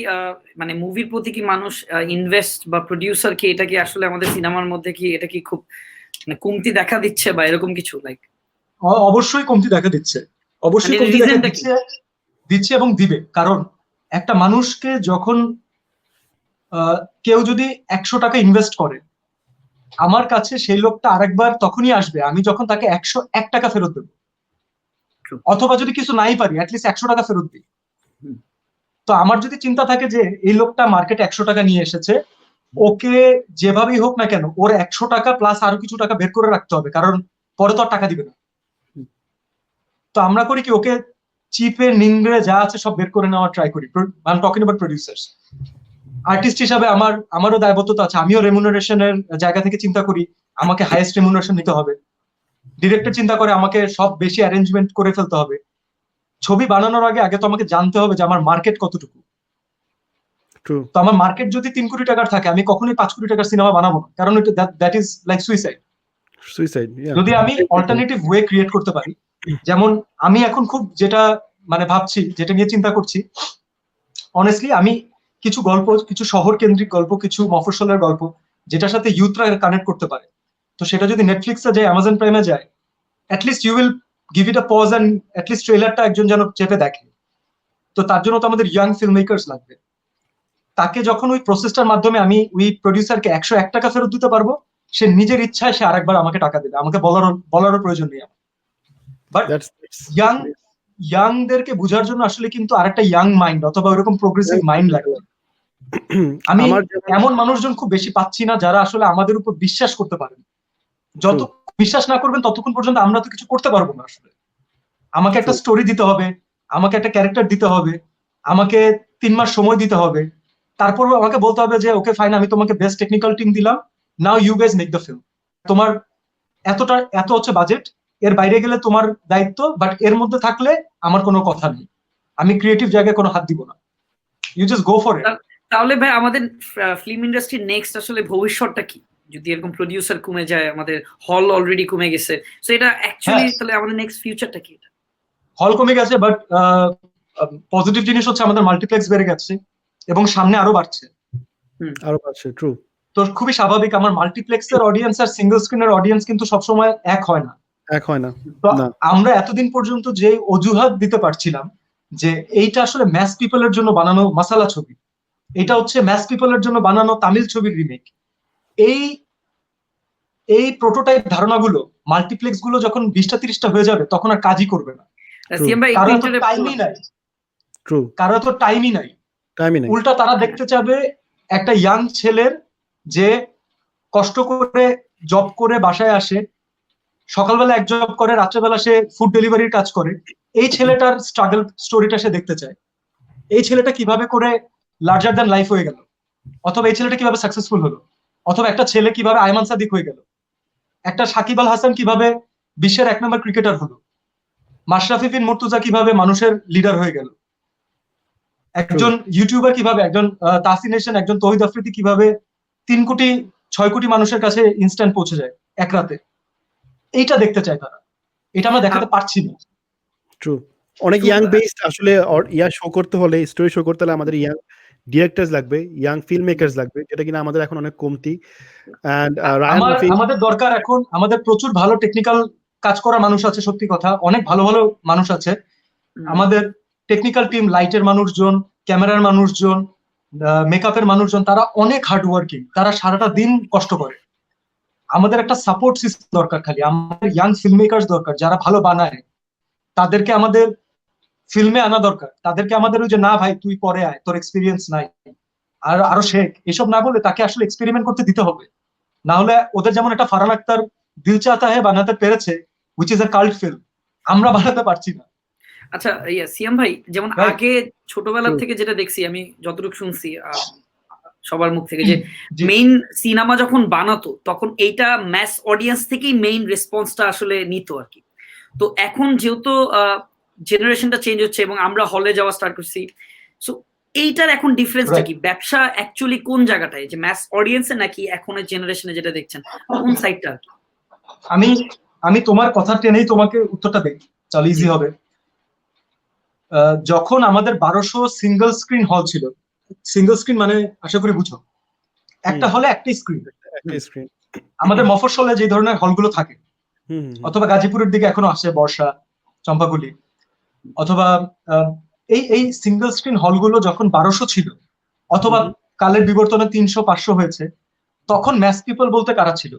[SPEAKER 2] মানে মুভির প্রতি কি মানুষ ইনভেস্ট বা প্রোডিউসার কি, এটা কি আসলে আমাদের সিনেমার মধ্যে কি এটা কি খুব মানে কমতি দেখা দিচ্ছে বা এরকম কিছু? লাইক
[SPEAKER 3] অবশ্যই কমতি দেখা দিচ্ছে, অবশ্যই কমতি দেখা দিচ্ছে এবং দিবে। কারণ একটা মানুষকে যখন কেউ যদি 100 টাকা ইনভেস্ট করে, আমার কাছে সেই লোকটা আরেকবার তখনই আসবে আমি যখন তাকে 101 টাকা ফেরত দেবো, অথবা যদি কিছু নাই পারি অ্যাটলিস্ট 100 টাকা ফেরত দিই। তো আমার যদি চিন্তা থাকে যে এই লোকটা মার্কেটে 100 টাকা নিয়ে এসেছে, ওকে যেভাবেই হোক না কেন ওর 100 টাকা প্লাস আরো কিছু টাকা বের করে রাখতে হবে, কারণ পরে তো আর টাকা দিবে না। তো আমরা করি কি, ওকে চিপে নিংড়ে যা আছে সব বের করে নেওয়ার ট্রাই করি। I am talking about producers. Artist হিসাবে আমারও দায়বদ্ধতা আছে, আমিও রেমুনারেশনের জায়গা থেকে চিন্তা করি আমাকে হাইয়েস্ট রেমুনারেশন নিতে হবে। ডিরেক্টর চিন্তা করে আমাকে সব বেশি অ্যারেঞ্জমেন্ট করে ফেলতে হবে। ছবি বানানোর আগে তো আমাকে জানতে হবে যে আমার মার্কেট কতটুকু। তো আমার মার্কেট যদি 3 কোটি টাকার থাকে, আমি কখনোই 5 কোটি টাকার সিনেমা বানাবো না, কারণ দ্যাট ইজ লাইক সুইসাইড। যদি আমি অল্টারনেটিভ ওয়ে ক্রিয়েট করতে পারি, যেমন আমি এখন খুব যেটা মানে ভাবছি, যেটা নিয়ে চিন্তা করছি, অনেস্টলি আমি কিছু গল্প, কিছু শহর কেন্দ্রিক গল্প, কিছু মফস্বলের গল্প যেটার সাথে ইউথরা কানেক্ট করতে পারে, তো সেটা যদি নেটফ্লিক্সে যায়, অ্যামাজন প্রাইমে যায়, at least you will give it a pause and at least ট্রেলারটা একজন যেন চেপে দেখে। তো তার জন্য তো আমাদের ইয়াং ফিল্ম মেকার্স লাগবে। তাকে যখন ওই প্রসেসটার মাধ্যমে আমি ওই প্রডিউসারকে 101 টাকা ফেরত দিতে পারবো, সে নিজের ইচ্ছায় সে আরেকবার আমাকে টাকা দেবে, আমাকে বলারও প্রয়োজন নেই। বাট ইয়াংদেরকে বোঝার জন্য আসলে কিন্তু আরেকটা ইয়াং মাইন্ড অথবা ওইরকম প্রোগ্রেসিভ মাইন্ড লাগবে। আমি এমন মানুষজন খুব বেশি পাচ্ছি না যারা আসলে আমাদের উপর বিশ্বাস করতে পারেন। যত বিশ্বাস না করবেন ততক্ষণ পর্যন্ত আমরা তো কিছু করতে পারবো না। আসলে আমাকে একটা স্টোরি দিতে হবে, আমাকে একটা ক্যারেক্টার দিতে হবে, আমাকে 3 মাস সময় দিতে হবে, তারপর আমাকে বলতে হবে যে ওকে ফাইন, আমি তোমাকে বেস্ট টেকনিক্যাল টিম দিলাম, now you guys make the film. তোমার এত হচ্ছে বাজেট, এর বাইরে গেলে তোমার দায়িত্ব, বাট এর মধ্যে থাকলে আমার কোনো কথা নেই, আমি ক্রিয়েটিভ জায়গায় কোনো হাত দিব না, you just go for it.
[SPEAKER 2] তাহলে ভাই আমাদের ফিল্ম ইন্ডাস্ট্রি নেক্সট আসলে ভবিষ্যৎটা কি, যদি এরকম প্রোডিউসার কমে যায়, আমাদের হল অলরেডি কমে গেছে, সো এটা অ্যাকচুয়ালি তাহলে আমাদের নেক্সট ফিউচারটা কি?
[SPEAKER 3] হল কমে গেছে, বাট পজিটিভ জিনিস হচ্ছে আমাদের মাল্টিপ্লেক্স বেড়ে গেছে এবং সামনে আরো বাড়ছে।
[SPEAKER 1] ট্রু।
[SPEAKER 3] তো খুবই স্বাভাবিক, আমার মাল্টিপ্লেক্সের অডিয়েন্স আর সিঙ্গেল স্ক্রিনের অডিয়েন্স কিন্তু সবসময় এক হয় না। তো আমরা এতদিন পর্যন্ত যে অজুহাত দিতে পারছিলাম যে এইটা আসলে ম্যাস পিপলের জন্য বানানো মাসালা ছবি, এটা হচ্ছে ম্যাস পিপলের জন্য বানানো তামিল ছবির রিমেক, এই প্রোটোটাইপ ধারণাগুলো মাল্টিপ্লেক্স গুলো যখন 20টা-30টা হয়ে যাবে তখন আর কাজই করবে না। কারো তো টাইমই নাই। উল্টা তারা দেখতে চাবে একটা ইয়াং ছেলের যে কষ্ট করে জব করে বাসায় আসে, সকালবেলা এক জব করে, রাত্রেবেলা সে ফুড ডেলিভারির কাজ করে, এই ছেলেটার স্ট্রাগল স্টোরিটা সে দেখতে চায়। এই ছেলেটা কিভাবে করে লার্জার দ্যান লাইফ হয়ে গেল, অথবা এই ছেলেটা কিভাবে সাকসেসফুল হলো, অথবা একটা ছেলে কিভাবে আয়মান সাদিক হয়ে গেল, একটা সাকিব আল হাসান কিভাবে বিশ্বের 1 নম্বর ক্রিকেটার হলো, মাশরাফি বিন মুর্তজা কিভাবে মানুষের লিডার হয়ে গেল, একজন ইউটিউবার কিভাবে, একজন তাসিন নেশন, একজন তৌহিদ আফ্রিদি কিভাবে 3-6 কোটি মানুষের কাছে ইনস্ট্যান্ট পৌঁছে যায় এক রাতে। এইটা দেখতে চায় তারা, এটা আমরা দেখাতে পারছি না।
[SPEAKER 1] ট্রু। অনেক ইয়াং বেসড আসলে শো করতে হলে, স্টোরি শো করতে হলে আমাদের ইয়াং ডিরেক্টরস লাগবে, ইয়াং ফিল্ম মেকারস লাগবে, যেটা কিনা আমাদের এখন অনেক কমতি। এন্ড
[SPEAKER 3] আমাদের দরকার এখন, আমাদের প্রচুর ভালো টেকনিক্যাল কাজ করা মানুষ আছে, সত্যি কথা, অনেক ভালো ভালো মানুষ আছে। আমাদের টেকনিক্যাল টিম, লাইটের মানুষজন, ক্যামেরার মানুষজন, মেকআপের মানুষজন, তারা অনেক হার্ড ওয়ার্কিং, তারা সারাটা দিন কষ্ট করে। আমাদের একটা সাপোর্ট সিস্টেম দরকার, খালি আমাদের ইয়াং ফিল্ম মেকারস দরকার যারা ভালো বানায়, তাদেরকে আমাদের ফিল্মে আনা দরকার। তাদেরকে আমাদের ওই যে না ভাই তুই পরে আয়, তোর এক্সপিরিয়েন্স নাই, আর আরো শেখ, এসব না বলে তাকে আসলে এক্সপেরিমেন্ট করতে দিতে হবে। না হলে ওদের যেমন একটা ফারহান আক্তার দিল চাহতা হ্যায় বানাতে পেরেছে, which is a cult film, আমরা বানাতে পারছি না।
[SPEAKER 2] আচ্ছা সিয়াম ভাই, যেমন আগে ছোটবেলা থেকে যেটা দেখছি, আমি যতটুকু শুনছি সবার মুখ থেকে, যে মেইন সিনেমা যখন বানাতো তখন এইটা ম্যাস অডিয়েন্স থেকেই মেইন রেসপন্সটা আসলে নিত আর কি। তো এখন যেহেতু জেনারেশনটা চেঞ্জ হচ্ছে এবং আমরা হলে যাওয়া স্টার্ট করছি, সো এইটার এখন ডিফারেন্সটা কি? ব্যবসা অ্যাকচুয়ালি কোন জায়গাটায়, যে ম্যাস অডিয়েন্সে নাকি এখনের জেনারেশনে যেটা দেখছেন, কোন সাইডটা?
[SPEAKER 3] আমি তোমার কথা টেনেই তোমাকে উত্তরটা দেই, চল ইজি হবে। যখন আমাদের 1200 সিঙ্গেল স্ক্রিন হল ছিল, সিঙ্গেল স্ক্রিন মানে আশা করি বুঝো, একটা হলে একটাই স্ক্রিন। আমাদের মফস্বলে যে ধরনের হলগুলো থাকে, অথবা গাজীপুরের দিকে এখনো আসে, বর্ষা, চম্পাগুলি, অথবা এই সিঙ্গেল স্ক্রিন হলগুলো যখন 1200 ছিল, অথবা কালের বিবর্তনে 300-500 হয়েছে, তখন ম্যাস পিপল বলতে কারা ছিল?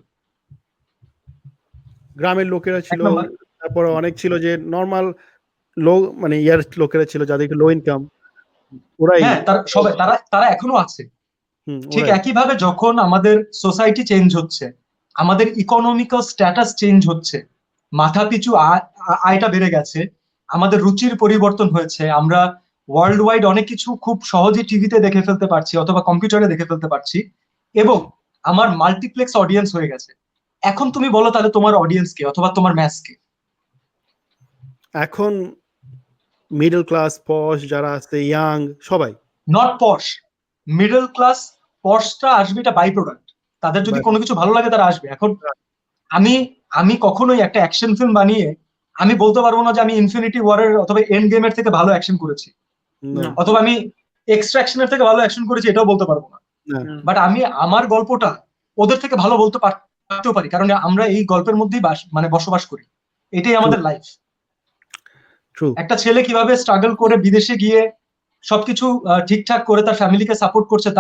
[SPEAKER 1] গ্রামের লোকেরা ছিল, তারপর অনেক ছিল যে নরমাল লো মানে ইয়ার লোকেরা ছিল যাদের লো ইনকাম, ওরাই।
[SPEAKER 3] হ্যাঁ, তারা এখনো আছে, ঠিক একইভাবে যখন আমাদের সোসাইটি চেঞ্জ হচ্ছে, আমাদের ইকোনমিক্যাল স্ট্যাটাস চেঞ্জ হচ্ছে, মাথাপিছু আয়টা বেড়ে গেছে, আমাদের রুচির পরিবর্তন হয়েছে, আমরা ওয়ার্ল্ড ওয়াইড অনেক কিছু খুব সহজেই টিভিতে দেখে ফেলতে পারছি অথবা কম্পিউটারে দেখে ফেলতে পারছি, এবং আমার মাল্টিপ্লেক্স অডিয়েন্স হয়ে গেছে। এখন তুমি বলো তাহলে তোমার অডিয়েন্স কে অথবা তোমার ম্যাস কে?
[SPEAKER 1] এখন মিডল ক্লাস, পশ যারা আছে, ইয়াং, সবাই।
[SPEAKER 3] নট পশ, মিডল ক্লাস, পশটা আসবে, এটা বাই প্রোডাক্ট। তাদের যদি কোনো কিছু ভালো লাগে তারা আসবে। এখন আমি কখনোই একটা অ্যাকশন ফিল্ম বানিয়ে আমি বলতে পারবো না যে আমি ইনফিনিটি ওয়ারের অথবা এন্ড গেমের থেকে ভালো অ্যাকশন করেছি, অথবা আমি এক্সট্রাকশনের থেকে ভালো অ্যাকশন করেছি, এটাও বলতে পারবো না। বাট আমি আমার গল্পটা ওদের থেকে ভালো বলতে পারতেও পারি, কারণ আমরা এই গল্পের মধ্যেই বসবাস করি। এটাই আমাদের লাইফ। একটা ছেলে কিভাবে স্ট্রাগল করে বিদেশে গিয়ে সবকিছু ঠিকঠাক করে তার ফ্যামিলিকে সাপোর্ট করছে,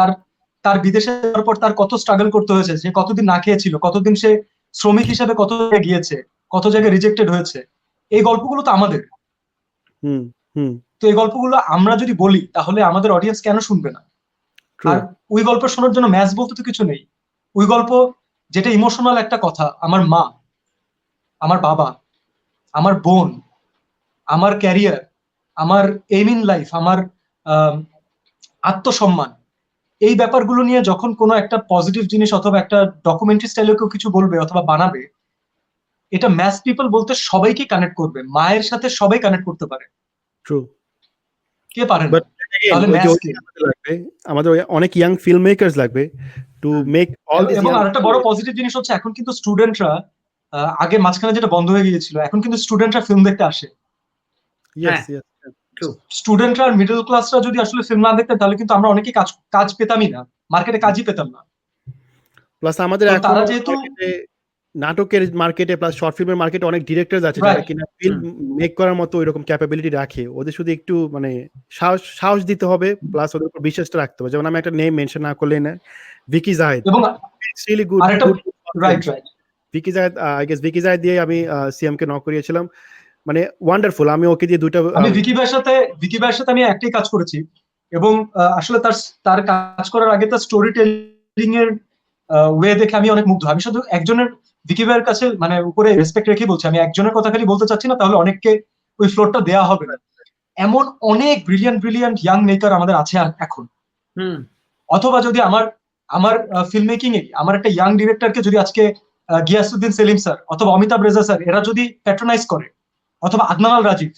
[SPEAKER 3] তার বিদেশে যাওয়ার পর তার কত স্ট্রাগল করতে হয়েছে, সে কতদিন না খেয়েছিল, কতদিন সে শ্রমিক হিসেবে কত জায়গায় গিয়েছে, কত জায়গায় রিজেক্টেড হয়েছে, এই গল্পগুলো তো আমাদের। তো এই গল্পগুলো আমরা যদি বলি তাহলে আমাদের অডিয়েন্স কেন শুনবে না? আর ওই গল্প শোনার জন্য ম্যাচ বলতে তো কিছু নেই। ওই গল্প যেটা ইমোশনাল একটা কথা, আমার মা, আমার বাবা, আমার বোন, আমার ক্যারিয়ার, আমার এইম ইন লাইফ, আমার আত্মসম্মান, এই ব্যাপারগুলো নিয়ে যখন কোনো একটা পজিটিভ জিনিস অথবা একটা ডকুমেন্টারি স্টাইলে কেউ কিছু বলবে অথবা বানাবে, এটা ম্যাস পিপল বলতে সবাইকে কানেক্ট করবে। মায়ের সাথে সবাই কানেক্ট করতে পারে, কে পারে না? তাহলে ম্যাস কে?
[SPEAKER 1] আমাদের অনেক ইয়াং ফিল্ম মেকারস লাগবে টু মেক অল দিস।
[SPEAKER 3] এবং আরেকটা বড় পজিটিভ জিনিস হচ্ছে এখন কিন্তু স্টুডেন্টরা, আগে মাঝখানে যেটা বন্ধ হয়ে গিয়েছিল, এখন কিন্তু স্টুডেন্টরা ফিল্ম দেখতে আসে। স্টুডেন্টরা আর মিডল ক্লাসরা যদি আসলে ফিল্ম না দেখতেন তাহলে কিন্তু আমরা অনেকেই কাজ পেতামই না, মার্কেটে কাজই পেতাম না।
[SPEAKER 1] প্লাস আমাদের
[SPEAKER 3] তারা যেহেতু
[SPEAKER 1] নাটকের মার্কেটে প্লাস শর্ট ফিল্মের মার্কেটে অনেক ডিরেক্টর আছে যারা কিনা ফিল্ম মেক করার মতো ওইরকম ক্যাপাবিলিটি রাখে। ওদের শুধু একটু সাহস দিতে হবে, প্লাস ওদের উপর বিশ্বাসটা রাখতে হবে। যেমন আমি একটা নেম মেনশন না করলে না, ভিকি জাহিদ,
[SPEAKER 3] এবং
[SPEAKER 1] really good.
[SPEAKER 3] Right
[SPEAKER 1] Vicky Zahid, I guess Vicky Zahid দিয়ে আমি সিএম কে নক করিয়েছিলাম, মানে ওয়ান্ডারফুল। আমি ওকে দিয়ে দুটো,
[SPEAKER 3] আমি ভিকি ভাইয়ের সাথে আমি একটাই কাজ করেছি, এবং আসলে তার কাজ করার আগে তার স্টোরি টেলিং এর ওয়ে দেখে আমি অনেক মুগ্ধ। আমি শুধু একজনের, ভিকি ভাইয়ের কাছে উপরে রেসপেক্ট রেখে বলছি, আমি একজনের কথা খালি বলতে চাচ্ছি না, তাহলে অনেককে ওই ফ্লোরটা দেওয়া হবে না। এমন অনেক ব্রিলিয়ান্ট ইয়াং মেকার আমাদের আছে এখন। অথবা যদি আমার ফিল্ম মেকিং এ আমার একটা ইয়াং ডিরেক্টরকে যদি আজকে গিয়াসউদ্দিন সেলিম স্যার অথবা অমিতাভ রেজা স্যার এরা যদি প্যাট্রোনাইজ করে, অথবা আদনান আল রাজীব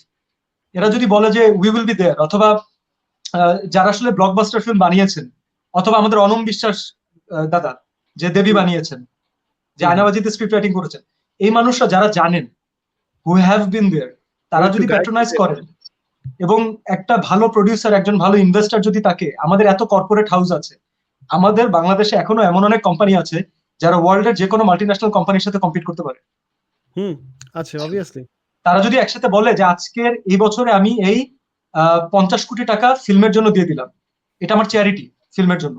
[SPEAKER 3] এরা যদি বলে যে উই উইল বি দেয়ার, অথবা যারা আসলে ব্লকবাস্টার ফিল্ম বানিয়েছেন, অথবা আমাদের অনম বিশ্বাস দাদা যে দেবী বানিয়েছেন, যে আয়নাবাজিতে স্ক্রিপ্ট রাইটিং করেছেন, এই মানুষরা যারা জানেন, হু হ্যাভ বিন দেয়ার, তারা যদি প্যাট্রোনাইজ করেন এবং একটা ভালো প্রডিউসার, একজন ভালো ইনভেস্টর যদি তাকে, আমাদের এত কর্পোরেট হাউস আছে, আমাদের বাংলাদেশে এখনো এমন অনেক কোম্পানি আছে যারা ওয়ার্ল্ডের যে কোনো মাল্টিন্যাশনাল কোম্পানির সাথে কম্পিট করতে পারে।
[SPEAKER 1] আচ্ছা, অবভিয়াসলি
[SPEAKER 3] তারা যদি একসাথে বলে যে আজকের এই বছরে আমি এই 50 কোটি টাকা ফিল্মের জন্য দিয়ে দিলাম, এটা আমার চ্যারিটি ফিল্মের জন্য,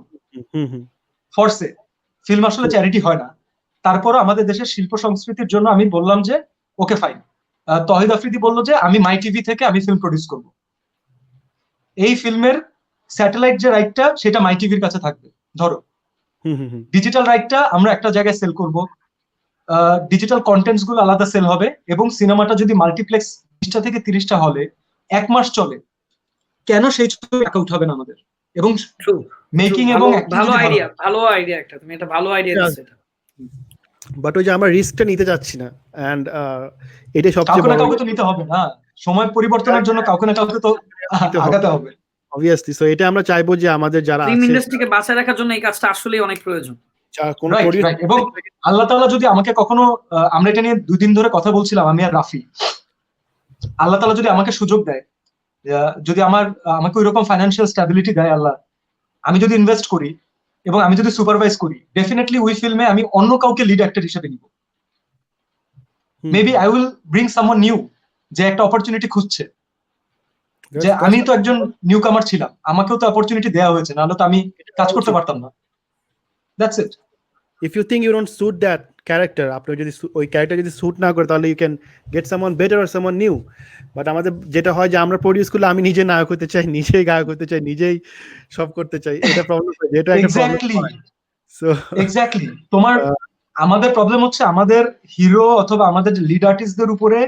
[SPEAKER 3] ফরসে ফিল্ম আসলে চ্যারিটি হয় না, তারপরও আমাদের দেশের শিল্প সংস্কৃতির জন্য আমি বললাম যে ওকে ফাইন। তহিদ আফ্রিদি বললো যে আমি মাই টিভি থেকে আমি ফিল্ম প্রডিউস করব, এই ফিল্মের স্যাটেলাইট যে রাইটটা সেটা মাই টিভির কাছে থাকবে, ধরো ডিজিটাল রাইটটা আমরা একটা জায়গায় সেল করব, ডিজিটাল কন্টেন্টস গুলো আলাদা সেল হবে, এবং সিনেমাটা যদি মাল্টিপ্লেক্স 20টা থেকে 30টা হলে 1 মাস চলে, কেন সেই টাকা উঠাবেন আমাদের? এবং মেকিং এবং
[SPEAKER 2] ভালো আইডিয়া একটা, তুমি এটা ভালো আইডিয়া দিছো।
[SPEAKER 1] বাট ওই যে আমরা রিস্কটা নিতে যাচ্ছি না, এন্ড এটা সবচেয়ে বড়।
[SPEAKER 3] কাউকে তো নিতে হবে না, সময় পরিবর্তনের জন্য কাউকে না কাউকে তো আগাতে হবে,
[SPEAKER 1] অবভিয়াসলি। সো এটা আমরা চাইবো যে আমাদের যারা
[SPEAKER 2] ফিল্ম ইন্ডাস্ট্রিকে বাঁচায় রাখার জন্য এই কাজটা আসলেই অনেক প্রয়োজন।
[SPEAKER 3] এবং আল্লাহ তাআলা যদি আমাকে কখনো, আমরা এটা নিয়ে 2 দিন ধরে কথা বলছিলাম আমি আর রাফি, আল্লাহ তাআলা যদি আমাকে সুযোগ দেয়, যদি আমাকে ওইরকম ফাইন্যান্সিয়াল স্ট্যাবিলিটি দেয় আল্লাহ, আমি যদি ইনভেস্ট করি এবং আমি যদি সুপারভাইজ করি, ডেফিনেটলি ওই ফিল্মে আমি অন্য কাউকে লিড অ্যাক্টর হিসেবে নিব। Maybe I will bring someone new, যে একটা অপরচুনিটি খুঁজছে, যে আমি তো একজন নিউ কামার ছিলাম, আমাকেও তো অপরচুনিটি দেওয়া হয়েছে, নাহলে তো আমি কাজ করতে পারতাম না। That's it.
[SPEAKER 1] If you think you don't suit that character, আপনি যদি ওই ক্যারেক্টার যদি স্যুট না করে তাহলে you can get someone better or someone new. But আমাদের যেটা হয় যে আমরা প্রডিউস করলে আমি নিজে নায়ক হতে চাই, নিজেই গায়ক হতে চাই, নিজেই সব করতে চাই, এটা প্রবলেম, এটা একটা প্রবলেম। সো
[SPEAKER 3] এক্স্যাক্টলি তোমার আমাদের প্রবলেম হচ্ছে আমাদের হিরো অথবা আমাদের লিড আর্টিস্টদের উপরে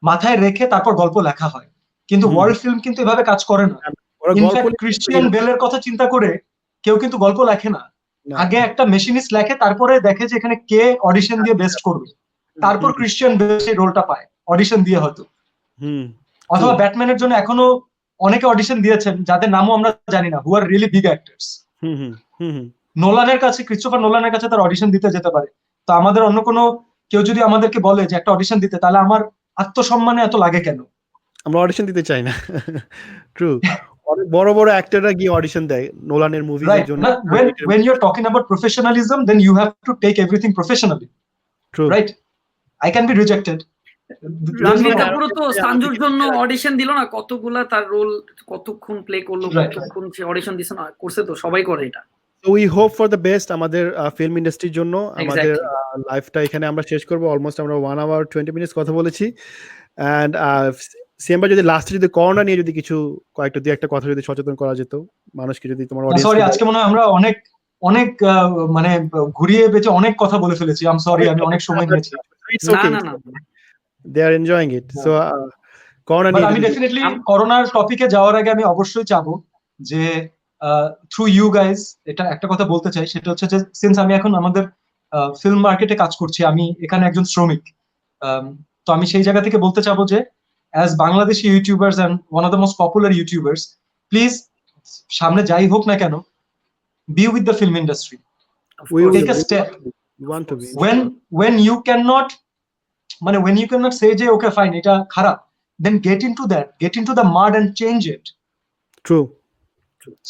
[SPEAKER 3] মাথায় রেখে তারপর গল্প লেখা হয়, কিন্তু ওয়ার্ল্ড ফিল্ম কিন্তু এভাবে কাজ করে না। ইনফ্যাক্ট ক্রিশ্চিয়ান বেলের কথা চিন্তা করে কেউ কিন্তু গল্প লেখে না, আগে একটা মেশিনিস্ট লেখে, তারপরে দেখে যে এখানে কে অডিশন দিয়ে বেস্ট করবে, তারপর ক্রিশ্চিয়ান বেল সেই রোলটা পায় অডিশন দিয়ে হয়তো। অথবা ব্যাটম্যানের জন্য এখনো অনেকে অডিশন দিয়েছেন যাদের নামও আমরা জানি না, হু আর রিয়েলি বিগ অ্যাক্টরস। নোলানের কাছে, ক্রিস্টোফার নোলানের কাছে তার অডিশন দিতে যেতে পারে। তো আমাদের অন্য কোনো কেউ যদি আমাদেরকে বলে যে একটা অডিশন দিতে, তাহলে আমার আত্মসম্মানে এত লাগে কেন?
[SPEAKER 1] আমরা অডিশন দিতে চাই না। ট্রু, অনেক বড় বড় অ্যাক্টররা গিয়ে অডিশন দেয় নোলানের মুভিজের জন্য।
[SPEAKER 3] When you're talking about professionalism, then you have to take everything professionally.
[SPEAKER 1] True.
[SPEAKER 3] Right? I can be rejected.
[SPEAKER 2] Ranbir কাপুরও তো সাঞ্জুর জন্য অডিশন দিল না, কতগুলা তার রোল কতক্ষণ প্লে করলো, কতক্ষণ সে অডিশন দিছে না, করছে তো, সবাই করে এটা।
[SPEAKER 1] So we hope for the best আমাদের ফিল্ম ইন্ডাস্ট্রির জন্য। আমাদের লাইফটা এখানে আমরা শেষ করব, অলমোস্ট আমরা 1 hour 20 minutes কথা বলেছি। এন্ড সিএমবা যদি লাস্টে যদি করোনা নিয়ে যদি কিছু কয়েকটা দুই একটা কথা যদি সচেতন করা যেত মানুষকে, যদি তোমার অডিয়েন্স।
[SPEAKER 3] সরি, আজকে মনে হয় আমরা অনেক মানে ঘুরিয়ে পেঁচে অনেক কথা বলে ফেলেছি। আই এম সরি, আমি অনেক সময় নিয়েছি।
[SPEAKER 1] না না, they are enjoying it. So corona নিয়ে
[SPEAKER 3] আমি ডেফিনেটলি করোনার টপিকে যাওয়ার আগে আমি অবশ্যই চাবো যে থ্রু ইউ গাইজ এটা একটা কথা বলতে চাই, সেটা হচ্ছে যে সিন্স আমি এখন আমাদের ফিল্ম মার্কেটে কাজ করছি, আমি এখানে একজন শ্রমিক, তো আমি সেই জায়গা থেকে বলতে চাবো যে as Bangladeshi YouTubers and one of the most popular YouTubers, please সামনে যাই হোক না কেন, be with the film industry. Take a step. When you cannot say যে okay fine এটা খারাপ, then get into the mud and change it.
[SPEAKER 1] True.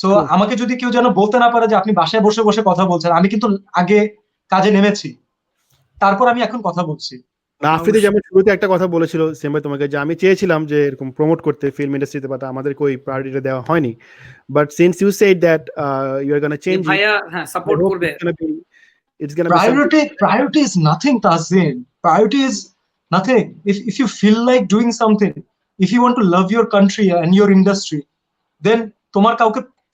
[SPEAKER 3] So আমাকে যদি কেউ যেন বলতে না পারে যে আপনি বাসায় বসে বসে কথা বলছেন, আমি কিন্তু আগে কাজে নেমেছি, তারপর আমি এখন কথা বলছি।
[SPEAKER 1] না, আফ্রিদি যেমন শুরুতে একটা কথা বলেছিল সেম ভাই তোমাকে, যে আমি চেয়েছিলাম যে এরকম প্রমোট করতে ফিল্ম ইন্ডাস্ট্রিতে, বাট আমাদেরকে ওই প্রায়োরিটিটা দেওয়া হয়নি। But since you said that you are gonna change,
[SPEAKER 2] ভাইয়া হ্যাঁ সাপোর্ট করবে।
[SPEAKER 1] It's gonna be
[SPEAKER 3] priority is nothing, Tazin. Priority is nothing. If you feel like doing something, if you want to love your country and your industry, then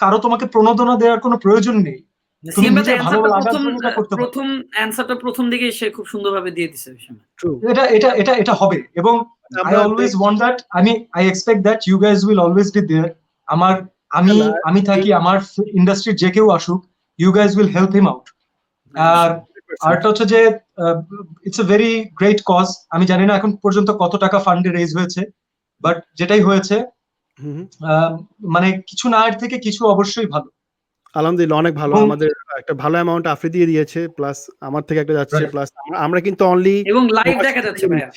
[SPEAKER 3] কারো তোমাকে প্রণোদনা দেওয়ার কোনো প্রয়োজন নেই।
[SPEAKER 2] প্রথম অ্যানসারটা প্রথম দিকে সে খুব সুন্দরভাবে দিয়ে দিয়েছে।
[SPEAKER 3] এটা হবে, এবং I always want that. I expect that you guys will always be there. আমি থাকি, আমার ইন্ডাস্ট্রির যে কেউ আসুক, you guys will help him out. আর আরটা হচ্ছে যে it's a very great cause. আমি জানি না এখন পর্যন্ত কত টাকা ফান্ডে রেজ হয়েছে, বাট যেটাই হয়েছে মানে কিছু না এর থেকে কিছু অবশ্যই ভালো।
[SPEAKER 1] আলহামদুলিল্লাহ, অনেক ভালো। আমাদের একটা ভালো অ্যামাউন্ট আফ্রিদি দিয়ে দিয়েছে, প্লাস আমার থেকে একটা যাচ্ছে, প্লাস আমরা কিন্তু অনলি
[SPEAKER 2] এবং লাইভ দেখা যাচ্ছে ভাইয়া,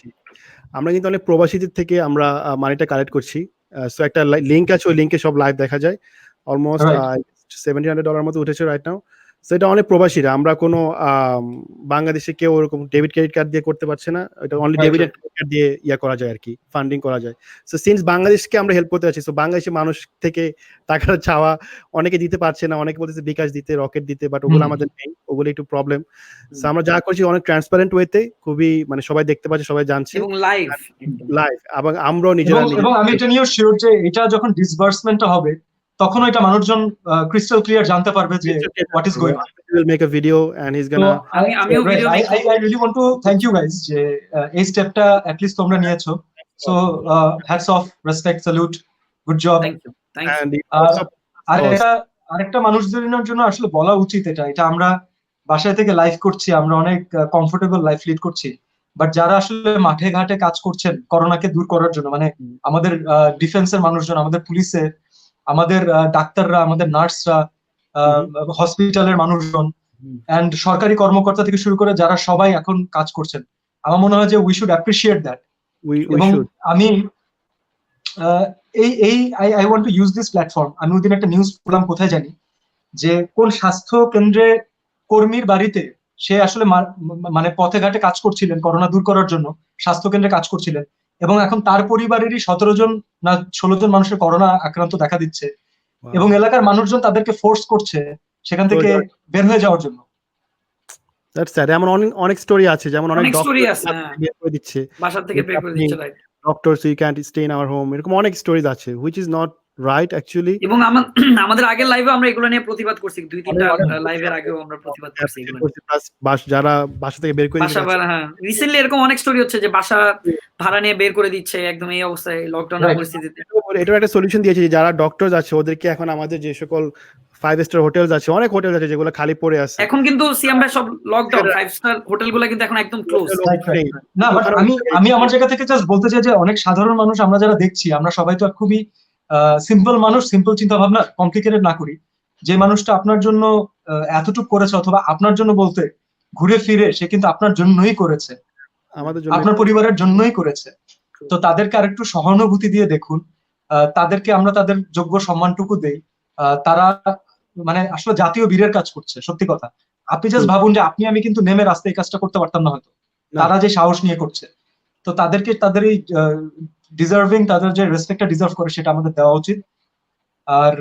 [SPEAKER 1] আমরা কিন্তু অনেক প্রবাসীদের থেকে আমরা মানিটা কালেক্ট করছি। সো একটা লিংক আছে, ওই লিংকে সব লাইভ দেখা যায়। অলমোস্ট $1,700 মতো উঠেছে রাইট নাও। সো এটা অনেক প্রবাসীরা, আমরা কোনো বাংলাদেশে কেউ ওরকম ডেবিট ক্রেডিট কার্ড দিয়ে করতে পারছে না, এটা অনলি ডেবিট ক্রেডিট কার্ড দিয়ে করা যায় আর কি, ফান্ডিং করা যায়। সো সিন্স বাংলাদেশকে আমরা হেল্প করতে পারছি, সো বাংলাদেশের মানুষ থেকে টাকাটা চাওয়া, অনেকে দিতে পারছে না, অনেকে বলতেছে বিকাশ দিতে, রকেট দিতে, বাট ওগুলো আমাদের নেই, ওগুলো একটু প্রবলেম। সো আমরা যা করছি অনেক ট্রান্সপারেন্ট ওয়েতে, খুবই মানে সবাই দেখতে পাচ্ছে, সবাই জানছে, এবং লাইভ এবং আমরাও নিজেরা।
[SPEAKER 3] এবং আমি এটা নিয়েও শিওর যে এটা যখন ডিসবার্সমেন্টটা হবে তখন এটা মানুষজন ক্রিস্টাল ক্লিয়ার জানতে পারবে যে what is going on.
[SPEAKER 1] He will make a video and he's gonna
[SPEAKER 3] I really want to thank you guys যে এই স্টেপটা at least তোমরা নিয়েছো, so hats off, respect, salute, good job.
[SPEAKER 2] Thank you.
[SPEAKER 3] আরেকটা মানুষদের জন্য আসলে বলা উচিত, এটা আমরা বাসায় থেকে লাইভ করছি, আমরা অনেক কমফোর্টেবল লাইফ লিড করছি, বাট যারা আসলে মাঠে ঘাটে কাজ করছেন করোনাকে দূর করার জন্য, মানে আমাদের ডিফেন্সের মানুষজন, আমাদের পুলিশে, আমাদের ডাক্তাররা, আমাদের নার্সরা, হসপিটালের মানুষজন, এন্ড সরকারি কর্মকর্তা থেকে শুরু করে যারা সবাই এখন কাজ করছেন, আমার মনে হয় যে উই শুড অ্যাপ্রিশিয়েট দ্যাট। এবং আমি I want to use this platform. আমি ওইদিন একটা নিউজ পড়লাম, কোথায় জানি, যে কোন স্বাস্থ্য কেন্দ্রে কর্মীর বাড়িতে সে আসলে মানে পথে ঘাটে কাজ করছিলেন করোনা দূর করার জন্য, স্বাস্থ্য কেন্দ্রে কাজ করছিলেন, এবং এখন তার পরিবারেরই 17 জন না 16 জন মানুষের করোনা আক্রান্ত দেখা দিচ্ছে, এবং এলাকার মানুষজন তাদেরকে ফোর্স করছে সেখান থেকে বের হয়ে যাওয়ার জন্য।
[SPEAKER 1] That's sad. এমন অনেক স্টোরি আছে, যেমন অনেক
[SPEAKER 2] অনেক story
[SPEAKER 1] ডক্টর
[SPEAKER 2] আছে, হ্যাঁ।
[SPEAKER 1] বের করে দিচ্ছে।
[SPEAKER 2] বাসা থেকে বের করে দিচ্ছে, right.
[SPEAKER 1] Doctors you can't stay in our home, এরকম অনেক স্টোরিজ আছে, which is not right actually.
[SPEAKER 2] এবং আমাদের আগের লাইভে আমরা এগুলো নিয়ে প্রতিবাদ করছি, 2-3টা লাইভের আগেও আমরা প্রতিবাদ করছি এগুলো নিয়ে।
[SPEAKER 1] যারা বাসা থেকে বের করে
[SPEAKER 2] বাসা ভাড়া, হ্যাঁ, রিসেন্টলি এরকম অনেক স্টোরি হচ্ছে যে বাসা ভাড়া নিয়ে বের করে দিচ্ছে একদম এই অবস্থায়, লকডাউনের পরিস্থিতিতে।
[SPEAKER 1] এটার একটা সলিউশন দিয়েছে যে যারা ডক্টরস আছে ওদেরকে এখন আমাদের যে সকল 5 স্টার হোটেলস আছে, অনেক হোটেল আছে যেগুলো খালি পড়ে আছে।
[SPEAKER 2] এখন কিন্তু সিয়াম ভাই সব লকডাউন, 5 স্টার হোটেলগুলো কিন্তু এখন একদম ক্লোজ।
[SPEAKER 3] না, বাট আমি আমার জায়গা থেকে জাস্ট বলতে চাই যে অনেক সাধারণ মানুষ আমরা যারা দেখছি, আমরা সবাই তো খুবই সিম্পল মানুষ, সিম্পল চিন্তা ভাবনা, কমপ্লিকেটেড না করি। যে মানুষটা আপনার জন্য এতটুকু করেছে, অথবা আপনার জন্য বলতে ঘুরে ফিরে সে কিন্তু আপনার জন্যই করেছে,
[SPEAKER 1] আমাদের জন্য,
[SPEAKER 3] আপনার পরিবারের জন্যই করেছে। তো তাদেরকে আরেকটু সহানুভূতি দিয়ে দেখুন, তাদেরকে আমরা তাদের যোগ্য সম্মানটুকু দেই। তারা মানে আসলে জাতীয় বীরের কাজ করছে, সত্যি কথা। আপনি জাস্ট ভাবুন যে আপনি আমি কিন্তু নেমে রাস্তায় এই কাজটা করতে পারতাম না হয়তো, তারা যে সাহস নিয়ে করছে। তো তাদেরকে তাদের এই ডিজার্ভিং, তাদের যে রেসপেক্টটা ডিজার্ভ করে সেটা আমাদের দেওয়া উচিত। আর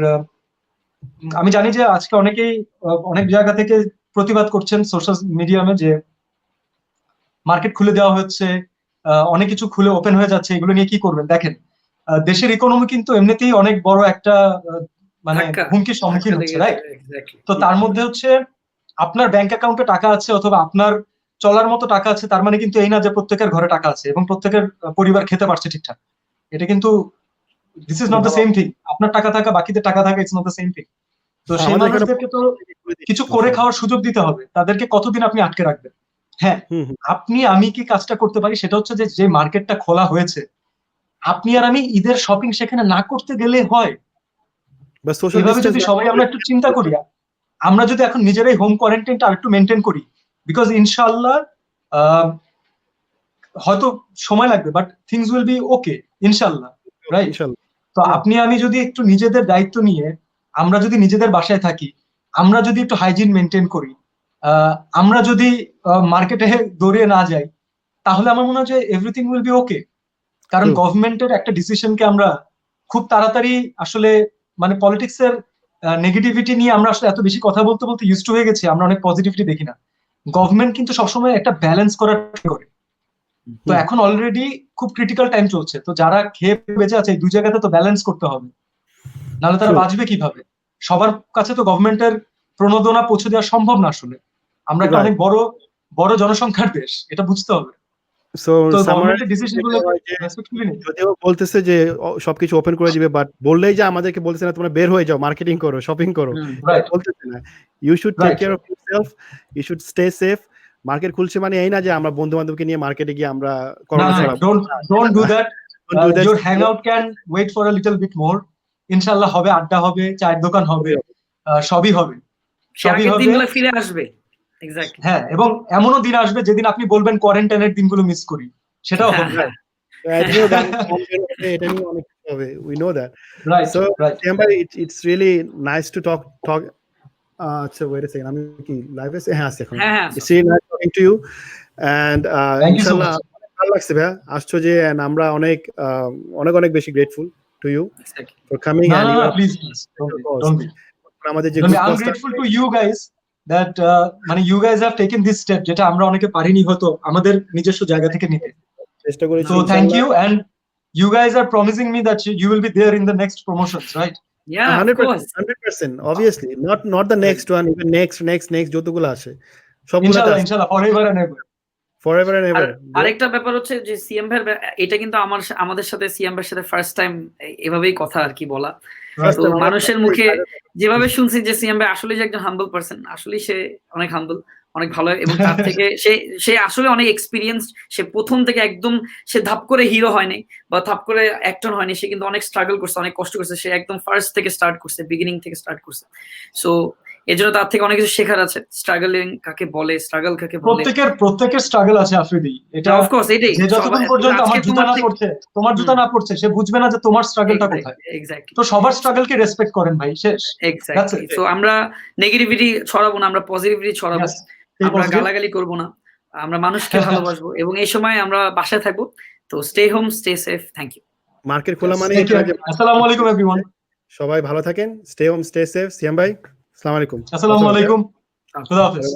[SPEAKER 3] আমি জানি যে আজকে অনেকেই অনেক জায়গা থেকে প্রতিবাদ করছেন সোশ্যাল মিডিয়ামে যে মার্কেট খুলে দেওয়া হচ্ছে, অনেক কিছু খুলে ওপেন হয়ে যাচ্ছে, এগুলো নিয়ে কি করবেন? দেখেন, দেশের ইকোনমি কিন্তু এমনিতেই অনেক বড় একটা মানে হুমকির সম্মুখীন হচ্ছে, রাইট? তো তার মধ্যে হচ্ছে আপনার ব্যাংক অ্যাকাউন্টে টাকা আছে অথবা আপনার চলার মতো টাকা আছে, তার মানে কিন্তু এই না যে প্রত্যেকের ঘরে টাকা আছে এবং প্রত্যেকের পরিবার খেতে পারছে ঠিকঠাক। এটা কিন্তু this is not the same thing. আপনার টাকা থাকা, বাকিদের টাকা থাকা, it's not the same thing. তো সেই মানুষদেরকে তো কিছু করে খাওয়ার সুযোগ দিতে হবে। তাদেরকে কতদিন আপনি আটকে রাখবেন? হ্যাঁ, আপনি আমি কি কাজটা করতে পারি সেটা হচ্ছে যে মার্কেটটা খোলা হয়েছে, আপনি আর আমি ঈদের শপিং সেখানে না করতে গেলে হয়। এভাবে যদি সবাই আমরা একটু চিন্তা করি, আমরা যদি এখন নিজেরাই হোম কোয়ারেন্টাইনটা আরেকটু মেনটেন করি, বিকজ ইনশাআল্লাহ হয়তো সময় লাগবে, বাট থিংস উইল বি ওকে ইনশাআল্লাহ, রাইট? তো আপনি আমি যদি একটু নিজেদের দায়িত্ব নিয়ে আমরা যদি নিজেদের বাসায় থাকি, আমরা যদি একটু হাইজিন মেনটেন করি, আমরা যদি মার্কেটে দৌড়িয়ে না যাই, তাহলে আমার মনে হয় যে এভরিথিং উইল বি ওকে। কারণ গভর্নমেন্টের একটা ডিসিশনকে আমরা খুব তাড়াতাড়ি আসলে মানে পলিটিক্সের নেগেটিভিটি নিয়ে আমরা আসলে এত বেশি কথা বলতে বলতে ইউজ টু হয়ে গেছি, আমরা অনেক পজিটিভিটি দেখি না। গভর্নমেন্ট কিন্তু সবসময় একটা ব্যালেন্স করার করে। তো এখন অলরেডি খুব ক্রিটিক্যাল টাইম চলছে, তো যারা খেয়ে বেঁচে আছে এই দুই জায়গাতে তো ব্যালেন্স করতে হবে, নাহলে তারা বাঁচবে কিভাবে? সবার কাছে তো গভর্নমেন্টের প্রণোদনা পৌঁছে দেওয়া সম্ভব না। আসলে আমরা একটা অনেক বড় জনসংখ্যার দেশ, এটা বুঝতে হবে।
[SPEAKER 1] যদিও বলতেছে যে সবকিছু ওপেন করে দিবে, বাট বললেই যে আমাদেরকে বলতেছে না তোমরা বের হয়ে যাও, মার্কেটিং করো, শপিং করো, বলতেছে না। You should take care of yourself, you should stay safe. Market খুলছে মানে এই না যে আমরা বন্ধু বান্ধবকে নিয়ে মার্কেটে গিয়ে আমরা করোনা ছড়াবো।
[SPEAKER 3] Don't do that. Your hangout can wait for a little bit more. ইনশাআল্লাহ হবে, আড্ডা হবে, চায়ের দোকান হবে, সবই হবে, সবই হবে,
[SPEAKER 2] দিনগুলো ফিরে আসবে। এক্স্যাক্টলি।
[SPEAKER 3] হ্যাঁ, এবং এমনও দিন আসবে যেদিন আপনি বলবেন কোয়ারেন্টাইনের দিনগুলো মিস করি, সেটাও হবে।
[SPEAKER 1] এটা নিয়ে অনেক হবে, we know that.
[SPEAKER 3] Right,
[SPEAKER 1] so
[SPEAKER 3] right.
[SPEAKER 1] It's really nice to talk. So wait a second, আমি কি লাইভ এসে? হ্যাঁ আছে এখন। It's really nice talking to you, and ইনশাআল্লাহ ভালো লাগছে ভাই আসছো যে, and আমরা অনেক অনেক বেশি grateful to you for coming.
[SPEAKER 3] No, please don't be.
[SPEAKER 1] আমাদের যে
[SPEAKER 3] I'm grateful to you guys that মানে you guys have taken this step, যেটা আমরা অনেকে পারিনি হয়তো আমাদের নিজস্ব জায়গা থেকে নিতে।
[SPEAKER 1] চেষ্টা করেছি।
[SPEAKER 3] So thank you, and you guys are promising me that you will be there in the next promotions, right?
[SPEAKER 2] Yeah,
[SPEAKER 1] 100%, obviously. Not the next one, even next যতগুলো আছে সবগুলো
[SPEAKER 3] ইনশাআল্লাহ forever and ever.
[SPEAKER 2] আরেকটা ব্যাপার হচ্ছে যে সিএম ভাই, এটা কিন্তু আমাদের সাথে সিএম ভাইয়ের সাথে ফার্স্ট টাইম এভাবেই কথা আর কি বলা। তো মানুষের মুখে যেভাবে শুনছি যে সিএম ভাই আসলে যে একজন হাম্বল পারসন, আসলে সে অনেক হাম্বল, অনেক ভালো, এবং তার থেকে সে আসলে অনেক এক্সপিরিয়েন্স। সে প্রথম থেকে একদম সে ধাপ করে হিরো হয়নি বা ধাপ করে অ্যাক্টর হয়নি, সে কিন্তু অনেক স্ট্রাগল করছে, অনেক কষ্ট করছে। সে একদম ফার্স্ট থেকে স্টার্ট করছে, বিগিনিং থেকে স্টার্ট করছে। সো এজন্য তার থেকে অনেক কিছু শেখার আছে। স্ট্রাগলিং কাকে বলে, স্ট্রাগল কাকে বলে,
[SPEAKER 3] প্রত্যেকের স্ট্রাগল আছে আফ্রিদি। এটা
[SPEAKER 2] অফ কোর্স, এটাই
[SPEAKER 3] যে যতক্ষণ পর্যন্ত আমার জুতা না পড়ছে, তোমার জুতা না পড়ছে, সে বুঝবে না যে তোমার স্ট্রাগলটা কোথায়।
[SPEAKER 2] এক্স্যাক্টলি।
[SPEAKER 3] তো সবার স্ট্রাগলকে রেসপেক্ট করেন ভাই, শেষ।
[SPEAKER 2] এক্স্যাক্টলি। সো আমরা নেগেটিভিটি ছড়াবো না, আমরা পজিটিভিটি ছড়াবো। আমরা গালাগালি করব না, আমরা মানুষকে ভালোবাসবো, এবং এই সময় আমরা বাসায় থাকবো। তো stay home, stay safe. Thank you.
[SPEAKER 1] Market খোলা মানে
[SPEAKER 3] আসসালামু আলাইকুম এভরিওয়ান।
[SPEAKER 1] সবাই ভালো থাকেন, stay home, stay safe. Siyam ভাই, আসসালামু আলাইকুম।
[SPEAKER 3] আসসালামু আলাইকুম, খুদা হাফেজ।